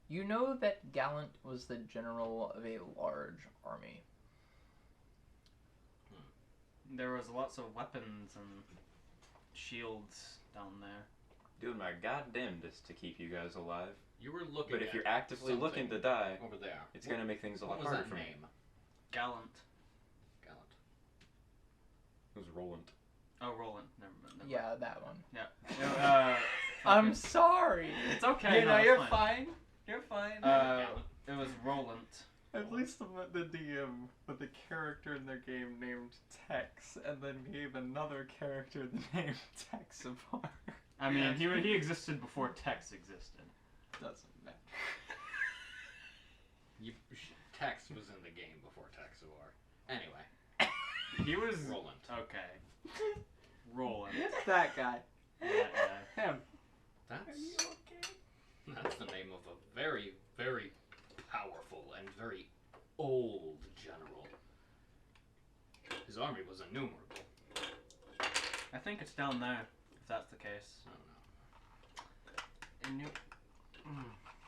You know that Gallant was the general of a large army. There was lots of weapons and shields down there. Doing my goddamnedest to keep you guys alive. You were looking But at if you're actively something looking to die, over there. it's gonna make things a What lot was harder that for me. name? Gallant. Gallant. It was Roland. Oh, Roland. Never mind. Yeah, that one. Yeah. I'm sorry. It's okay. You no, know, it's you're fine. fine. You're fine. It was Roland. At least the DM with the character in their game named Tex, and then gave another character the name Texavar. I mean, he existed before Tex existed. Doesn't matter. Tex was in the game before Texawar. Anyway, He was Roland. Okay. Roland. That guy. Yeah. Him. That's the name of a very, very powerful and very old general. His army was innumerable. I think it's down there. If that's the case. I don't know.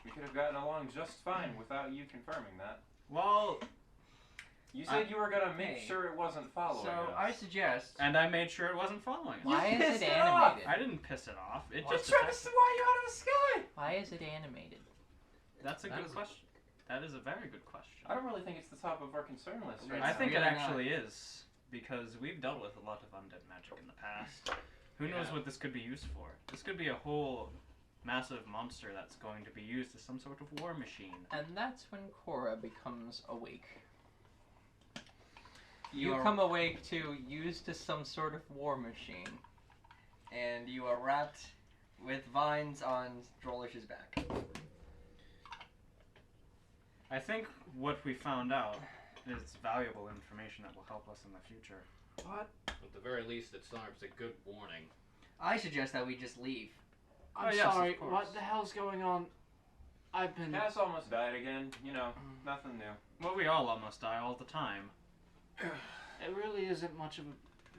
We could have gotten along just fine without you confirming that. Well, You said you were gonna make Hey. sure it wasn't following So us. I suggest. and I made sure it wasn't following us. Why is pissed it it off. animated? I didn't piss it off. It Why just trying to affected- fly you out of the sky? Why is it animated? That's a That good is a- question. That is a very good question. I don't really think it's the top of our concern list right I now. think it really actually is because we've dealt with a lot of undead magic in the past. Who knows Yeah. what this could be used for? This could be a whole massive monster that's going to be used as some sort of war machine. And that's when Cora becomes awake. You You are- come awake to used as some sort of war machine. And you are wrapped with vines on Drolish's back. I think what we found out is valuable information that will help us in the future. What? At the very least, it serves a good warning. I suggest that we just leave. I'm Oh, yes, of sorry. course. What the hell's going on? I've been. Cass almost died again. You know, nothing new. Well, we all almost die all the time. It really isn't much of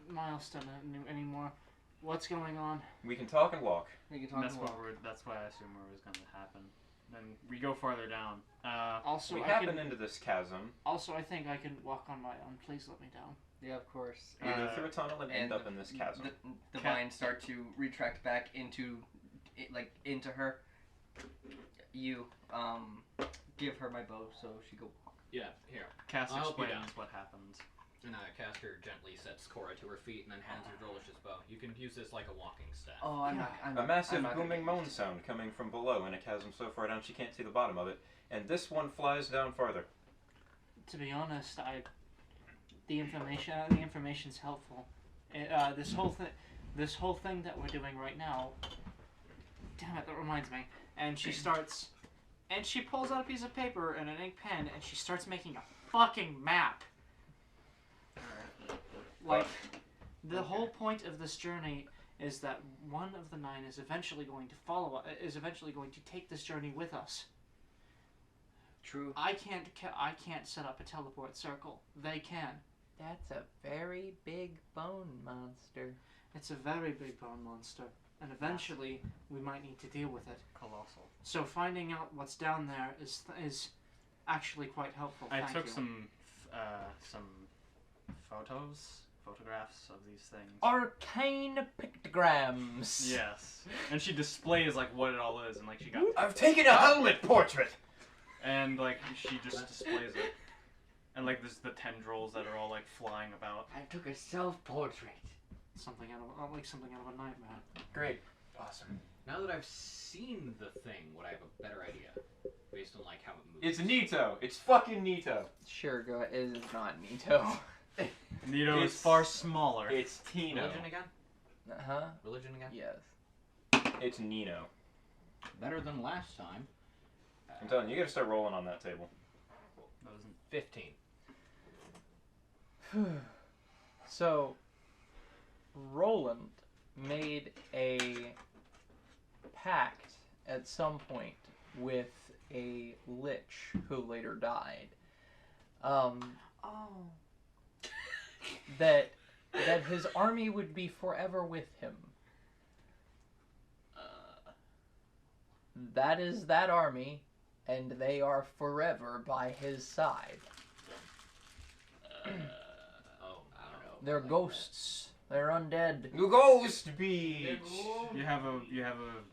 a milestone anymore. What's going on? We can talk and walk. We can talk That's about. that's why I assume where it was going to happen. Then we go farther down. Also, we I happen can. into this chasm, Also, I think I can walk on my own. Please let me down. Yeah, of course. either through a tunnel and end and up in this chasm. The Cat- vines start to retract back into her. You give her my bow so she go. Yeah, here. Cass I'll help you explains down. what happens. And Caster gently sets Cora to her feet and then hands her Drolish's bow. You can use this like a walking staff. Oh, I'm not. I'm, A massive I'm not gonna booming use moan this. sound coming from below in a chasm so far down she can't see the bottom of it, and this one flies down farther. To be honest, the information's helpful. This whole thing that we're doing right now. Damn it, that reminds me. And she starts, and she pulls out a piece of paper and an ink pen, and she starts making a fucking map. Like, the whole point of this journey is that one of the 9 is eventually going to is eventually going to take this journey with us. True. I can't set up a teleport circle. They can. That's a very big bone monster. It's a very big bone monster. and eventually we might need to deal with it. Colossal. So finding out what's down there is actually quite helpful. I Thank took you. some photographs of these things. Arcane pictograms. Yes. And she displays like what it all is, and like she got. I've taken a helmet portrait. And like she just displays it, and like there's the tendrils that are all like flying about. I took a self-portrait. Something out of something out of a nightmare. Great. Awesome. Now that I've seen the thing, would I have a better idea based on like how it moves? It's Nito. It's fucking Nito. Sure, go ahead. It is not Nito. Nito is It's- far smaller. It's Tino. Religion again? Huh? Religion again? Yes. It's Nino. Better than last time. I'm telling you, you gotta start rolling on that table. That wasn't 15. So, Roland made a pact at some point with a lich who later died. That his army would be forever with him. That is that army, and they are forever by his side. Oh, I don't know. They're ghosts. They're undead. The Ghost Beach. You have a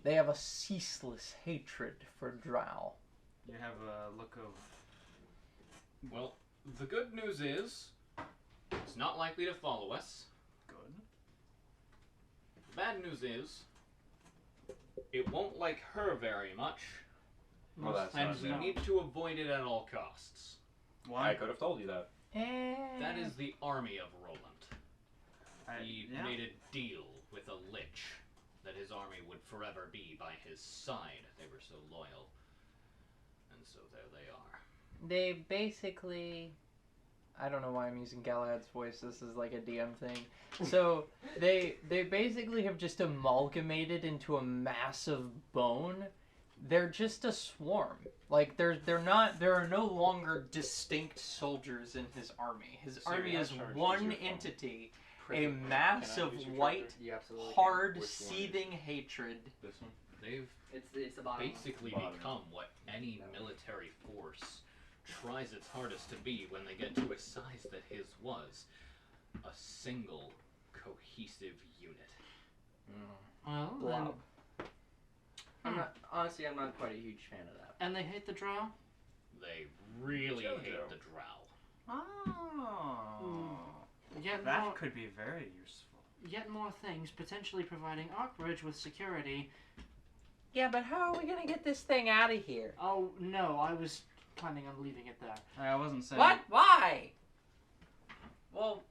They have a ceaseless hatred for Drow. look of Well, the good news is it's not likely to follow us. good. The bad news is it won't like her very much, Well, that's times not and we no. need to avoid it at all costs. Why? I could have told you that. That is the army of Roland. He yeah. made a deal with a lich that his army would forever be by his side. They were so loyal. And so there they are. They basically, I don't know why I'm using Galahad's voice. This is like a DM thing. So they basically have just amalgamated into a mass of bone. They're just a swarm. Like there are no longer distinct soldiers in his army. His So army you're is not charged, one it's your phone. entity, a mass Can I of use your white, charger? You absolutely hard, Which one? seething hatred. This one. They've can. It's the bottom. basically Bottom. become what any military force tries its hardest to be when they get to a size that his was. A single, cohesive unit. Well, Blob. I'm not quite a huge fan of that. and they hate the Drow. They really Jojo. hate the Drow. Oh. Yet That more, could be very useful. yet more things, potentially providing Arkbridge with security. Yeah, but how are we gonna get this thing out of here? Oh no, I was planning on leaving it there. I wasn't saying. What? Why? Well,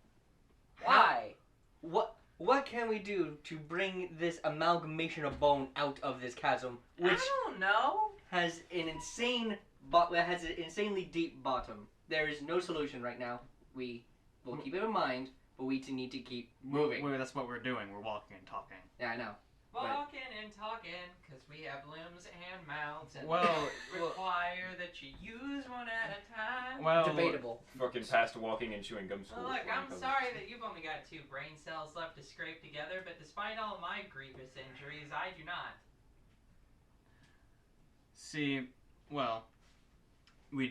why? What can we do to bring this amalgamation of bone out of this chasm, which I don't know. has an insanely deep bottom? There is no solution right now. We will keep it in mind, but we need to keep moving. Wait, that's what we're doing. We're walking and talking. Yeah, I know. Walking and talking, because we have limbs and mouths, and Well, require that you use one at a time. well, Debatable. Fucking past walking and chewing gum school. Well, look, I'm sorry that you've only got 2 brain cells left to scrape together, but despite all my grievous injuries, I do not. See, well, we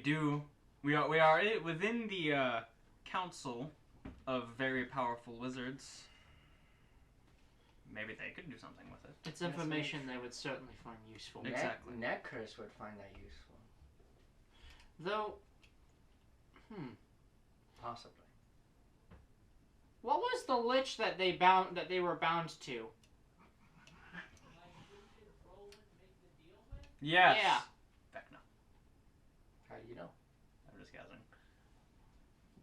are within the council of very powerful wizards. Maybe they could do something with it. It's information they would certainly find useful. Exactly. Necros would find that useful. Though, Possibly. what was the lich that they were bound to? Yes. Yeah. Vecna. How do you know? I'm just guessing.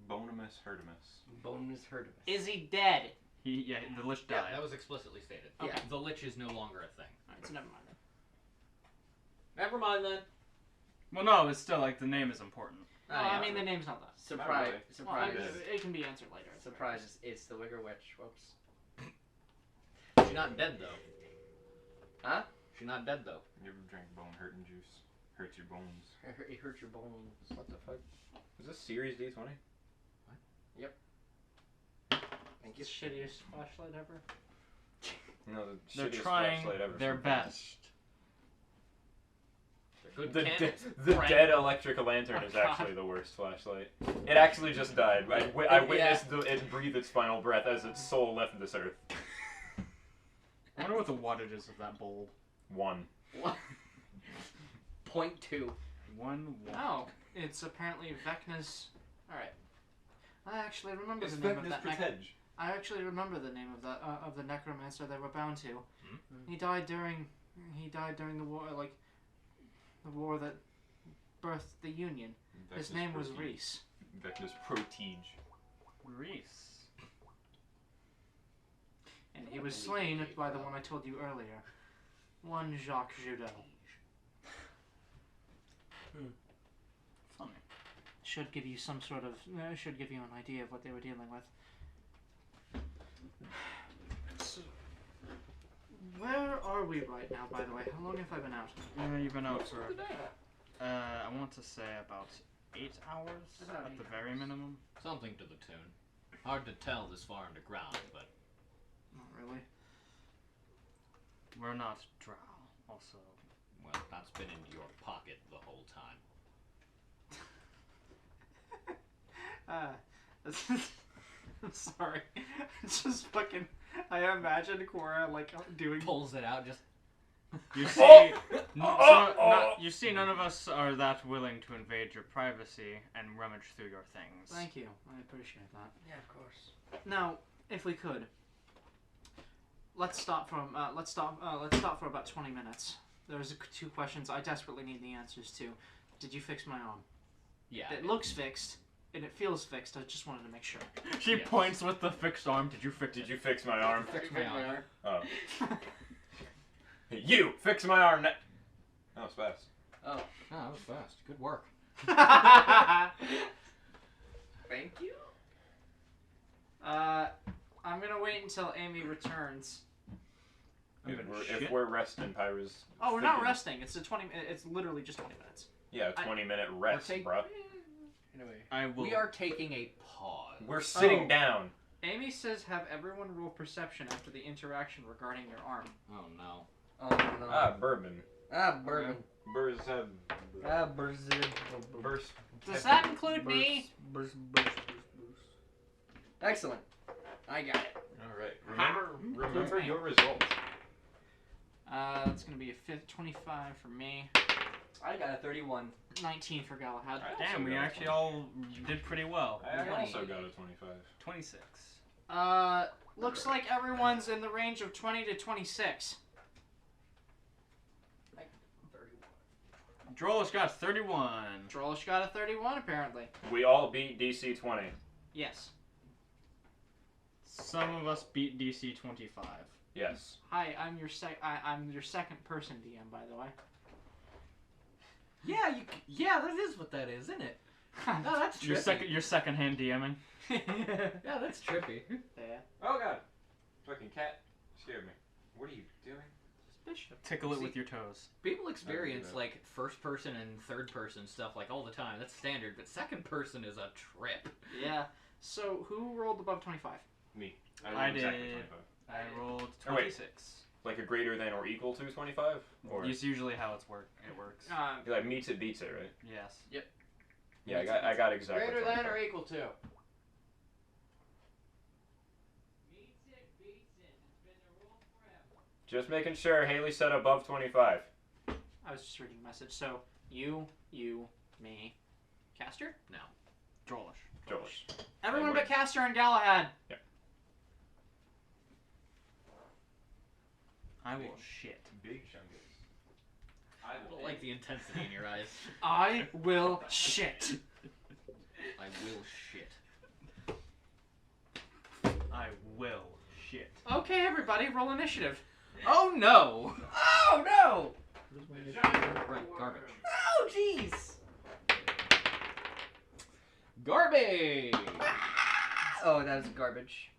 Bonimus Herdimus. Bonus Herdimus. Is he dead? The lich Yeah, died. that was explicitly stated. Okay. The lich is no longer a thing. Alright, so never mind then. Never mind then. Well, no, it's still like the name is important. Well, I mean, the name's not that. Surprise! really. Surprise! Well, it can be answered later. Surprise! It's the Wicker Witch. Whoops. She's not dead though. Huh? She's not dead though. You ever drank bone hurting juice? Hurts your bones. It hurts your bones. What the fuck? Is this Series D20? Thank you. It's the shittiest flashlight ever. No, the They're shittiest trying flashlight ever. their best. Good The candles. dead electric lantern is God. actually the worst flashlight. It actually just died. I witnessed it breathe its final breath as its soul left this earth. I wonder what the wattage is of that bulb. 1. 0.2. 1 watt. Oh, it's apparently Vecna's. Alright. I actually remember It's the name of Vecna's that. Protege. I actually remember the name of that of the necromancer they were bound to. Hmm? He died during the war, like the war that birthed the Union. His name was Reese. Vecna's Protege. Reese. And he was slain by the one I told you earlier. One Jacques Judot. Funny. Should give you some sort of should give you an idea of what they were dealing with. So, where are we right now, by the way? How long have I been out? You've been out for, I want to say about 8 hours About at 8 the very minimum. Something to the tune. Hard to tell this far underground, but Not really. We're not drow, also. well, that's been in your pocket the whole time. I'm sorry. It's just fucking. I imagine Cora like doing. Pulls it out, just You see, you see, none of us are that willing to invade your privacy and rummage through your things. Thank you. I appreciate that. Yeah, of course. Now, if we could, let's stop for about 20 minutes. There's 2 questions I desperately need the answers to. Did you fix my arm? yeah. It looks fixed, and it feels fixed. I just wanted to make sure. She Yes. points with the fixed arm. Did you fix it? Did you fix my arm? Fix my arm. Oh. You fix my arm. That was fast. Oh, Oh, that was fast. Good work. thank you. I'm gonna wait until Amy returns. If we're resting, Pyra's. Oh, we're not thinking- resting. It's It's literally just 20 minutes. Yeah, 20-minute rest, take- bro. Anyway, I will. We are taking a pause. We're sitting Oh. down. Amy says have everyone roll perception after the interaction regarding your arm. Oh no. oh no. Ah, bourbon. Bourbon. Burrs have. Brazil. Burst. Does that include me? Excellent. I got it. Alright. Remember your results. That's gonna be a 25 for me, I got a 31. 19 for Galahad. Damn, we actually all did pretty well. I also got a 25. 26. Looks like everyone's in the range of 20 to 26. 31. Drolish got 31. Drolish got a 31 apparently. We all beat DC 20. Yes. Some of us beat DC 25. Yes. Hi, I'm your second person DM, by the way. Yeah, that is what that is, isn't it? No, that's Your second-hand DMing. Yeah, that's trippy. Yeah. Oh god. Fucking cat scared me. What are you doing? Bishop. Tickle it See- with your toes. People experience that. like first person and third person stuff like all the time. That's standard, but second person is a trip. Yeah. So who rolled above 25? Me. I rolled exactly did. 25. I rolled Oh, wait. 26. Like a greater than or equal to 25? Or It's usually how it works. like meets it beats it, right? Yes. Yeah, I got exactly. Greater than 25. or equal to. Just making sure Haley said above 25. I was just reading a message. So you, me, Caster? No. Drolish. Josh. Everyone Anyway. but Caster and Galahad. I will shit. Big chungus. I don't like the intensity in your eyes. I will shit. I will shit. I will shit. Okay, everybody, roll initiative. Oh no! Oh no! Right, garbage. Oh jeez! Garbage! Oh, that was garbage.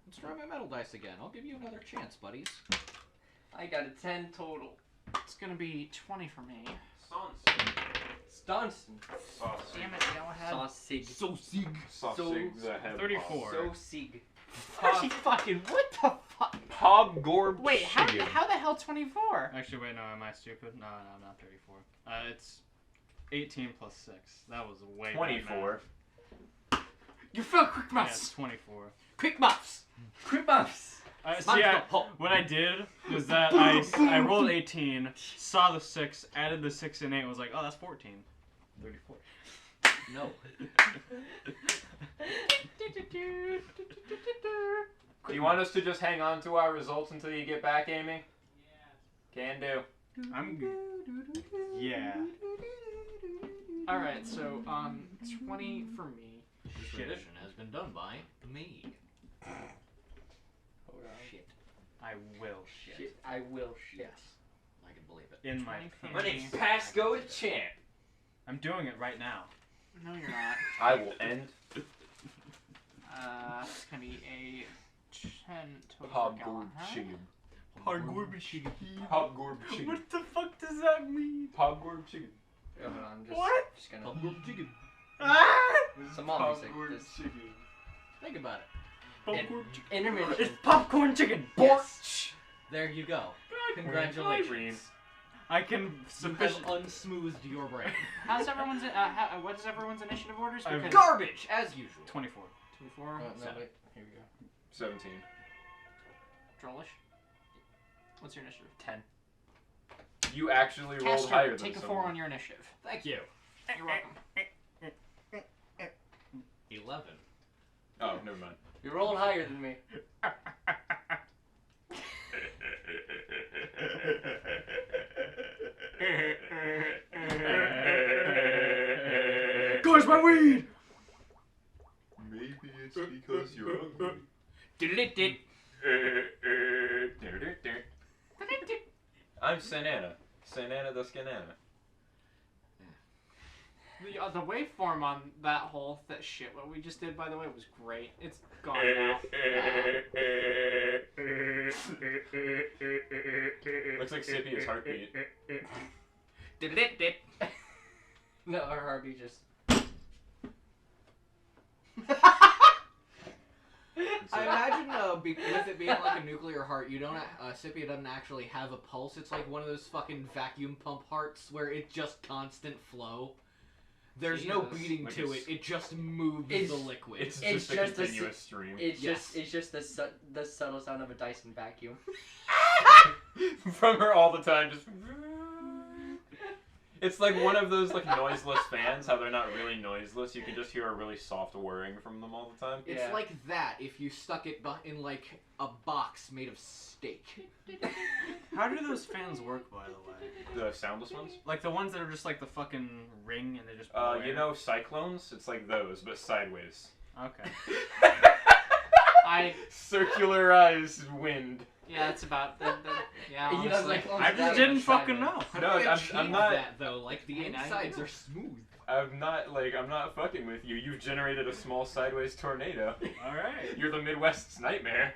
Let's try my metal dice again. I'll give you another chance, buddies. I got a 10 total. It's gonna be 20 for me. Stonson. Damn it, Galahad. Sausage. So sig. Sausage the head 34. So sig. Percy fucking, what the fuck? Hobgorb Wait, how Shield. the hell 24? Actually, wait, no, am I stupid? No, I'm not 34. It's 18 plus 6. That was way bad 24. You fell quick math. Yeah, muffs. it's 24. Quick muffs. Quick buffs. What I did was that I rolled 18, saw the 6, added the 6 and 8, was like, oh, that's 14. 34. No. Do you want us to just hang on to our results until you get back, Amy? Can do. I'm good. Yeah. Alright, so, 20 for me. This rendition has been done by me. Shit. I will shit. I will shit. Yes. I can believe it. In my 20 for My me. name's Pasco the Champ. I'm doing it right now. No, you're not. I will end It's gonna be a 10 total for Hobgorb Galahad. Shield. Hobgorb chicken. Hobgorb Chicken. What the fuck does that mean? Hobgorb Chicken. Hold on, I'm just, What? just gonna. Hobgorb chicken. Some more music. Hobgorb This Chicken. Think about it. Hobgorb chicken. intermission. It's popcorn chicken. Yes. There you go. Congratulations. I can You have sufficient. unsmoothed your brain. How's everyone's, what is everyone's initiative orders? I've Because- Garbage, as usual. 24. 24. No, Seven. wait. Here we go. 17. Drollish. What's your initiative? 10. You actually rolled higher Caster, than take a 4 someone. on your initiative. Thank you. You're welcome. 11. Oh, never mind. You rolled higher than me. Goes my weed! Maybe it's because you're ugly. I'm Sanana. Sanana the Scanana. The waveform on that whole shit, what we just did, by the way, was great. It's gone now. Looks like Scipia's heartbeat. No, her heartbeat just. I imagine with it being like a nuclear heart, you don't. Scipio doesn't actually have a pulse. It's like one of those fucking vacuum pump hearts where it's just constant flow. There's no Jesus. beating Like to it's- it. It just moves It's- the liquid. It's It's just a just a continuous stream. It's Yes. just the subtle sound of a Dyson vacuum. From her all the time, just. It's like one of those like noiseless fans. How they're not really noiseless. You can just hear a really soft whirring from them all the time. It's Yeah. like that if you stuck it in like a box made of steak. How do those fans work, by the way? The soundless ones. Like the ones that are just like the fucking ring and they just blow You air? know cyclones? It's like those, but sideways. Okay. Circularized wind. Yeah, that's about yeah, You know, honestly. like, I just didn't fucking know. How No, do you I'm achieve not- that though. Like the Hey, now you insides know. are smooth. I'm not fucking with you. You've generated a small sideways tornado. Alright. You're the Midwest's nightmare.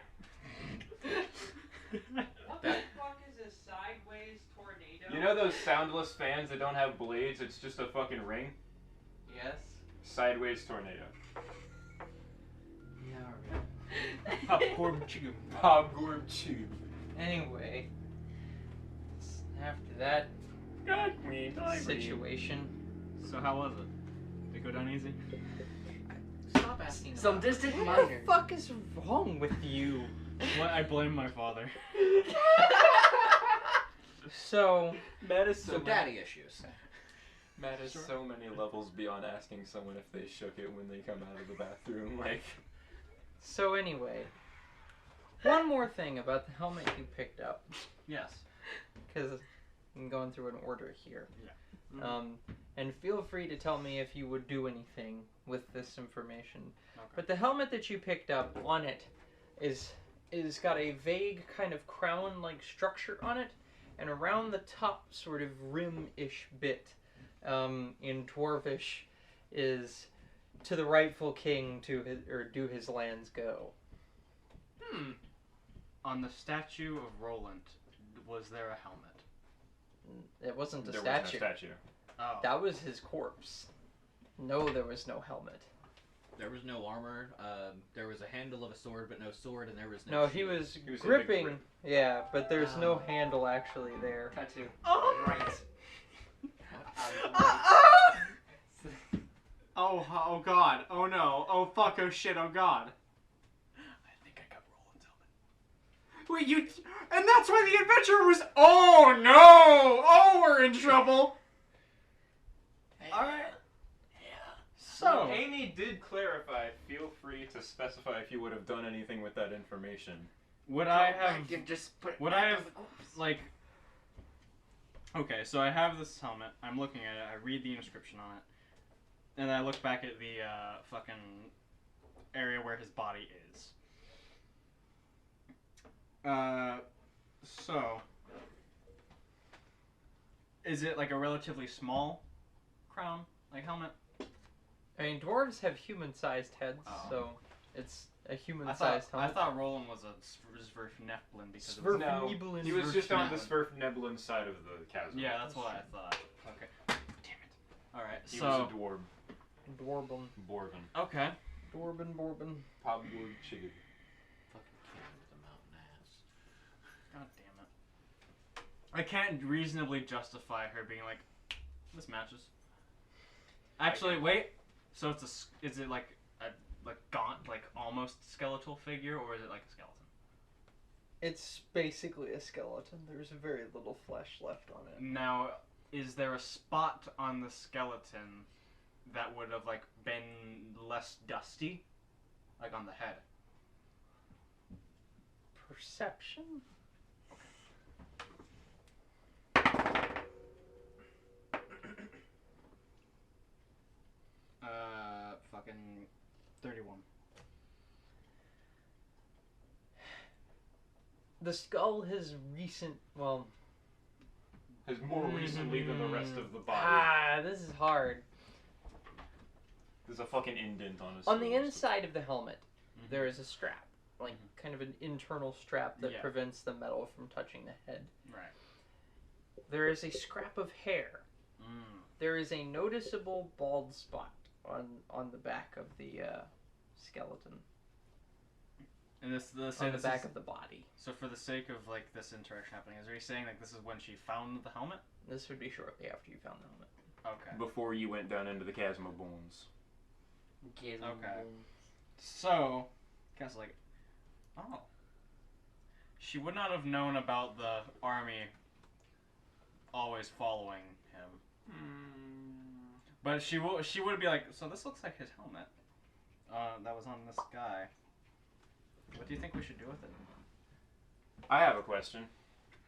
What the fuck is a sideways tornado? You know those soundless fans that don't have blades? It's just a fucking ring? Yes. Sideways tornado. Yeah, alright. Popcorn chicken. Hobgorb Tube. Anyway, after that situation, So how was it? Did it go down easy? Stop asking. some about distant What minor. the fuck is wrong with you? What? I blame my father. So, Matt is So daddy issues. Matt is so many levels beyond asking someone if they shook it when they come out of the bathroom. Like, so anyway, one more thing about the helmet you picked up, Yes. because I'm going through an order here. Yeah. And feel free to tell me if you would do anything with this information. Okay. But the helmet that you picked up, on it is got a vague kind of crown-like structure on it, and around the top sort of rim-ish bit, in Dwarvish, is to the rightful king do his lands go. On the statue of Roland, was there a helmet? It wasn't a there statue. was no statue. Oh. That was his corpse. No, there was no helmet. There was no armor. There was a handle of a sword, but no sword, and there was No, no. he shield. was He was in a gripping. grip. Yeah, but there's no Oh. handle actually there. Tattoo. Oh! Right. Oh god. Oh no. Oh fuck. Oh shit. Oh god. I think I got Roland's helmet. Wait, you. And that's why the adventure was. Oh no! Oh, we're in trouble! Alright. So. Amy did clarify. Feel free to specify if you would have done anything with that information. Would I have Just put it would back I on have, the corpse. like? Okay, so I have this helmet. I'm looking at it. I read the inscription on it, and I look back at the fucking area where his body is. So is it like a relatively small crown, like helmet? I mean, dwarves have human-sized heads, Oh. so it's a I human-sized thought helmet. Roland was a Sverfneflin because Sverf- it was, No, Nebulin he was just on the Sverfnebulin. Sverfnebulin side of the chasm. yeah, that's what I thought. Okay, damn it. All right, He so was a dwarf. Dwarben. Borvin. okay. Dwarben. Pabwood Chigga. Fucking kid with a mountain ass. God damn it. I can't reasonably justify her being like, this matches. Actually, wait. So is it like a gaunt, like almost skeletal figure, or is it like a skeleton? It's basically a skeleton. There's very little flesh left on it. Now, is there a spot on the skeleton that would have like been less dusty, like on the head? Perception? Fucking 31. The skull has Has more recently than the rest of the body. this is hard. There's a fucking indent on his On the skull. inside of the helmet, Mhm. there is a strap, like kind of an internal strap that Yeah. prevents the metal from touching the head. Right. There is a scrap of hair. Mm. There is a noticeable bald spot on the back of the skeleton, And this on the back of the body. So for the sake of like this interaction happening, is he saying like this is when she found the helmet? This would be shortly after you found the helmet. Okay. Before you went down into the chasm of bones. Okay. So, Cass like, oh, she would not have known about the army always following him, but she would be like, so this looks like his helmet. That was on this guy. What do you think we should do with it? I have a question.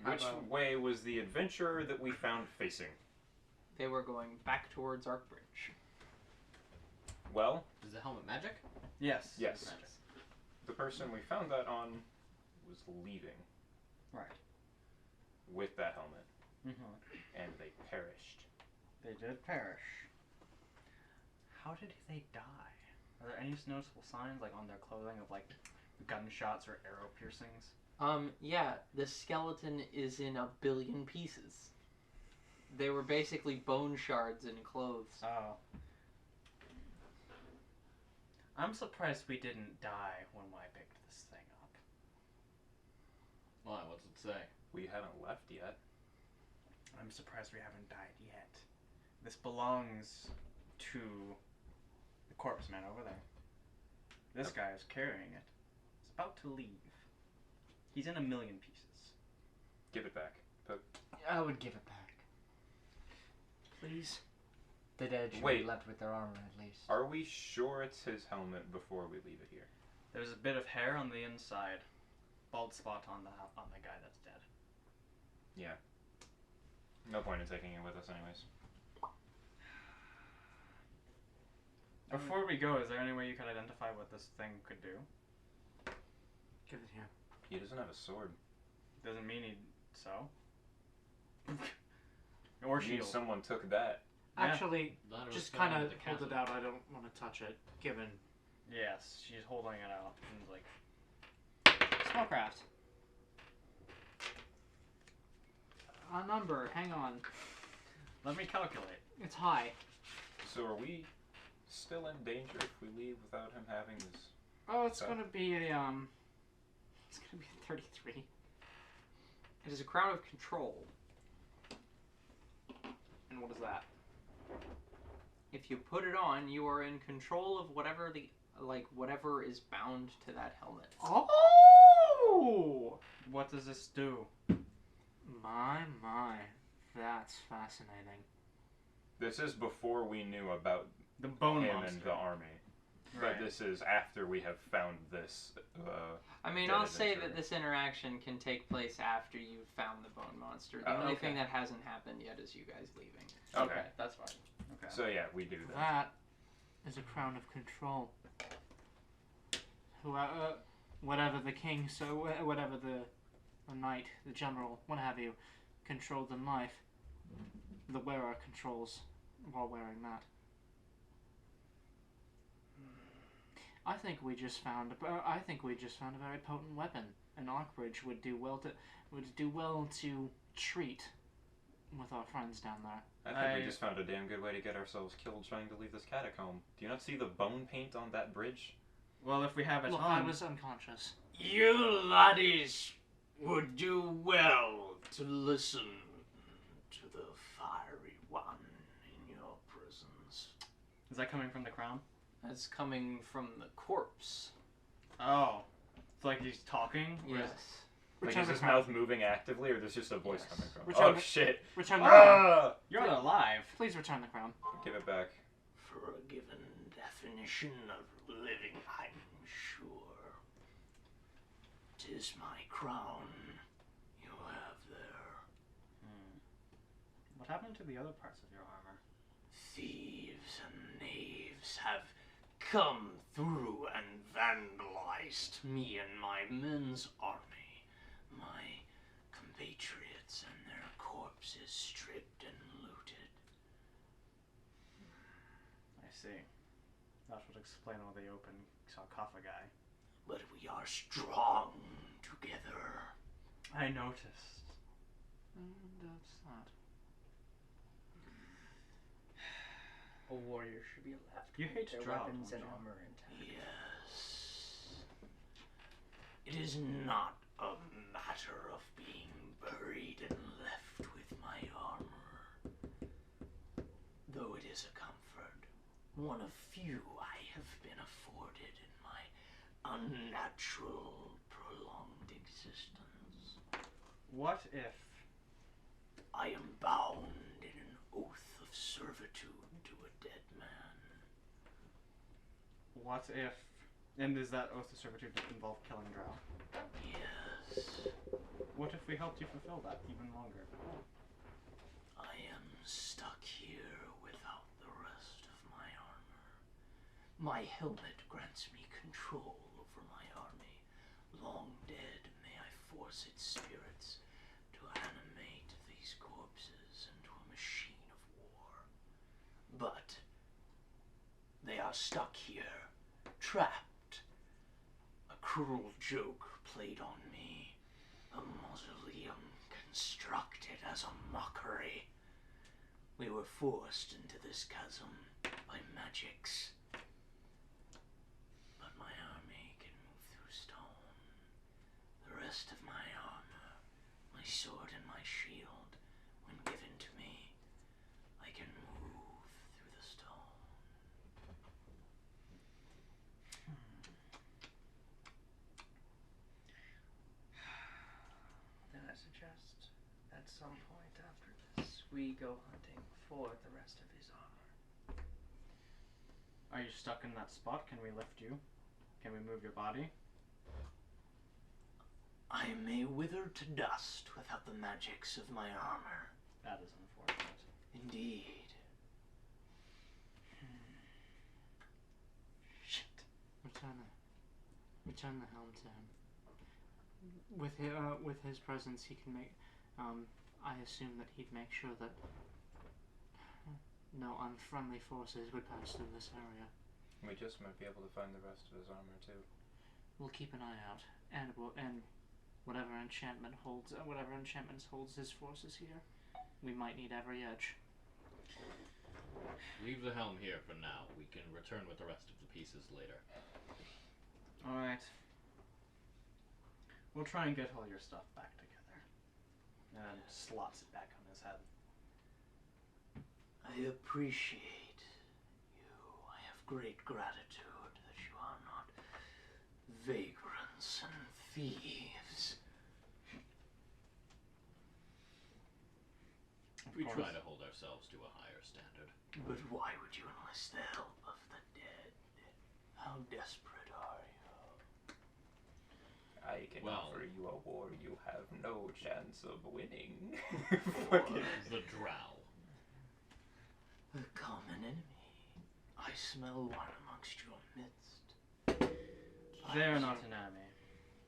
How Which about- way was the adventurer that we found facing? They were going back towards Arkbridge. Well, Is the helmet magic? Yes. Yes. Magic. the person we found that on was leaving Right. with that helmet, Mm-hmm. and they perished. They did perish. How did they die? Are there any noticeable signs like on their clothing of like gunshots or arrow piercings? Yeah, the skeleton is in 1 billion pieces. They were basically bone shards in clothes. Oh. I'm surprised we didn't die when I picked this thing up. Why? What's it say? We haven't left yet. I'm surprised we haven't died yet. This belongs to the corpse man over there. This guy is carrying it. He's about to leave. He's in 1 million pieces. Give it back. I would give it back. Please. The dead should Wait. be left with their armor at least. Are we sure it's his helmet before we leave it here? There's a bit of hair on the inside. Bald spot on the guy that's dead. No point in taking it with us anyways. Before we go, is there any way you could identify what this thing could do? Give it here. He doesn't have a sword. Doesn't mean he so. Or Means shield. someone took that. Yeah. Actually, Thought it was just going kind of into the hold it chasm. out. I don't want to touch it, given Yes, she's holding it out. And like, spellcraft. A number. Hang on. let me calculate. It's high. So are we still in danger if we leave without him having his... Oh, it's So? gonna be a it's gonna be a 33. It is a crown of control. And what is that? If you put it on, you are in control of whatever whatever is bound to that helmet. Oh! What does this do? My, that's fascinating. This is before we knew about The bone him monster. and the army. Right. But this is after we have found this. I mean, Dead I'll say adventurer. that this interaction can take place after you've found the bone monster. The Oh, only okay. thing that hasn't happened yet is you guys leaving. Okay. That's fine. Okay. So yeah, we do that. That is a crown of control. Whoever, whatever the king, so whatever the knight, the general, what have you, controlled in life, the wearer controls while wearing that. I think we just found a very potent weapon. An Archbridge would do well to treat with our friends down there. I think we just found a damn good way to get ourselves killed trying to leave this catacomb. Do you not see the bone paint on that bridge? Well, if we have it Look, I on, was unconscious. You laddies would do well to listen to the fiery one in your prisons. is that coming from the crown? That's coming from the corpse. Oh, it's like he's talking. Or is- Yes. Like, Return is the his crown. mouth moving actively, or there's just a voice Yes. coming from? Return Oh the- shit! Return the crown. Ah! You're not alive. Please return the crown. Give it back. For a given definition of living, I'm sure. 'Tis my crown you have there. What happened to the other parts of your armor? Thieves and knaves have come through and vandalized me and my men's army. My compatriots and their corpses stripped and looted. I see. That would explain all the open sarcophagi. But we are strong together. I noticed. That's that. A warrior should be left You with hate their drought, weapons don't and you? armor intact. Yes. It is not a matter of being buried and left with my armor. Though it is a comfort, one of few I have been afforded in my unnatural, prolonged existence. What if? I am bound in an oath of servitude to a dead man. What if? And is that oath of servitude involve killing Drow? Yes, What if we helped you fulfill that even longer? I am stuck here without the rest of my armor. My helmet grants me control over my army. Long dead, may I force its spirits to animate these corpses into a machine of war. But they are stuck here, trapped. A cruel joke played on me. A mausoleum constructed as a mockery. We were forced into this chasm by magics. But my army can move through stone. The rest of my armor, my sword and my shield, when given to me, I can move through the stone. Then I suggest at some point after this, we go hunting for the rest of his armor. Are you stuck in that spot? Can we lift you? Can we move your body? I may wither to dust without the magics of my armor. That is unfortunate. Indeed. Shit. Return the helm to him. With his presence, he can make. I assume that he'd make sure that no unfriendly forces would pass through this area. We just might be able to find the rest of his armor too. We'll keep an eye out, and whatever enchantments holds his forces here, we might need every edge. Leave the helm here for now. We can return return with the rest of the pieces later. Alright. We'll try and get all your stuff back together. And slots it back on his head. I appreciate you. I have great gratitude that you are not vagrants and thieves. We try to hold ourselves to a higher standard. But why would you enlist the help of the dead? How desperate are you? I can Well- offer you a war you have no chance of winning. For the drow. A common enemy. I smell one amongst your midst. They're not an enemy.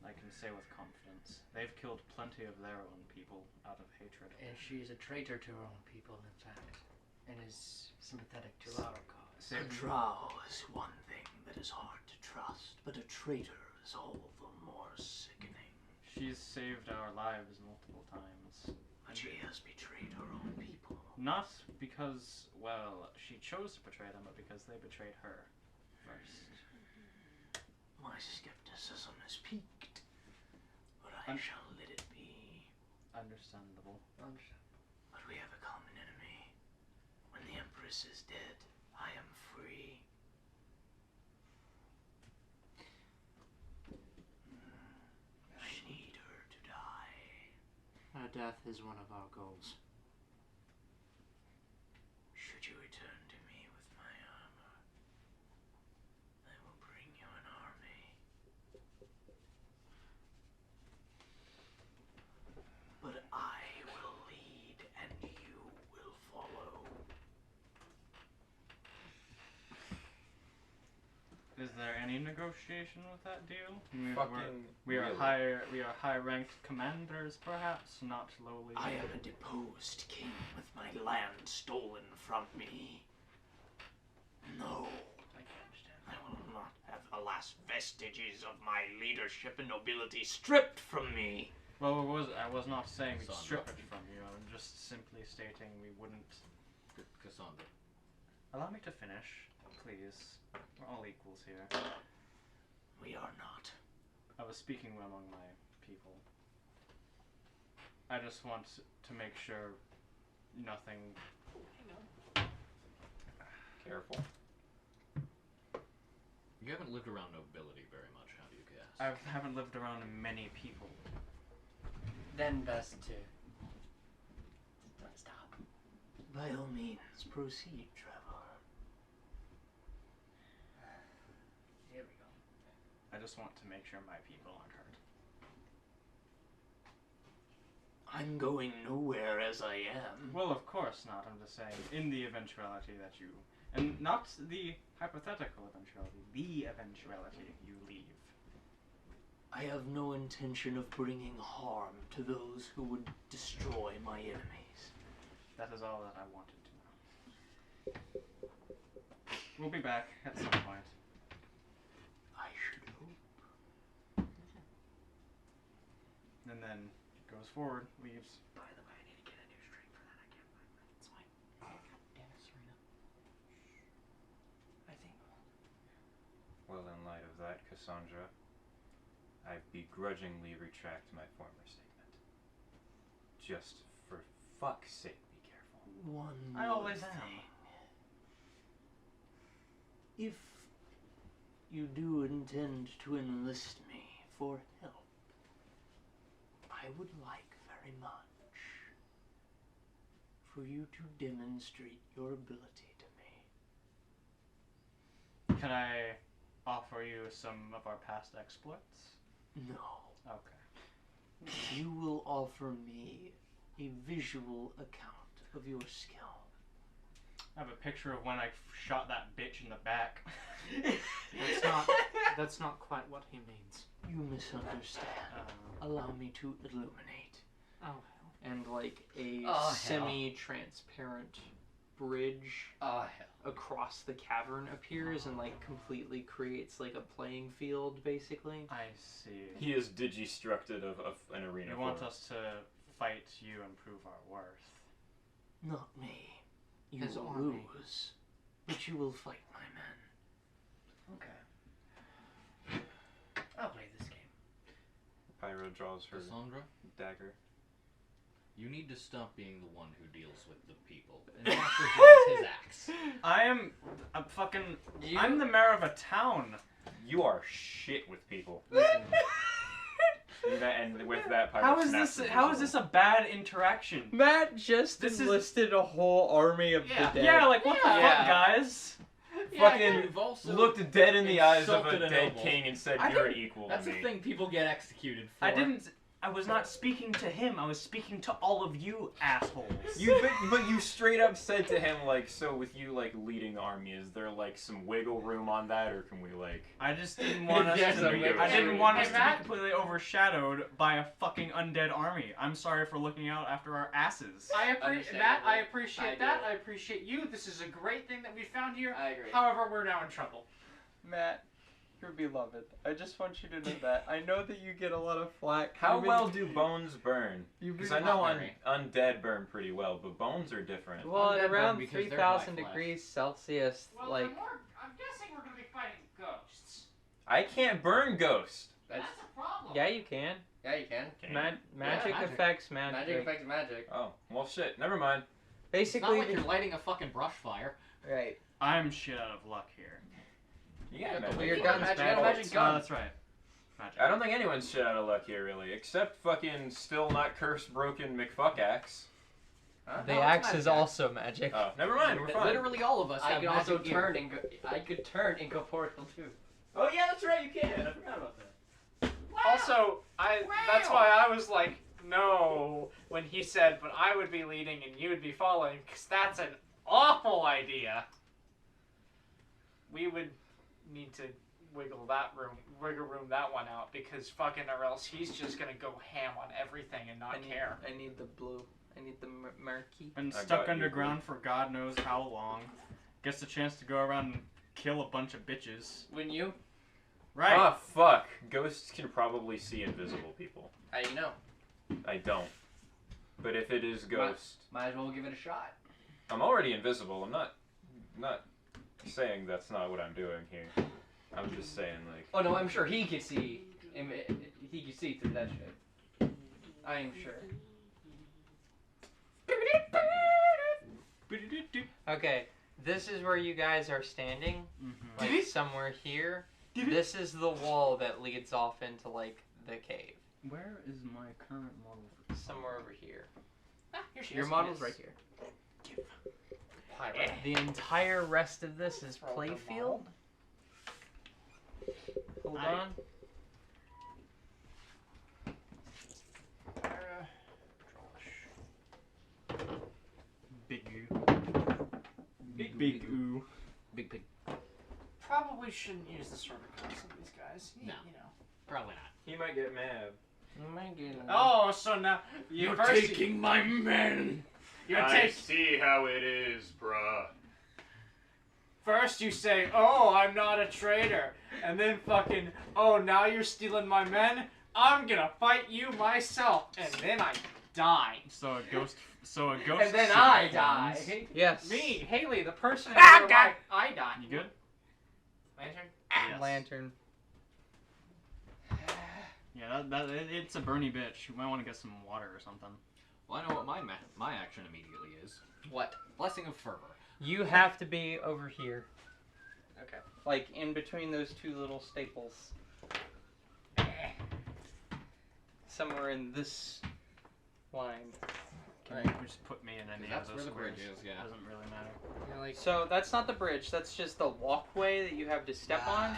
I can say with confidence. They've killed plenty of their own people out of hatred. And she is a traitor to her own people, in fact, and is sympathetic to our cause. A drow is one thing that is hard to trust, but a traitor is all the more sickening. She's saved our lives multiple times. But she has betrayed her own people. Not because, well, she chose to betray them, but because they betrayed her first. My skepticism is piqued, but I shall let it be. Understandable. But we have a common enemy. When the Empress is dead, I am free. I need her to die. Her death is one of our goals. Should you return to me with my armor, I will bring you an army. But I will lead and you will follow. Is there any negotiation with that deal? Fucking we are really? high-ranked commanders, perhaps, not lowly. I am a deposed king with my land stolen from me. No, I can understand. I will not have the last vestiges of my leadership and nobility stripped from me. Well, I was not saying we'd Cassandra. strip it from you. I'm just simply stating we wouldn't. Cassandra. Allow me to finish, please. We're all equals here. We are not. I was speaking among my people. I just want to make sure nothing. Careful. You haven't lived around nobility very much, have you, Cass? I haven't lived around many people. Then best to not stop. By all means, proceed, Trevor. Here we go. I just want to make sure my people aren't hurt. I'm going nowhere as I am. Well, of course not. I'm just saying, in the eventuality that you, and not the hypothetical eventuality, the eventuality you leave. I have no intention of bringing harm to those who would destroy my enemies. That is all that I wanted to know. We'll be back at some point. I should hope. And then goes forward, leaves. By the way, I need to get a new string for that. I can't find mine. It's fine. Damn it, Serena. I think. Well, in light of that, Cassandra, I begrudgingly retract my former statement. Just for fuck's sake, be careful. One I more always am. thing. If you do intend to enlist me for help, I would like very much for you to demonstrate your ability to me. Can I offer you some of our past exploits? No. Okay. You will offer me a visual account of your skill. I have a picture of when I shot that bitch in the back. That's not quite what he means. You misunderstand. Allow me to illuminate. Oh hell. And like a Oh, hell. semi-transparent bridge Oh, hell. across the cavern appears and like completely creates like a playing field, basically. I see. He is digistructed of an arena. You want for us to fight you and prove our worth. Not me. You His will army. lose, but you will fight my men. draws her Cassandra, dagger. you need to stop being the one who deals with the people. And Caster draws his axe. I'm fucking. I'm the mayor of a town. You are shit with people. Listen, And with that, Pyro How is snaps this? the How is visible. this a bad interaction? Matt just This is- enlisted a whole army of Yeah. the dead. Yeah, like what the Yeah. fuck, guys? Fucking you've also looked dead in the eyes of a insulted a dead noble. king and said, I "You're an think equal That's to the me." thing people get executed for. I was not speaking to him. I was speaking to all of you assholes. But you straight up said to him, like, so with you, like, leading the army, is there, like, some wiggle room on that, or can we, like... I just didn't want us Yes, to. I'm I didn't want us to be Matt? completely overshadowed by a fucking undead army. I'm sorry for looking out after our asses. Matt, I Understandable. appreciate I that. do. I appreciate you. This is a great thing that we found here. I agree. However, we're now in trouble. Matt, you're beloved. I just want you to know that. I know that you get a lot of flack. How You've been- well do bones burn? you've Because been- I know Not very. undead burn pretty well, but bones are different. Well, at Undead burn around because they're 3,000 high flesh. degrees Celsius, Well, like... I'm guessing we're gonna be fighting ghosts. I can't burn ghosts. That's, That's a problem. Yeah, you can. yeah, you can. Magic magic. affects magic. Magic affects magic. Oh, well, shit. Never mind. It's not Basically, like you're lighting a fucking brush fire. right. I'm shit out of luck here. You got Well, magic. your you gun's got magic. magic Oh, gun. that's right. Magic. I don't think anyone's shit out of luck here, really, except fucking still not cursed, broken McFuckaxe. Huh? The No, it's axe magic. is also magic. Oh, never mind. We're fine. Literally all of us I have can also magic gear. turn and go, I could turn incorporeal too. Oh yeah, that's right. You can. I forgot about that. Also, that's why I was like, no, when he said, but I would be leading and you would be following, because that's an awful idea. We would need to wiggle room that one out, because fucking or else he's just gonna go ham on everything and not care. I need the blue. I need the murky. Been I stuck got you, underground for God knows how long. Gets a chance to go around and kill a bunch of bitches. Wouldn't you? Right. Ah, fuck. Ghosts can probably see invisible people. How do you know? I don't. But if it is ghost, Might as well give it a shot. I'm already invisible. I'm not saying that's not what I'm doing here. I'm just saying, like, Oh no, I'm sure he could see. He could see through that shit. I am sure. Okay, this is where you guys are standing, Mhm. like somewhere here. This is the wall that leads off into like the cave. Where is my current model? Somewhere over here. Ah, here she Your is. model's right here. Pirate. The entire rest of this is Roll the playfield. Hold I- on. Big oo. Big oo. Big pig. Probably shouldn't use the sword against some of these guys. No. You know. Probably not. he might get mad. Oh my goodness. Oh, so now you first my men. you take see how it is, bruh. first you say, "Oh, I'm not a traitor," and then fucking, "Oh, now you're stealing my men. I'm gonna fight you myself," and then I die. So a ghost. And then I die. Yes. Me, Haley, the person in Ah, real God. life, I die. You good? Lantern. Yes. Lantern. Yeah, it's a Bernie bitch. You might want to get some water or something. Well, I know what my action immediately is. What? Blessing of Fervor. You have to be over here. Okay. Like in between those two little staples. Somewhere in this line. Can you just put me in any of That's those where the squares? bridge is, yeah. Doesn't really matter. So that's not the bridge, that's just the walkway that you have to step on.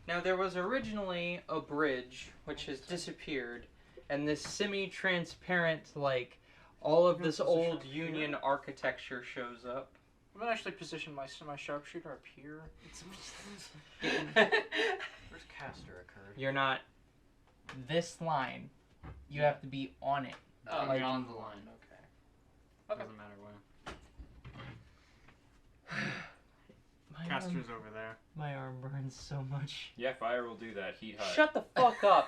Now there was originally a bridge which has disappeared, and this semi-transparent, like, all of this old Union architecture shows up. I'm gonna actually position my sharpshooter up here. Where's Caster occurred? You're not this line. You have to be on it. Oh, Like- you're on the line. Okay. Doesn't matter where. My Caster's over there. my arm burns so much. Yeah, fire will do that. Heat hot. Shut the fuck up.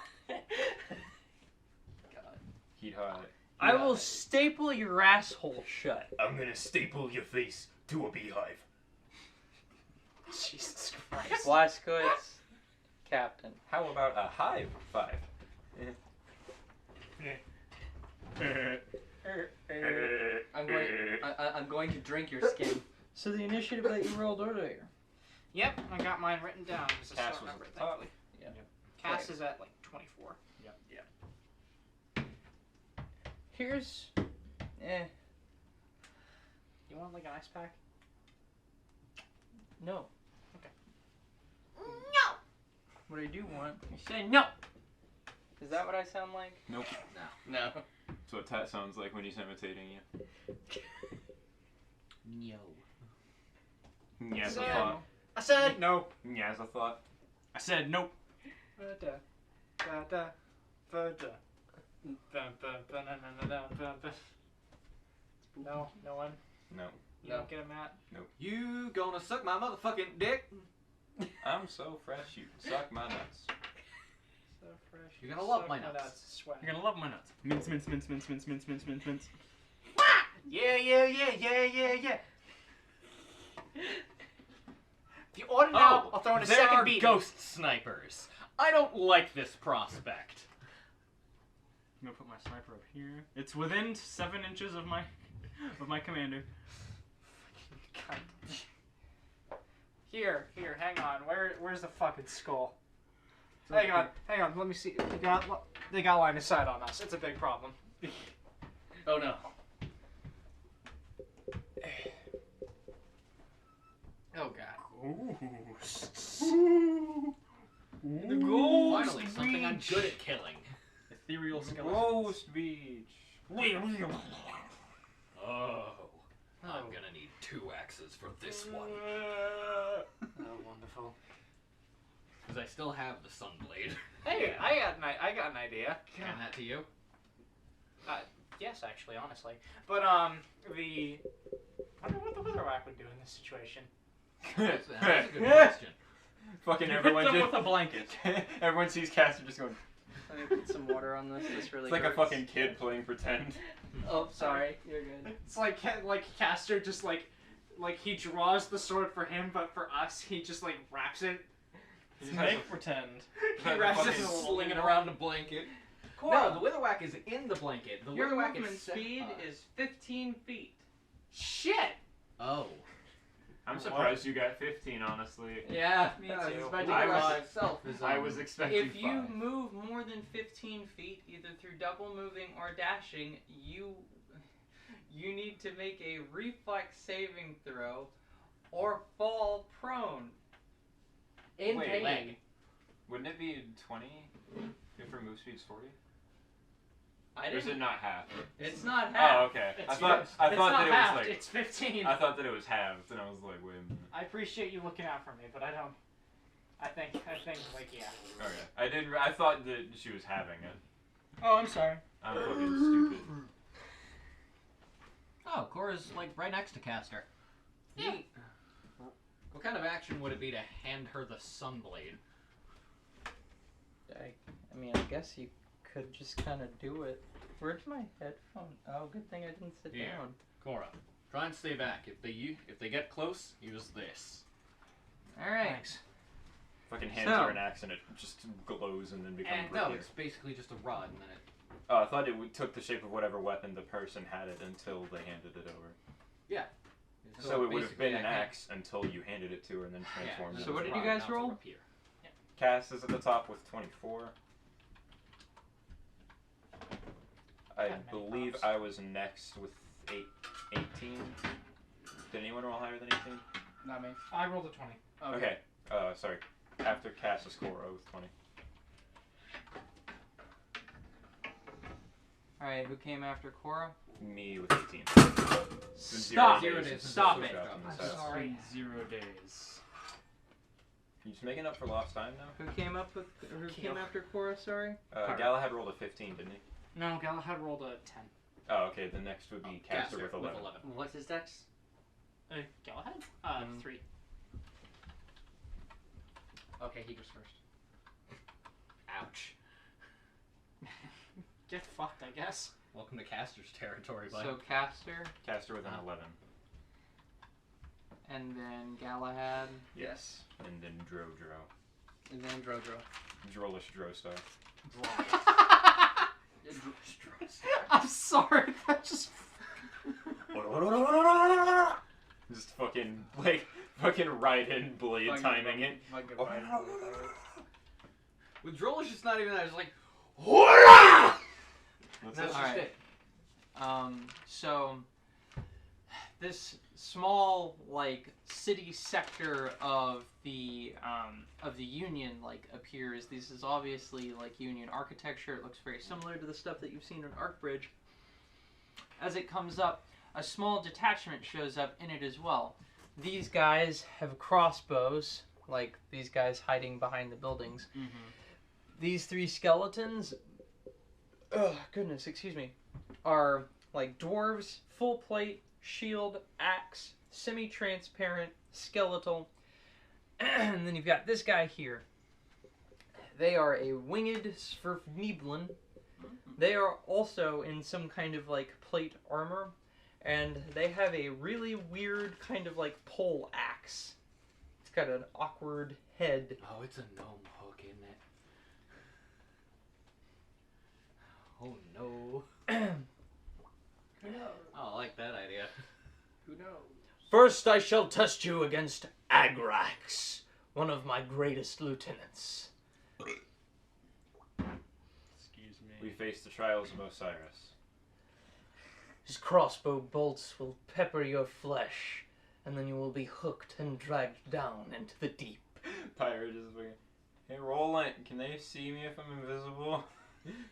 Heat hot. I will staple your asshole shut. I'm gonna staple your face to a beehive. Jesus Christ. Blast goods, Captain. How about a hive 5? I'm going to drink your skin. So the initiative that you rolled earlier. Yep, I got mine written down because I Cass still was remember at it, the top. thankfully. Yeah. Cass is at like 24. Here's, You want like an ice pack? no. No! What I do want. You say no! Is that what I sound like? Nope. No. That's what Tat sounds like when he's imitating you. No. Yes, So- a thought. I said no. Yes, a thought. I said nope. Da-da, da-da. No, no one. No. You don't get a mat. You gonna suck my motherfucking dick? I'm so fresh, you can suck my nuts. So fresh. You're gonna love Suck my nuts. Sweat. You're gonna love my nuts. Mince, mince, mince, mince, mince, mince, mince, mince, mince. Yeah. If you order now, I'll throw in a there second are beat. ghost snipers. I don't like this prospect. I'm gonna put my sniper up here. It's within 7 inches of my commander. Here, hang on. Where's the fucking skull? Hang on. Let me see. They got line of sight on us. It's a big problem. Oh no. Oh god. The ghost Finally, something I'm good at killing. Ethereal skeletons. Ghost Beach. Oh. I'm gonna need 2 axes for this one. Oh, wonderful. Because I still have the Sunblade. Hey, I got an idea. Hand that to you. Yes, actually, honestly. But I wonder what the Witherwack would do in this situation. That's a good question. Fucking You hit everyone them just. with a blanket. Everyone sees Caster just going. Let me put some water on this. This really It's like a hurts. fucking kid playing pretend. Oh, sorry. You're good. It's like Castor just like he draws the sword for him, but for us he just like wraps it. Make pretend. He wraps it fucking in a little Slinging around a blanket. Cora, No, the Witherwack is in the blanket. The your Witherwack movement is speed is 15 feet. Shit! Oh. I'm surprised you got 15, honestly. Yeah. Me I was too. expecting I the was- rock itself is I was expecting If you 5. move more than 15 feet, either through double moving or dashing, you need to make a reflex saving throw or fall prone. in Wait, pain. leg. Wouldn't it be 20 if her move speed's 40? I Or is it didn't. not half? It's not half. Oh, okay. I It's thought it's that not it halved, was like. it's 15. I thought that it was halved, and I was like, wait a minute. I appreciate you looking out for me, but I don't. I think like yeah. Okay. I thought that she was having it. Oh, I'm sorry. I'm fucking stupid. Oh, Cora's like right next to Castor. Neat. What kind of action would it be to hand her the Sunblade? I mean, I guess you could just kind of do it. Where's my headphone? Oh, good thing I didn't sit Here. down. Cora, try and stay back. If they get close, use this. All right. Thanks. Fucking hands So- her an axe and it just glows and then becomes And No, red. it's basically just a rod, and then it. Oh, I thought it took the shape of whatever weapon the person had it until they handed it over. So it would have basically been an a hand- axe until you handed it to her and then transformed Yeah, it. So what into did a you rod. guys Now it's a roll? rapier. Cass is at the top with 24. I Got many believe pops. I was next with 18. Did anyone roll higher than 18? Not me. I rolled a 20. Okay. Sorry. After Cass is Cora with 20. All right. Who came after Cora? Me with 18. Stop. Zero days days Stop since it. the switch up in I'm this house. sorry. 0 days. You just making up for lost time now? Who came up with? Who Kill. came after Cora? Sorry. Galahad rolled a 15, didn't he? No, Galahad rolled a 10. Oh, okay. The next would be Caster with 11. What's his dex? Galahad? 3. Okay, he goes first. Ouch. Get fucked, I guess. Welcome to Castor's territory, bud. So Caster, Caster with an 11. and then Galahad, Yes. And then Dro. And then Drodro. Drolish Dro star. I'm sorry. That just. Just fucking right in blade timing it. With Droll, it's just not even that. It's like, That's that's it. just Alright. it. So this small like city sector of the Union like appears. This is obviously like Union architecture. It looks very similar to the stuff that you've seen in Arcbridge. As it comes up, a small detachment shows up in it as well. These guys have crossbows, like these guys hiding behind the buildings. These three skeletons, are like dwarves, full plate, shield, axe, semi-transparent, skeletal. And then you've got this guy here. They are a winged Sverfneblin. They are also in some kind of like plate armor, and they have a really weird kind of like pole axe. It's got an awkward head. Oh, it's a gnome hook, isn't it? Oh no. Who knows? Oh, I like that idea. Who knows? First, I shall test you against Agrax, one of my greatest lieutenants. Excuse me. We face the trials of Osiris. His crossbow bolts will pepper your flesh, and then you will be hooked and dragged down into the deep. Pirate is like, hey Roland, can they see me if I'm invisible?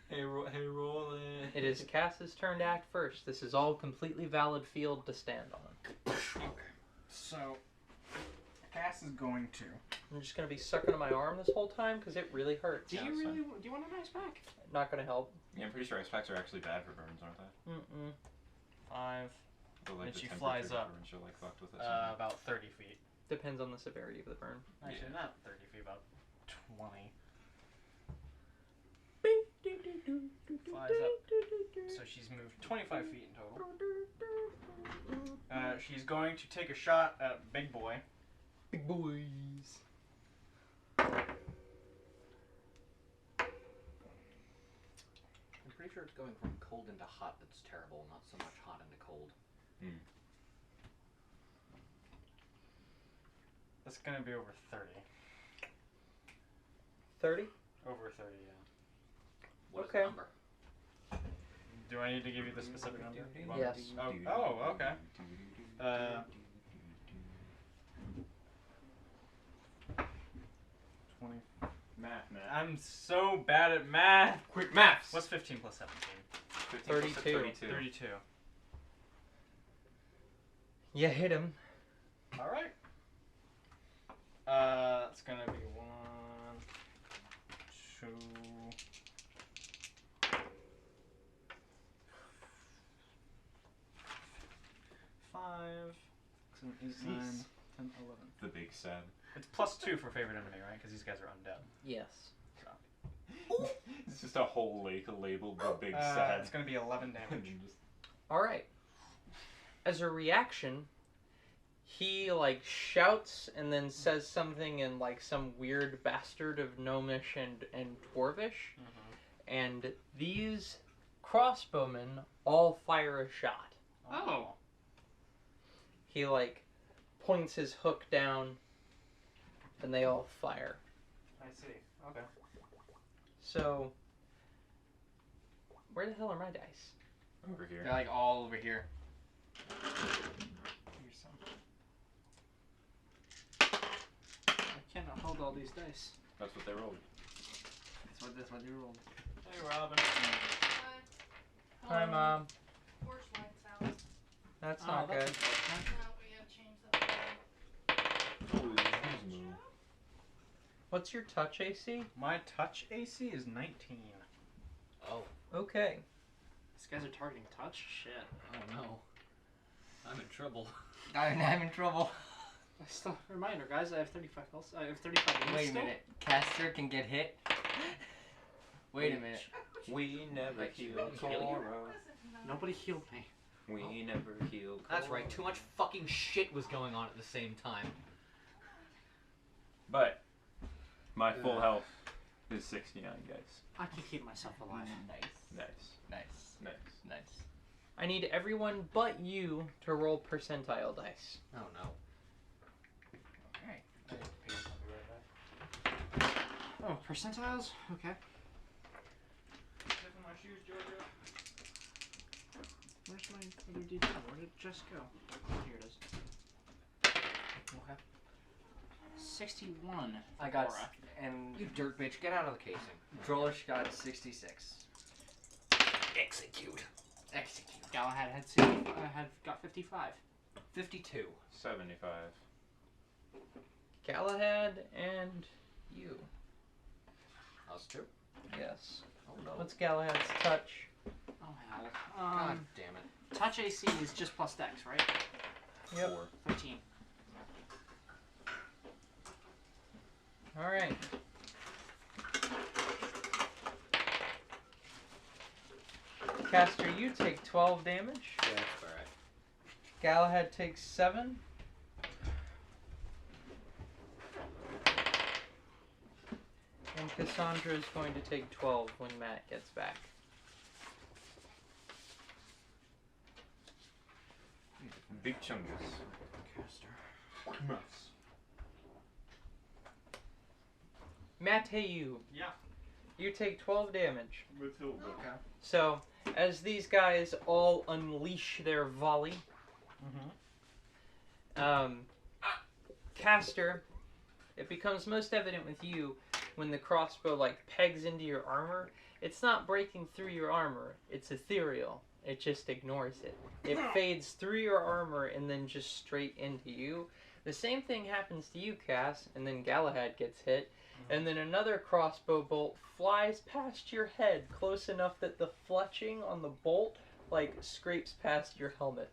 Hey Roland. It is Cass's turn to act first. This is all completely valid field to stand on. So, Cass is going to. I'm just gonna be sucking on my arm this whole time because it really hurts. Do Yeah, you that's really? Do you want an ice pack? Not gonna help. Yeah, I'm pretty sure ice packs are actually bad for burns, aren't they? 5. But, like, And the she temperature flies up. difference, you're, like, fucked with it somehow. About 30 feet. Depends on the severity of the burn. Actually, Yeah. not 30 feet, about 20. Flies up. So she's moved 25 feet in total. She's going to take a shot at Big Boy. Big boys. I'm pretty sure it's going from cold into hot that's terrible, not so much hot into cold. That's going to be over 30. 30? Over 30, yeah. What is Okay. the number? Do I need to give you the specific number? You want- Yes. Oh, okay. 20. Math. I'm so bad at math. Quick maths! What's 15 plus 17? 15 plus 32. 32. You hit him. All right. It's gonna be 1, 2, 5, 7, 8, 9, 10, 11. The big sad. It's plus 2 for favorite enemy, right? Because these guys are undead. Yes. It's just a whole lake labeled the big It's sad. gonna be 11 damage. Alright. As a reaction, he like shouts and then says something in like some weird bastard of Gnomish and Dwarvish. And these crossbowmen all fire a shot. Oh. He like points his hook down and they all fire. I see. Okay. So where the hell are my dice? Over here. They're like all over here. Here's some. I cannot hold all these dice. That's what they rolled. That's what you rolled. Hey, Robin. Hi, Mom. Porch lights out. That's Oh, not that's good. unfortunate. No, we gotta change that. What's your touch AC? My touch AC is 19. Oh, Okay. These guys are targeting touch? Shit. oh no. I'm in trouble. I'm in trouble. I still, reminder, guys, I have 35 health. I have 35 minutes Wait a still. minute. Caster can get hit. Wait a minute. We never Like, heal you kill you? Cora. Nobody healed me. We never heal Cora. That's right, too much fucking shit was going on at the same time. But my full health His 69 dice. I can keep myself alive. Nice. Nice. Nice. Nice. I need everyone but you to roll percentile dice. Oh no. Oh, percentiles? Okay. My shoes, Georgia. Where's my other D10? Where did it just go? Here it is. Okay. 61. I got Cora. and You dirt bitch, get out of the casing. Drolish got 66. Execute. Execute. Galahad had got 55. 52. 75. Galahad and you. Us too. Yes. Oh no. What's Galahad's touch? Oh hell. God damn it. Touch AC is just plus dex, right? Yep. 4. 13. All right. Caster, you take 12 damage. Yeah, that's alright. Galahad takes 7. And Cassandra is going to take 12 when Matt gets back. Big chungus. Caster. Matthew, Yeah. you take 12 damage. Matilda. So, as these guys all unleash their volley, Caster, it becomes most evident with you when the crossbow like pegs into your armor. It's not breaking through your armor. It's ethereal. It just ignores it. It fades through your armor and then just straight into you. The same thing happens to you, Cass, and then Galahad gets hit. And then another crossbow bolt flies past your head close enough that the fletching on the bolt like scrapes past your helmet.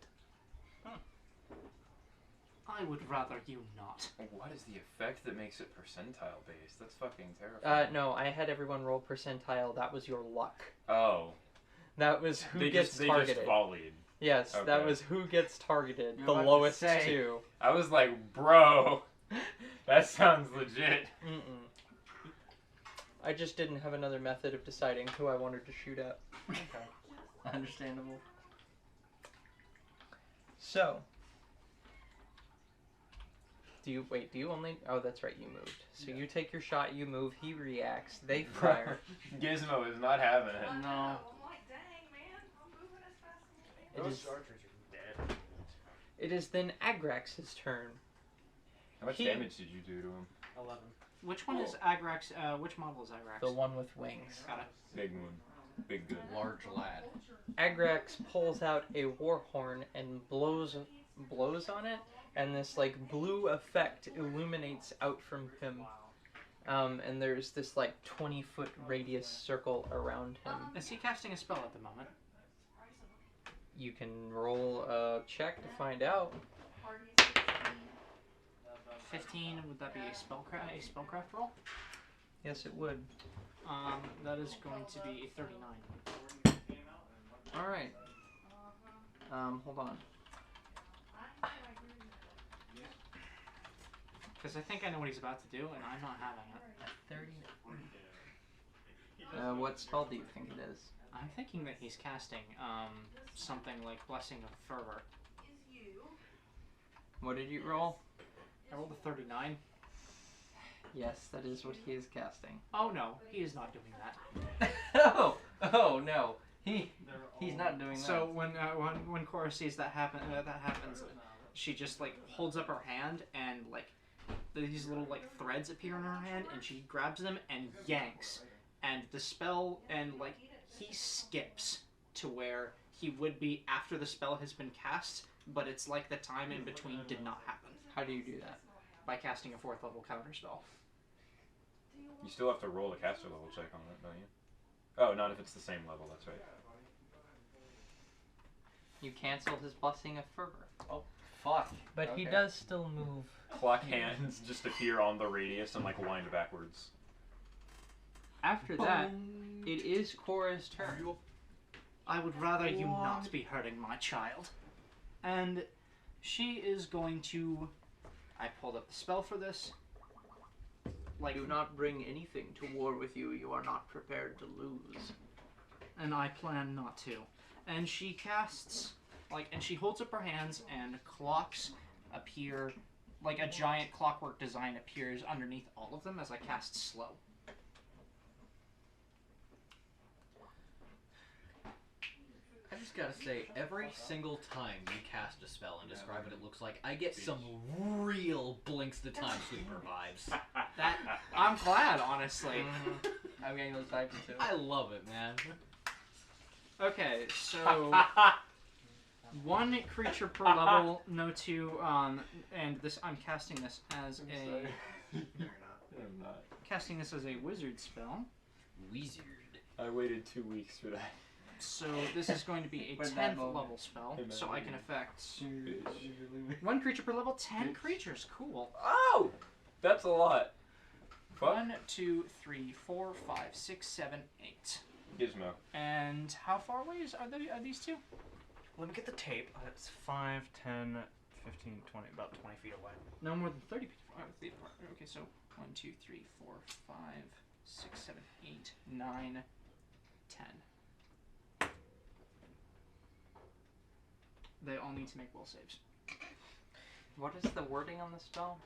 I would rather you not. What is the effect that makes it percentile based? That's fucking terrifying. No, I had everyone roll percentile. That was your luck. Oh. That was who They gets targeted. just volleyed. Yes, that Okay. was who gets targeted. You're The about to lowest say. two. I was like, bro, that sounds legit. Mm-mm. I just didn't have another method of deciding who I wanted to shoot at. Understandable. So, do you only? Oh, that's right, you moved. So you take your shot, you move, he reacts, they fire. Gizmo is not having it. No. I'm like, dang, man, I'm moving as fast as I It Those is, archers are dead. it is then Agrax's turn. How much He- damage did you do to him? 11. Which one is Agrax? Which model is Agrax? The one with wings. Got it. Big one. Big good. Large lad. Agrax pulls out a war horn and blows on it, and this like blue effect illuminates out from him. And there's this like 20-foot radius circle around him. Is he casting a spell at the moment? You can roll a check to find out. 15. Would that be a spellcraft roll? Yes, it would. That is going to be a 39. All right. Hold on. Because I think I know what he's about to do, and I'm not having it. 30. What spell do you think it is? I'm thinking that he's casting something like Blessing of Fervor. What did you roll? I rolled a 39. Yes, that is what he is casting. Oh no, he is not doing that. Oh no. He's not doing that. So when Cora sees that happens, she just like holds up her hand and like these little like threads appear in her hand, and she grabs them and yanks, and the spell and like he skips to where he would be after the spell has been cast, but it's like the time in between did not happen. How do you do that? By casting a 4th level counter spell. You still have to roll a caster level check on it, don't you? Oh, not if it's the same level, that's right. You canceled his Blessing of Fervor. Oh, fuck. But he Okay. does still move. Clock hands just appear on the radius and like wind backwards. After that, it is Cora's turn. I would rather you not be hurting my child. And she is going to... I pulled up the spell for this. like, Do not bring anything to war with you. You are not prepared to lose. and I plan not to. And she casts, like, and she holds up her hands, and clocks appear, like a giant clockwork design appears underneath all of them as I cast slow. I just gotta say, every single time you cast a spell and describe what it looks like, I get some real Blinks the Time Sweeper vibes. That I'm glad, honestly. I'm getting those vibes too. I love it, man. Okay, so one creature per level, no two, and this I'm casting this as I'm not. casting this as a wizard spell. Wizard. I waited 2 weeks for that. So this is going to be a Where's that 10th moment? level spell, Hey, man. so I can affect one creature per level, 10 creatures. Cool. Oh! That's a lot. Fuck. 1, 2, 3, 4, 5, 6, 7, 8. Gizmo. And how far away are these two? Let me get the tape. It's 5, 10, 15, 20, about 20 feet away. No more than 30 feet apart. Okay, so 1, 2, 3, 4, 5, 6, 7, 8, 9, 10. They all need to make will saves. What is the wording on the spell?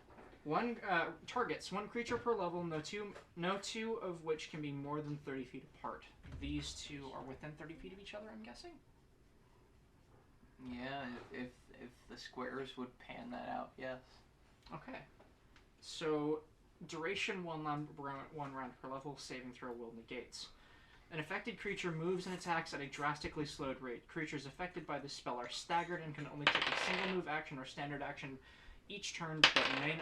One targets one creature per level, no two of which can be more than 30 feet apart. These two are within 30 feet of each other, I'm guessing. Yeah, if the squares would pan that out, yes. Okay. So duration one round per level. Saving throw will negates. An affected creature moves and attacks at a drastically slowed rate. Creatures affected by this spell are staggered and can only take a single move action or standard action each turn,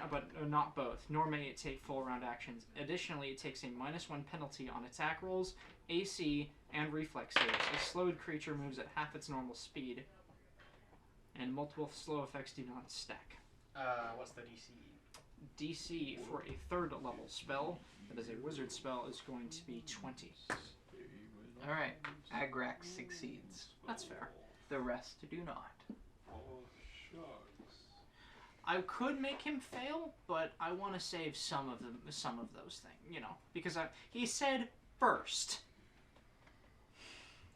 but not both, nor may it take full round actions. Additionally, it takes a -1 penalty on attack rolls, AC, and reflex saves. A slowed creature moves at half its normal speed, and multiple slow effects do not stack. What's the DC? DC for a 3rd level spell, that is a wizard spell, is going to be 20. Alright, Agrax succeeds. That's fair. The rest do not. Oh, shucks. I could make him fail, but I want to save some of those things, because he said first.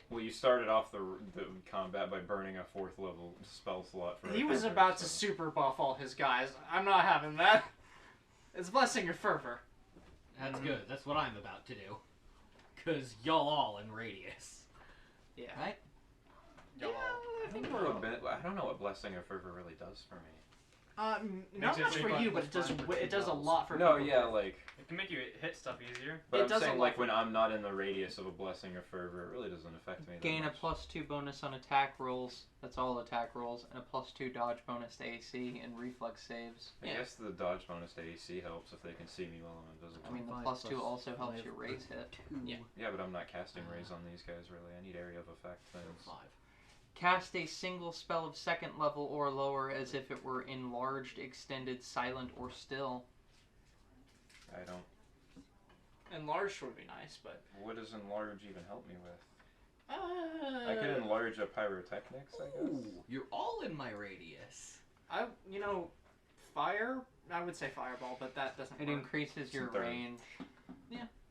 Well, you started off the combat by burning a 4th level spell slot for. He a was fervor, about to so- super buff all his guys. I'm not having that. It's blessing your fervor. That's good. That's what I'm about to do. Because y'all all in radius. Yeah. Right? Y'all. I don't know what blessing of fervor really does for me. Not Makes it much for pretty you, fun- but it fun for does a spells. lot for No, people. yeah, like. It can make you hit stuff easier. But It I'm does a saying, lot like, for when I'm not in the radius of a blessing of fervor, it really doesn't affect me. that Gain a much. +2 bonus on attack rolls. That's all attack rolls, and a +2 dodge bonus to AC and reflex saves. I guess the dodge bonus to AC helps if they can see me while I'm invisible. I mean, the Five +2 plus also helps five. your raise hit. Yeah, but I'm not casting rays on these guys really. I need area of effect things. 5. Cast a single spell of 2nd level or lower as if it were enlarged, extended, silent, or still. I don't. Enlarged would be nice, but What does enlarge even help me with? I I could enlarge a pyrotechnics, I guess. Ooh, you're all in my radius. Fire. I would say fireball, but that doesn't It work. increases your third. range.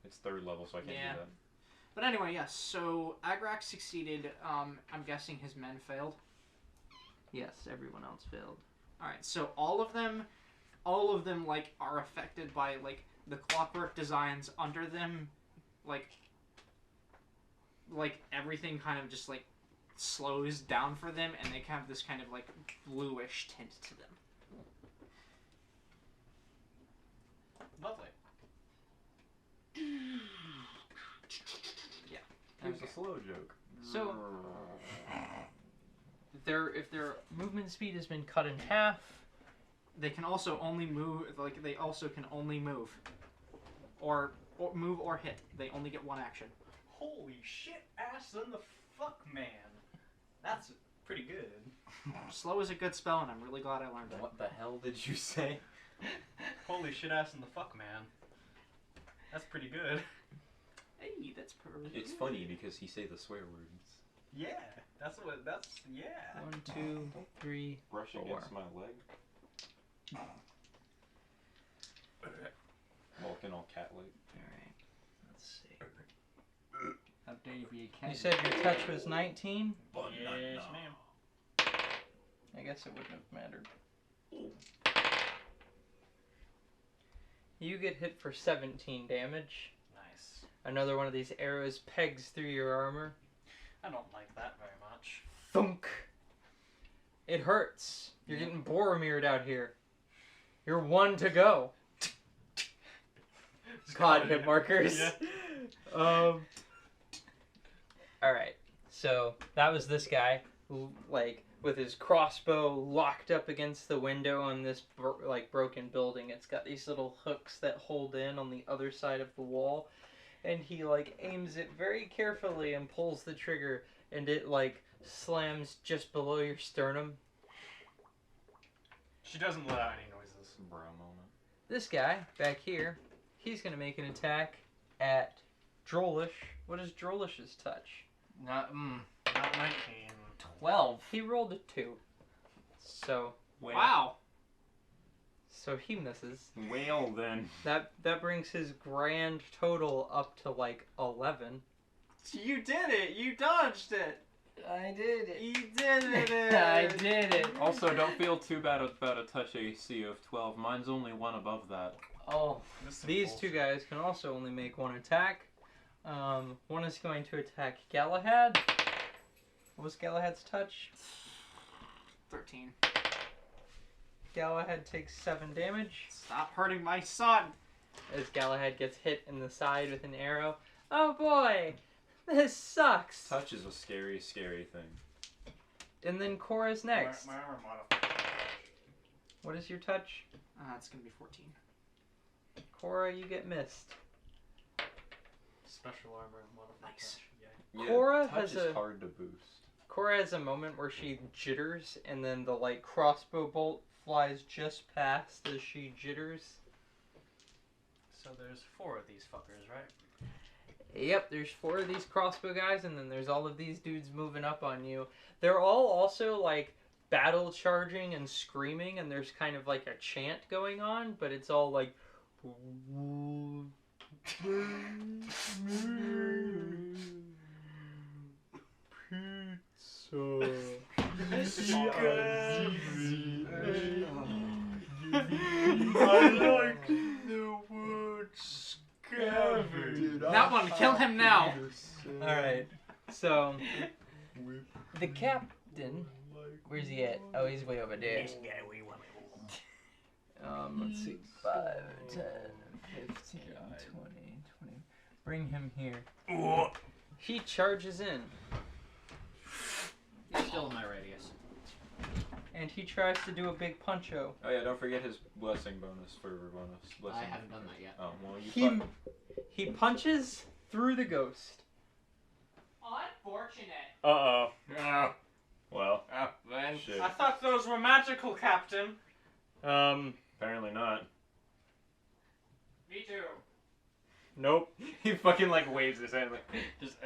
It's 3rd level, so I can't Yeah. do that. But anyway, yes. So Agrax succeeded. I'm guessing his men failed. Yes, everyone else failed. All right. So all of them, like are affected by like the clockwork designs under them, like everything kind of just like slows down for them, and they have this kind of like bluish tint to them. Lovely. Here's a slow joke. So, if their movement speed has been cut in half, They can also only move. Like they also can only move, or move or hit. They only get one action. Holy shit, ass in the fuck, man. That's pretty good. Slow is a good spell, and I'm really glad I learned it. What the hell did you say? Holy shit, ass in the fuck, man. That's pretty good. Hey, that's perfect. It's funny because he say the swear words. Yeah, yeah. 1, 2, 3, Brush 4. against my leg. Walking all cat-like. Alright. Let's see. How dare you be a cat? You said your touch was 19? Yes, ma'am. I guess it wouldn't have mattered. You get hit for 17 damage. Nice. Another one of these arrows pegs through your armor. I don't like that very much. Thunk! It hurts. You're getting Boromired out here. You're 1 to go. God hit markers. Yeah. Alright, so that was this guy, like, with his crossbow locked up against the window on this, broken building. It's got these little hooks that hold in on the other side of the wall. And he, aims it very carefully and pulls the trigger. And it, slams just below your sternum. She doesn't let out any noises. Bro moment. This guy, back here, he's going to make an attack at Drolish. What is Drolish's touch? Not, Not 19. 12. He rolled a 2. So, Wow. so he misses. Well then. That brings his grand total up to 11. You did it! You dodged it! I did it. You did it! I did it. Also, don't feel too bad about a touch AC of 12. Mine's only 1 above that. Oh. These two guys can also only make 1 attack. One is going to attack Galahad. What was Galahad's touch? 13. Galahad takes 7 damage Stop hurting my son. as Galahad gets hit in the side with an arrow. Oh boy, this sucks. Touch is a scary, scary thing. And then Cora's next. My armor modifier. What is your touch? It's gonna be 14. Cora, you get missed. Special armor modifier. Nice. Yeah. Yeah, Cora touch has is a- hard to boost. Cora has a moment where she jitters, and then the crossbow bolt flies just past as she jitters. So there's 4 of these fuckers, right? Yep, there's 4 of these crossbow guys, and then there's all of these dudes moving up on you. They're all also battle charging and screaming, and there's kind of a chant going on, but it's all That one, kill him now. Alright, so the captain, where's he at? Oh, he's way over there. Let's see, 5, 10, 15, 20. Bring him here. He charges in, He's still in my radius. and he tries to do a big puncho. Oh yeah, don't forget his blessing bonus, fervor bonus. Blessing. I haven't done that yet. Oh well, you He punches through the ghost. Unfortunate. Uh-oh. Well, Then. shit. I thought those were magical, Captain. Apparently not. Me too. Nope. He fucking waves his hand just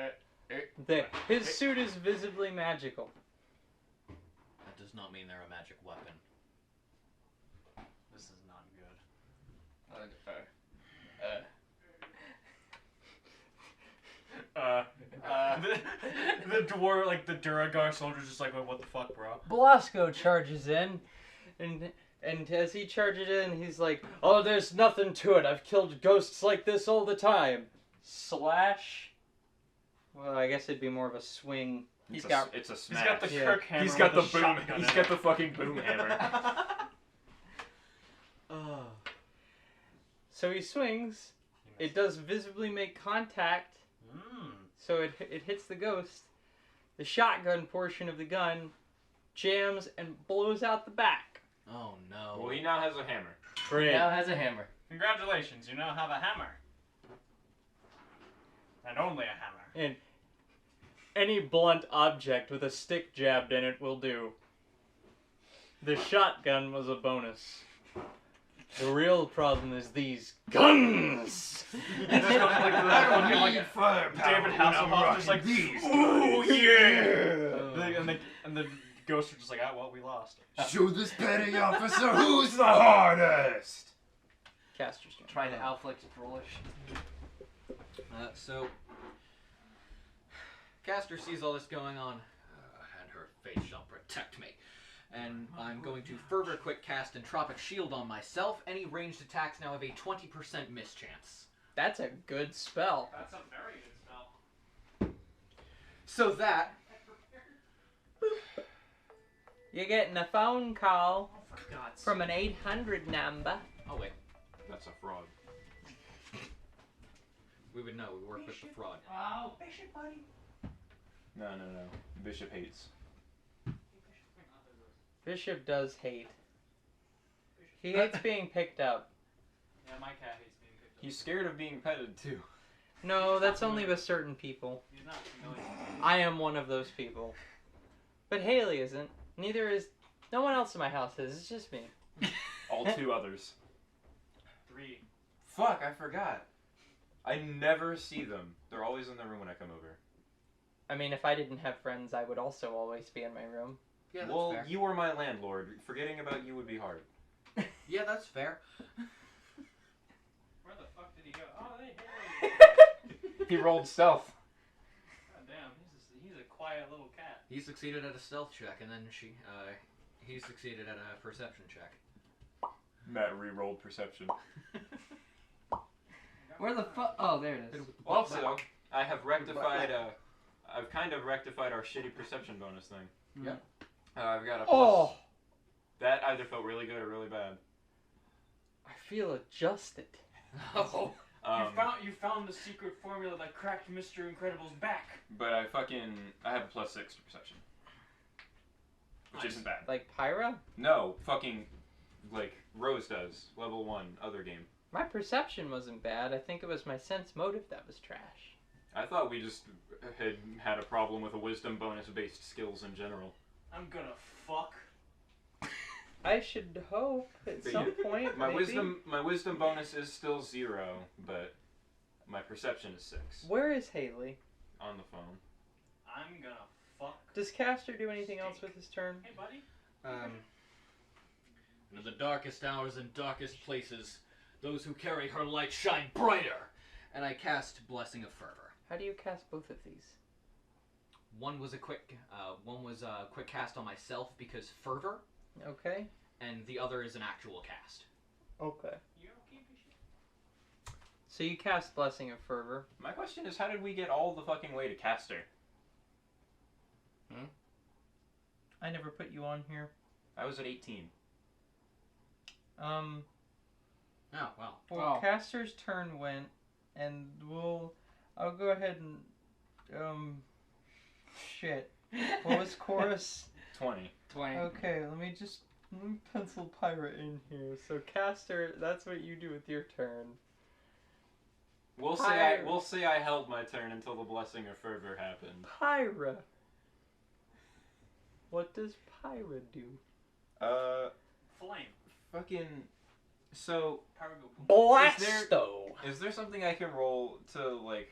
His suit is visibly magical. That does not mean they're a magic weapon. This is not good. The dwarf, the Duragar soldier's just what the fuck, bro? Blasco charges in, and as he charges in, he's like, "Oh, there's nothing to it. I've killed ghosts like this all the time." Slash. Well, I guess it'd be more of a swing. It's a smash. He's got the Yeah. Kirk hammer. He's got the with a boom. shotgun He's in got it. the fucking boom hammer. So he swings. It does visibly make contact, so it hits the ghost. The shotgun portion of the gun jams and blows out the back. Oh no. Well, he now has a hammer. Great. Now has a hammer. Congratulations, you now have a hammer. And only a hammer. And any blunt object with a stick jabbed in it will do. The shotgun was a bonus. The real problem is these guns! David Hasselhoff just ooh yeah! And the ghosts are just well, we lost. Show this petty officer who's the hardest! Caster's turn. Trying to outflex Drollish. So, Caster sees all this going on, and her face shall protect me. And I'm going to Fervor Quick cast Entropic Shield on myself. Any ranged attacks now have a 20% miss chance. That's a good spell. That's a very good spell. So that... You're getting a phone call For God's from an 800 number. Oh, wait. That's a fraud. We would know. We work with the fraud. Oh, Bishop, buddy. No. Bishop hates. Bishop does hate. He hates being picked up. Yeah, my cat hates being picked up. He's scared of being petted too. No, that's only with certain people. He's not familiar. I am one of those people. But Haley isn't. Neither is... No one else in my house is. It's just me. All 2 others. 3. Fuck, I forgot. I never see them. They're always in the room when I come over. I mean, if I didn't have friends, I would also always be in my room. Yeah, that's Well, fair. you are my landlord. Forgetting about you would be hard. Yeah, that's fair. Where the fuck did he go? Oh, hey. He rolled stealth. God damn, he's a quiet little cat. He succeeded at a stealth check, and then he succeeded at a perception check. Matt re-rolled perception. Where the fuck? Oh, there it is. Also, I have rectified. I've kind of rectified our shitty perception bonus thing. Yeah. I've got a plus. Oh! That either felt really good or really bad. I feel adjusted. Oh. You found the secret formula that cracked Mr. Incredible's back. But I have a plus 6 to perception. Which Nice. isn't bad. Like Pyra? No, fucking, like, Rose does. Level 1, other game. My perception wasn't bad. I think it was my sense motive that was trash. I thought we just had a problem with a wisdom bonus based skills in general. I'm gonna fuck. I should hope at But some point. My maybe. wisdom bonus is still 0, but my perception is 6 Where is Haley? on the phone. I'm gonna fuck. Does Caster do anything else with his turn? Hey, buddy. In the darkest hours and darkest places, those who carry her light shine brighter. And I cast Blessing of Fervor. How do you cast both of these? One was a quick cast on myself because fervor, Okay. and the other is an actual cast. Okay. You okay, Bishop? So you cast Blessing of Fervor. My question is, how did we get all the fucking way to caster? I never put you on here. I was at 18. Oh, well. Well, Oh. Caster's turn went, and I'll go ahead and, shit. What was chorus? 20. 20. Okay, let me pencil Pirate in here. So Caster, that's what you do with your turn. We'll say I held my turn until the Blessing of Fervor happened. Pyra. What does Pyra do? Flame. Fucking. So, Power go. Blasto. is there something I can roll to like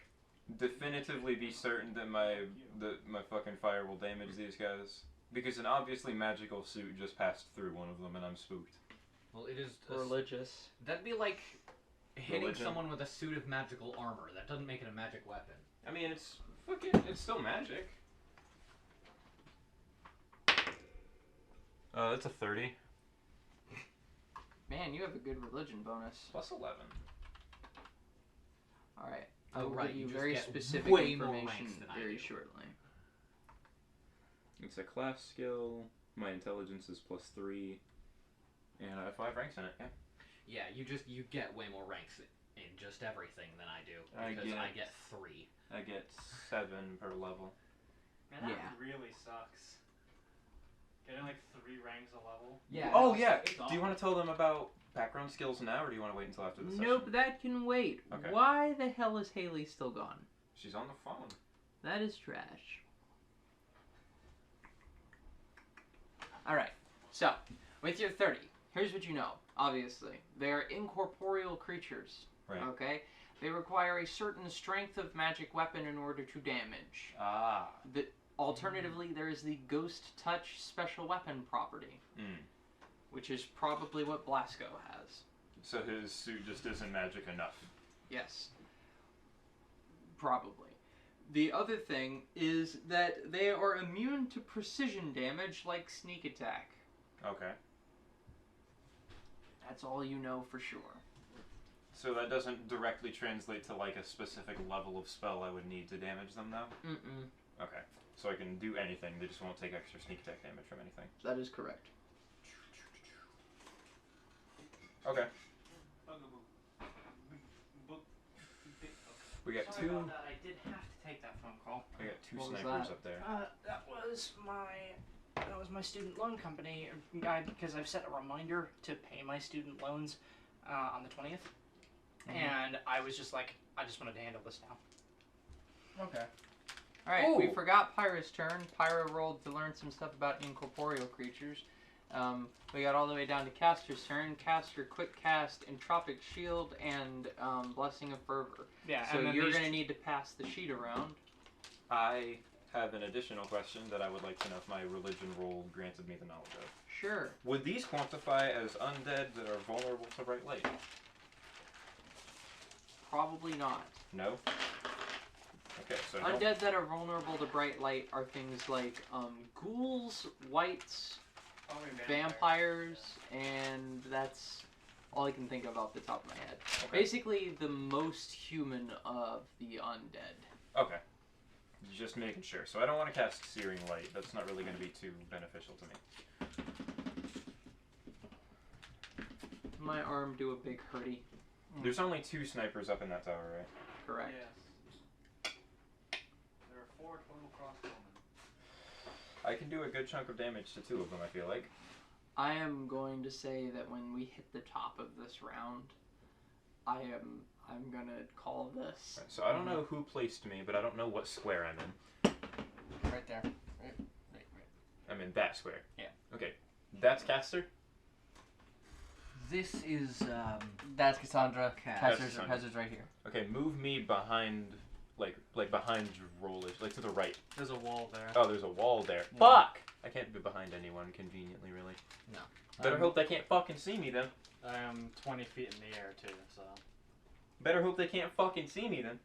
definitively be certain that my fucking fire will damage these guys? Because an obviously magical suit just passed through one of them, and I'm spooked. Well, it is Religious. that'd be like hitting Religion. someone with a suit of magical armor. That doesn't make it a magic weapon. I mean, it's still magic. That's a 30 Man, you have a good religion bonus. plus 11. Alright. I Oh, will right, give you you just very get specific way more information ranks than I very do. shortly. It's a class skill. My intelligence is plus 3, and I have 5 ranks in it. Yeah. Yeah, you get way more ranks in just everything than I do I because get- I get 3. I get 7 per level. Man, that Yeah. really sucks. Getting like 3 ranks a level. Yeah. Oh yeah. It's Do you want to tell them about background skills now, or do you want to wait until after the Nope, session? that can wait. Okay. Why the hell is Haley still gone? She's on the phone. That is trash. Alright, so, with your 30, here's what you know, obviously. They're incorporeal creatures, Right. okay? They require a certain strength of magic weapon in order to damage. Ah. Alternatively, there is the Ghost Touch special weapon property, Mm. which is probably what Blasco has. So his suit just isn't magic enough. Yes. Probably. The other thing is that they are immune to precision damage like sneak attack. Okay. That's all you know for sure. So that doesn't directly translate to like a specific level of spell I would need to damage them though? Mm-mm. Okay. So I can do anything, they just won't take extra sneak attack damage from anything. That is correct. Okay. We got Sorry two. about that. I did have to take that phone call. We got two What was snipers that? up there. That was my student loan company guy because I've set a reminder to pay my student loans on the 20th, and I was just like, I just wanted to handle this now. Okay. Alright, Ooh. we forgot Pyra's turn. Pyra rolled to learn some stuff about incorporeal creatures. We got all the way down to Caster's turn. Caster quick cast Entropic Shield and Blessing of Fervor. Yeah, So and then you're these going to need to pass the sheet around. I have an additional question that I would like to know if my religion roll granted me the knowledge of. Sure. Would these quantify as undead that are vulnerable to bright light? Probably not. No? Okay, so don't- Undead that are vulnerable to bright light are things like ghouls, wights, vampires, and that's all I can think of off the top of my head. Okay. Basically, the most human of the undead. Okay. Just making sure. So I don't want to cast Searing Light. That's not really going to be too beneficial to me. My arm do a big hurty. There's only 2 snipers up in that tower, right? Correct. Yes. There are 4 total crossbowmen. I can do a good chunk of damage to 2 of them, I feel like. I am going to say that when we hit the top of this round, I'm gonna call this. Right, so I don't know who placed me, but I don't know what square I'm in. Right there. Right. I'm in that square. Yeah. Okay. That's Caster? This is that's Cassandra. Cassandra. Caster's right here. Okay, move me behind, like behind Rollish, like to the right. There's a wall there. Oh, there's a wall there. Yeah. Fuck! I can't be behind anyone conveniently, really. No. Better hope they can't fucking see me then. I am 20 feet in the air too, so. Better hope they can't fucking see me then.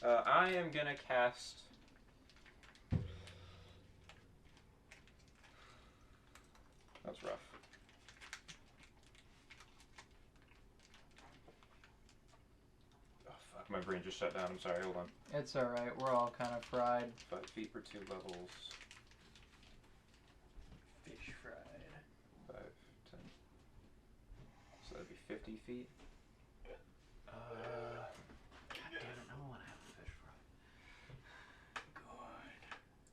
I am gonna cast. That's rough. Oh fuck, my brain just shut down. I'm sorry, hold on. It's alright, we're all kind of fried. 5 feet per 2 levels. Fish fried. 5, 10. So that'd be 50 feet. God damn it, no one have a fish fry.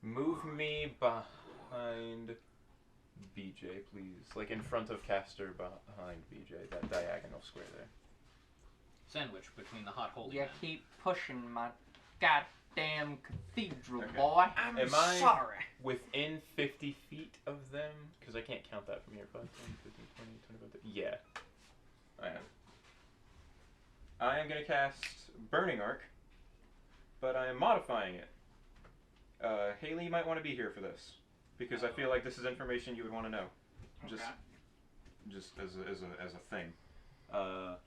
Move me behind BJ, please. Like in front of Caster, behind BJ. That diagonal square there. Sandwich between the hot holy You men. keep pushing my goddamn cathedral, Okay. boy. Am I sorry. within 50 feet of them? Because I can't count that from here. 5, 10, 15, 20, 25, 30. Yeah. I am. I am going to cast Burning Arc, but I am modifying it. Haley, you might want to be here for this, because I feel like this is information you would want to know. Just as a thing. Let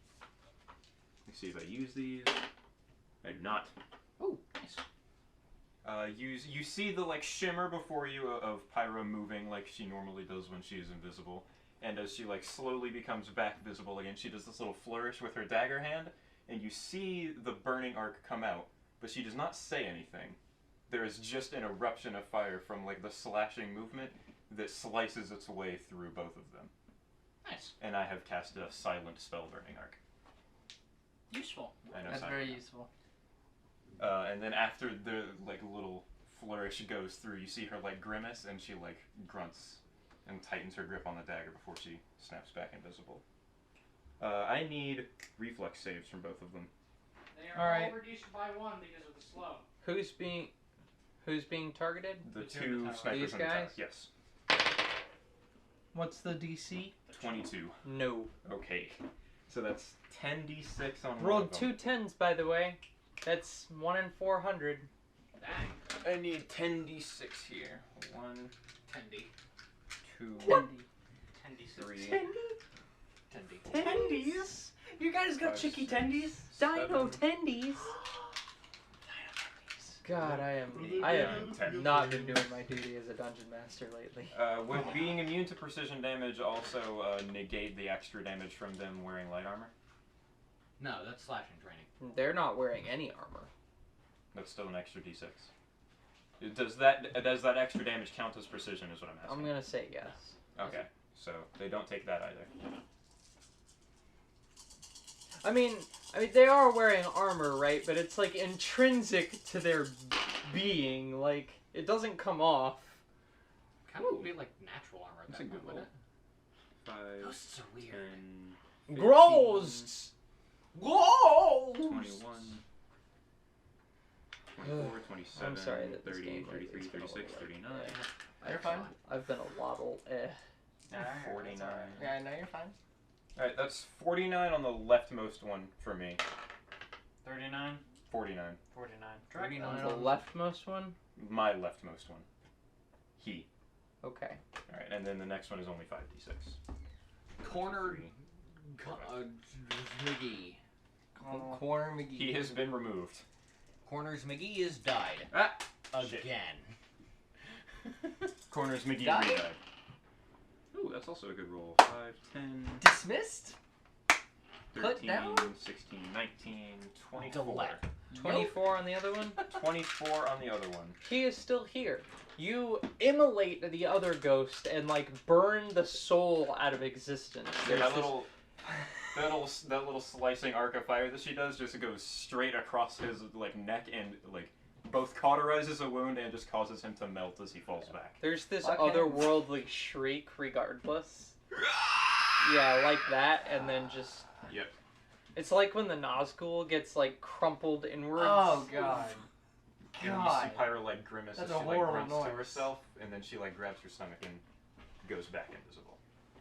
me see if I use these. I do not. Oh, nice. You see the like shimmer before you of Pyra moving like she normally does when she is invisible, and as she like slowly becomes back visible again, she does this little flourish with her dagger hand, and you see the burning arc come out, but she does not say anything. There is just an eruption of fire from like the slashing movement that slices its way through both of them. Nice. And I have cast a silent spell burning arc. Useful. I know That's silent. very useful. And then after the like little flourish goes through, you see her like grimace, and she like grunts and tightens her grip on the dagger before she snaps back invisible. I need reflex saves from both of them. They are All right. all reduced by 1 because of the slow. Who's being targeted? The The two in two the tower. snipers These in the tower. guys? Yes. What's the DC? 22. No. Okay. So that's 10d6 on one Rolled of them. 2 10s, by the way. That's 1 in 400. I need 10d6 here. 1, Tendy. 2, Tendy. 10d6. 3, Tendy. Tendies? You guys got 5, chicky 6, tendies? Dino 7, tendies. God, I have 10. not been doing my duty as a dungeon master lately. Would being immune to precision damage also negate the extra damage from them wearing light armor? No, that's slashing training. They're not wearing any armor. That's still an extra d6. Does that extra damage count as precision? Is what I'm asking. I'm gonna say yes. Okay, so they don't take that either. I mean, they are wearing armor, right? But it's like intrinsic to their being. Like it doesn't come off. Kind of would be like natural armor at That's that a good point, roll. wouldn't it? 5, Ghosts are weird. 10, 15, Ghosts. Ghosts. 21, 24, 27, I'm sorry that this 30, game 33, has been a 36, little, 39, You're fine. I've been a waddle. 49. Yeah, no, you're fine. Alright, that's 49 on the leftmost one for me. 39, 49. 49. 39 The leftmost one. My leftmost one. He. Okay. Alright, and then the next one is only 5d6. Corner McGee. Corner McGee. He has been removed. Corners McGee is died. Ah! Again. Corners McGee Got it. re-died. Ooh, that's also a good roll. 5, 10, Dismissed? 13, Put down? 16, 19, 24. Delect. 24 on the other one. 24 on the other one. He is still here. You immolate the other ghost and like burn the soul out of existence. There's That this- little slicing arc of fire that she does just goes straight across his like neck and like both cauterizes a wound and just causes him to melt as he falls back. There's this Okay. otherworldly shriek regardless. Yeah, like that, and then just... Yep. It's like when the Nazgul gets, like, crumpled inwards. Oh god. And you God. see Pyro like grimace That's as a she like horrible grunts to noise. herself, and then she like grabs her stomach and goes back invisible.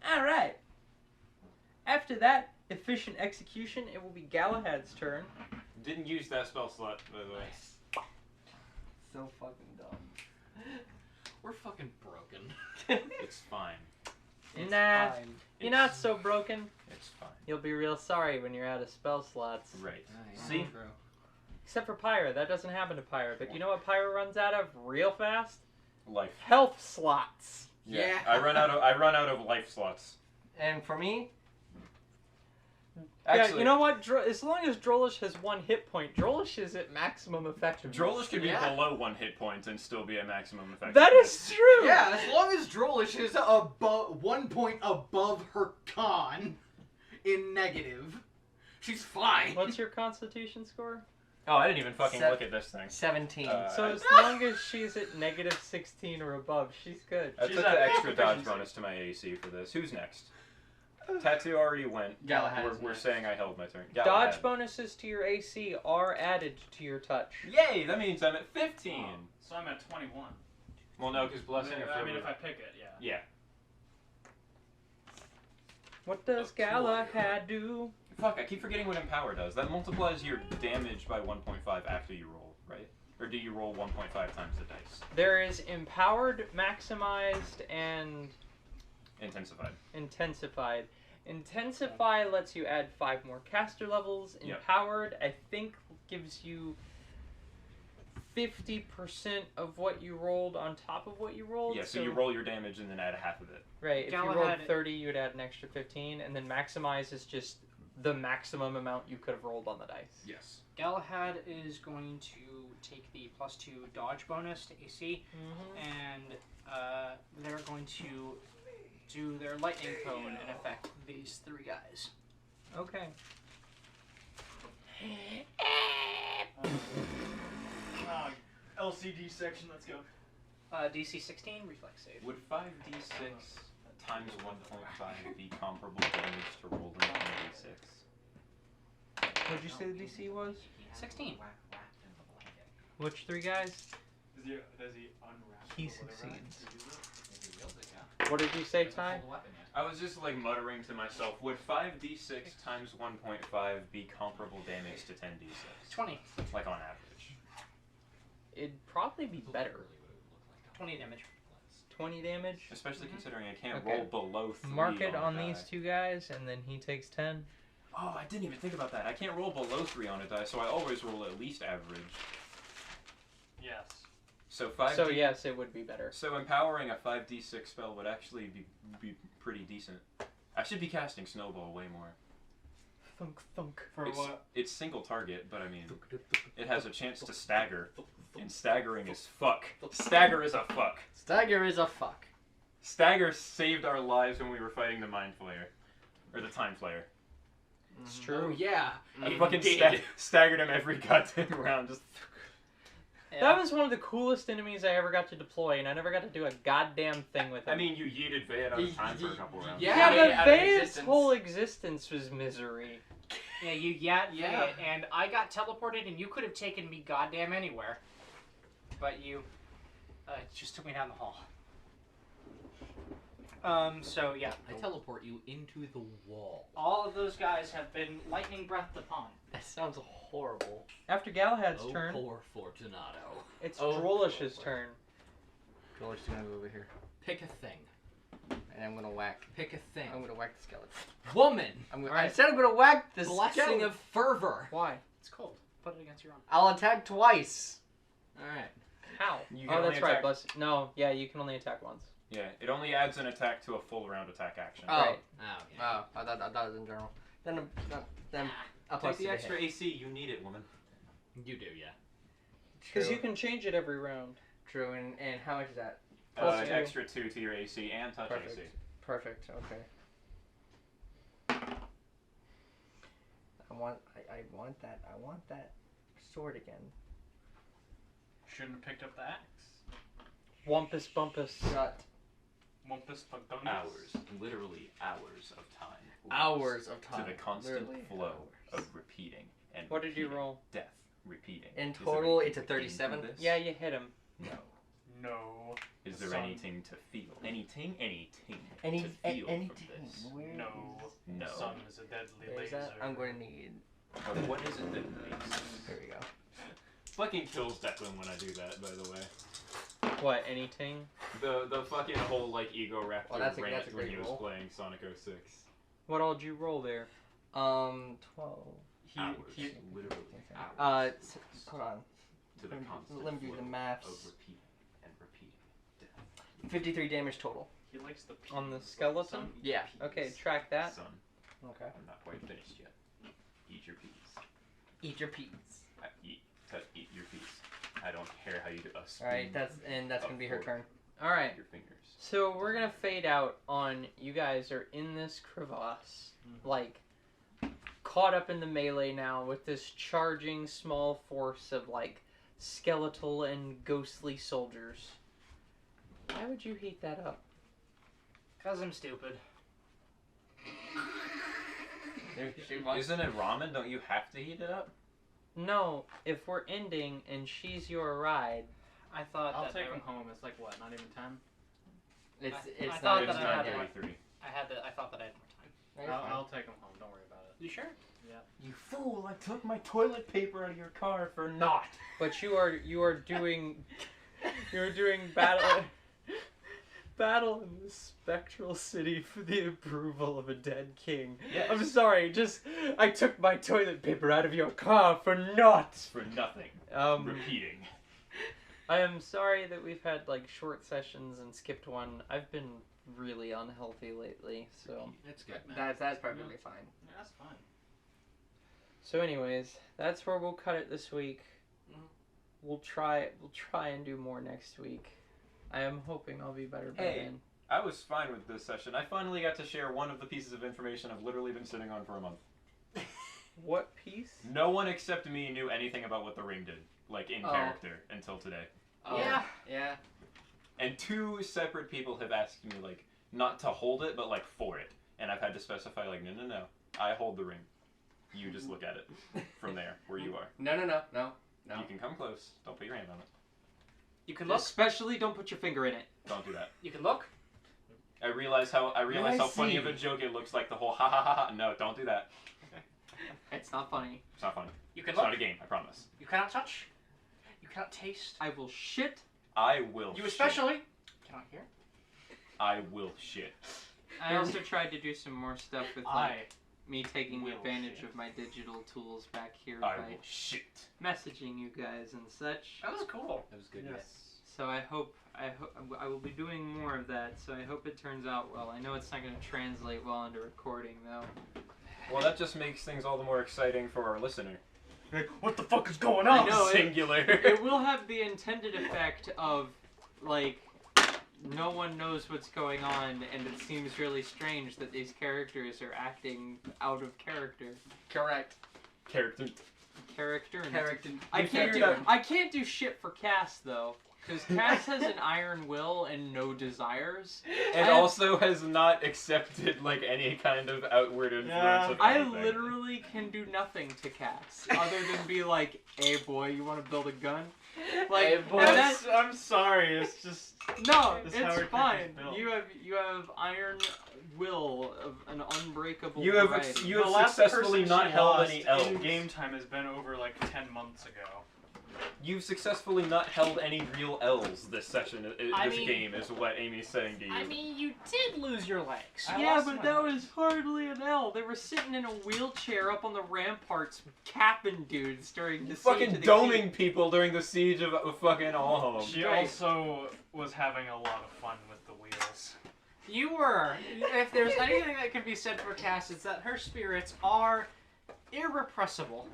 Alright. After that efficient execution, it will be Galahad's turn. Didn't use that spell slot, by the way. So fucking dumb. We're fucking broken. It's fine. It's Nah. fine. You're not so broken. It's fine. You'll be real sorry when you're out of spell slots. Right. See? True. Except for Pyra. That doesn't happen to Pyra. But you know what Pyra runs out of real fast? Life. Health slots. Yeah. I run out of life slots. And for me, Yeah, you know what? As long as Drolish has 1 hit point, Drolish is at maximum effectiveness. Drolish can be Yeah. below 1 hit point and still be at maximum effect. That is true! Yeah, as long as Drolish is above 1 point above her con in negative, she's fine. What's your constitution score? Oh, I didn't even fucking Sev- look at this thing. 17. So as long as she's at negative 16 or above, she's good. I She's took at the extra dodge proficiency. bonus to my AC for this. Who's next? Tattoo already went. Galahad is We're next. saying I held my turn. Dodge Galahad. bonuses to your AC are added to your touch. Yay! That means I'm at 15. So I'm at 21. Well, no, because blessing. I mean, if I pick it, yeah. Yeah. What does Galahad do? Fuck! I keep forgetting what Empower does. That multiplies your damage by 1.5 after you roll, right? Or do you roll 1.5 times the dice? There is empowered, maximized, and Intensified. intensified. Intensify lets you add 5 more caster levels. Yep. Empowered, I think, gives you 50% of what you rolled on top of what you rolled. Yeah, so you roll your damage and then add half of it. Right, if you rolled Galahad- 30, you'd add an extra 15, and then maximize is just the maximum amount you could have rolled on the dice. Yes. Galahad is going to take the +2 dodge bonus to AC, and they're going to do their lightning cone and affect these 3 guys. Okay. LCD section, let's go. DC 16, reflex save. Would 5d6 times 1.5 be comparable damage to roll in 1d6? What'd you say the DC was? 16. Which 3 guys? Does he unwrap? He or whatever succeeds. he uses? What did you say, Ty? I was just like muttering to myself, would 5d6 times 1.5 be comparable damage to 10d6? 20. Like on average. It'd probably be better. 20 damage. 20 damage. Especially considering I can't Okay. roll below 3 Mark it on a these die. 2 guys, and then he takes 10. Oh, I didn't even think about that. I can't roll below 3 on a die, so I always roll at least average. Yes. So 5. So yes, it would be better. So empowering a 5d6 spell would actually be pretty decent. I should be casting Snowball way more. Thunk thunk. For It's, what? it's single target, but I mean, it has a chance to stagger. And staggering is fuck. Stagger is a fuck. Stagger is a fuck. Stagger saved our lives when we were fighting the Mind Flayer. Or the Time Flayer. It's Oh true. yeah. I fucking staggered him every goddamn round. Just That was one of the coolest enemies I ever got to deploy, and I never got to do a goddamn thing with him. I mean, you yeeted Vayat out of time for a couple rounds. Yeah, but out of Vayat's existence. whole existence was misery. Yeah, you Yeah. and I got teleported, and you could have taken me goddamn anywhere, but you just took me down the hall. So yeah, I teleport you into the wall. all of those guys have been lightning breathed upon. That sounds horrible. After Galahad's Oh, turn, poor Fortunato. it's Oh. Drolish's turn. George's gonna go over here, Pick a thing. and I'm gonna whack. Pick a thing. I'm gonna whack the skeleton. Woman. I Alright. said I'm gonna whack the Blessing skeleton. of fervor. Why? It's cold. Put it against your arm. I'll attack twice. All right. How? You can Oh, only that's right. attack- Bless. No, yeah, you can only attack once. Yeah, it only adds an attack to a full round attack action. Oh. Right. Oh, yeah. Oh, I thought it was in general. Then I'll Take plus the to extra hit. AC, you need it, woman. You do, yeah. Because True. you can change it every round. True, and how much is that? Plus two. Extra 2 to your AC and touch Perfect. AC. Perfect. Okay. I want that sword again. Shouldn't have picked up the axe. Wumpus bumpus. Shut. Mumpus Pugdungus. Hours, literally hours of time. Hours of To time. the constant Literally flow hours. of repeating and What did you repeating. roll? Death, repeating. In Is there total, anything it's a to gain 37. from this? Yeah, you hit him. No. No. Is there Son. anything to feel? Anything Any to feel from anything. this? Where No. No. The sun is a deadly There's laser. that. I'm going to need. But what is it that makes? Here we go. Fucking kills Declan when I do that, by the way. What? Anything? The fucking whole like ego raptor Oh, that's a rant when great he was roll. playing Sonic 06. What all did you roll there? 12. Hours, he- literally hours. Hold on. To the constant Let me do flow the of maths. repeating and repeating death. 53 damage total. He likes the peas, On the like skeleton? some eat Yeah. peas. Okay, track that. Son, Okay. I'm not quite finished yet. Eat your peas. Eat your peas. Eat your peas. I don't care how you do us. All right. That's gonna be her turn. All right. Your fingers. So we're gonna fade out on you guys are in this crevasse, like caught up in the melee now with this charging small force of like skeletal and ghostly soldiers. Why would you heat that up? 'Cause I'm stupid. Isn't it ramen? Don't you have to heat it up? No, if we're ending and she's your ride, I thought I'll that take there- him home. It's like what? Not even 10. It's I it's thought not. It's that I had it. 9:33. I thought that I had more time. No, you're fine. I'll take him home. Don't worry about it. You sure? You fool! I took my toilet paper out of your car for naught. but you are doing battle battle in the spectral city for the approval of a dead king. Yes. I'm sorry, just I took my toilet paper out of your car for naught. For nothing. Um Repeating. I am sorry that we've had like short sessions and skipped one. I've been really unhealthy lately, so It's good, man. That's perfectly fine. Yeah, that's fine. so anyways, that's where we'll cut it this week. Mhm. We'll try and do more next week. I am hoping I'll be better by Hey. then. I was fine with this session. I finally got to share one of the pieces of information I've literally been sitting on for a month. What piece? No one except me knew anything about what the ring did, like in Oh. character, until today. Oh, Yeah. Yeah. And 2 separate people have asked me, like, not to hold it, but, like, for it. And I've had to specify, like, no. I hold the ring. You just look at it from there, where you are. No. You can come close. Don't put your hand on it. You can look. Especially don't put your finger in it. Don't do that. You can look. I realize how funny of a joke it looks, like the whole ha ha ha ha. No, don't do that. It's not funny. It's not funny. You can It's look. not a game, I promise. You cannot touch. You cannot taste. I will shit. I will You shit. especially cannot hear. I will shit. I also tried to do some more stuff with like me taking will advantage shit. of my digital tools back here I by will shit. messaging you guys and such. That was cool. That was good. So I hope I will be doing more of that. So I hope it turns out well. I know it's not going to translate well into recording though. Well, that just makes things all the more exciting for our listener. Like, what the fuck is going I on? know, Singular. It will have the intended effect of like no one knows what's going on, and it seems really strange that these characters are acting out of character. Correct. Character. Character. I We can't figured do. I can't do shit for Cass though, because Cass has an iron will and no desires. And I- also has not accepted like any kind of outward influence of I anything. literally can do nothing to Cass other than be like, "Hey boy, you want to build a gun?" Like, Hey, boy. and that- I'm sorry. It's just. no, That's how it's our fine. character's built. You have iron will of an unbreakable. You have variety. you The have last successfully person not she held lost any elves. in game time has been over like 10 months ago. You've successfully not held any real L's this session. I This mean- game is what Amy's saying to you. I mean, you did lose your legs. I Yeah, lost but my that legs. was hardly an L. They were sitting in a wheelchair up on the ramparts, capping dudes during the siege fucking of the doming keep. people during the siege of fucking Allhome. She Right. also was having a lot of fun with the wheels. You were. If there's anything that can be said for Cass, it's that her spirits are irrepressible.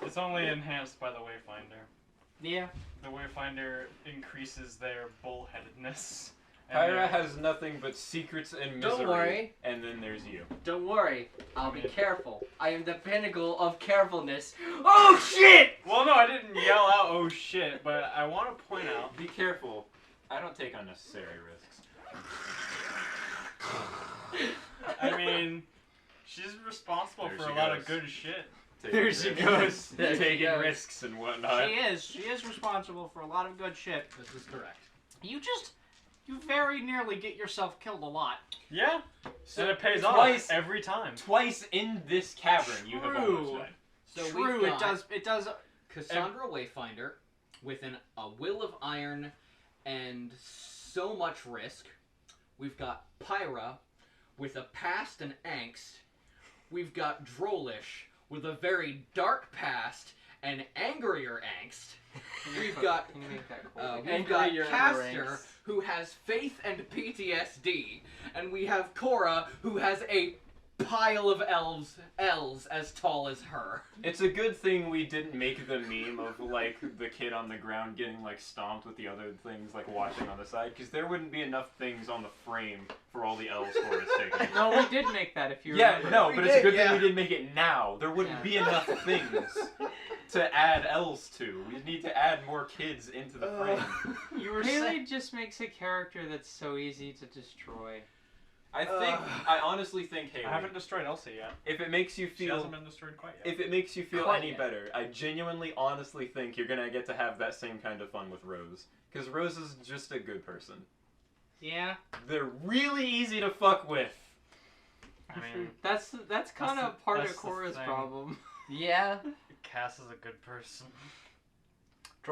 It's only enhanced by the Wayfinder. Yeah. The Wayfinder increases their bullheadedness. and Pyra their- has nothing but secrets and misery. Don't worry. And then there's you. Don't worry. I'll be careful. I am the pinnacle of carefulness. Oh shit! Well, no, I didn't yell out, oh shit, but I want to point out. Be careful. I don't take unnecessary risks. I mean, she's responsible There for she a lot goes. of good shit. There she goes. Taking goes. risks and whatnot. She is responsible for a lot of good shit. This is correct. You very nearly get yourself killed a lot. Yeah, So and it pays twice- off every time. Twice in this cavern, you have True. almost died. So True, we've got it does. Cassandra Wayfinder with a will of iron and so much risk. We've got Pyra with a past and angst. We've got Drolish with a very dark past and angrier angst. We've got Can you make that cool? we've got Angrier Caster angst. who has faith and PTSD, and we have Cora who has a pile of elves as tall as her. It's a good thing we didn't make the meme of like the kid on the ground getting like stomped with the other things like watching on the side, because there wouldn't be enough things on the frame for all the elves for us taking. No, we did make that. If you Yeah, remember. no, We but it's a did, good yeah. thing we didn't make it now. There wouldn't Yeah. be enough things to add elves to. We need to add more kids into the frame. You were Haley saying. just makes a character that's so easy to destroy. I honestly think, Haley, I haven't destroyed Elsa yet. if it makes you She feel hasn't been destroyed quite yet. If it makes you feel Quite any yet. better, I genuinely, honestly think you're gonna get to have that same kind of fun with Rose. Because Rose is just a good person. Yeah. They're really easy to fuck with. I mean, That's kind of part that's of the Cora's thing. problem. Yeah. Cass is a good person.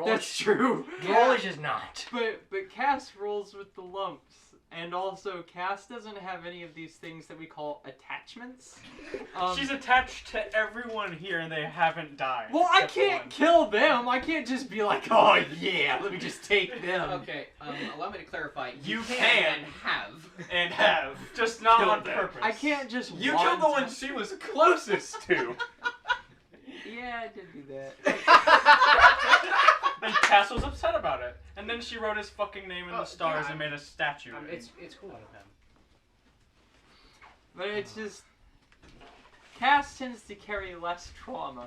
That's true. Drolish is not. But Cass rolls with the lumps, and also Cass doesn't have any of these things that we call attachments. She's attached to everyone here and they haven't died. well, I except for can't one. kill them. I can't just be like, oh yeah, let me just take them. Okay, allow me to clarify. You can can. and have. And have. Just not Killed on them. purpose. I can't just. You want killed the to- one she was closest to. Yeah, I did do that. And Cass was upset about it. And then she wrote his fucking name in Oh, the stars yeah, and made a statue. It's cool. out of him. But it's just. Cass tends to carry less trauma.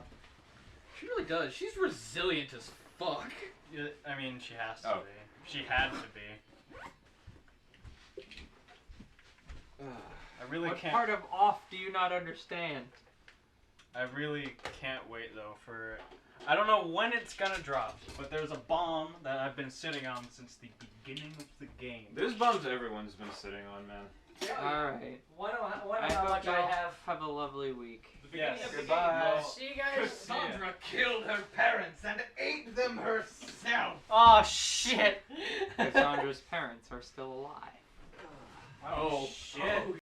She really does. She's resilient as fuck. Yeah, I mean, she has to Oh. be. She had to be. I really What can't. part of off do you not understand? I really can't wait though for. I don't know when it's gonna drop, but there's a bomb that I've been sitting on since the beginning of the game. There's bombs everyone's been sitting on, man. Alright. Wonder I how hope much I y'all have. have a lovely week. Yes. Goodbye. See you guys. Cassandra killed her parents and ate them herself. Oh shit. Cassandra's parents are still alive. Oh, shit.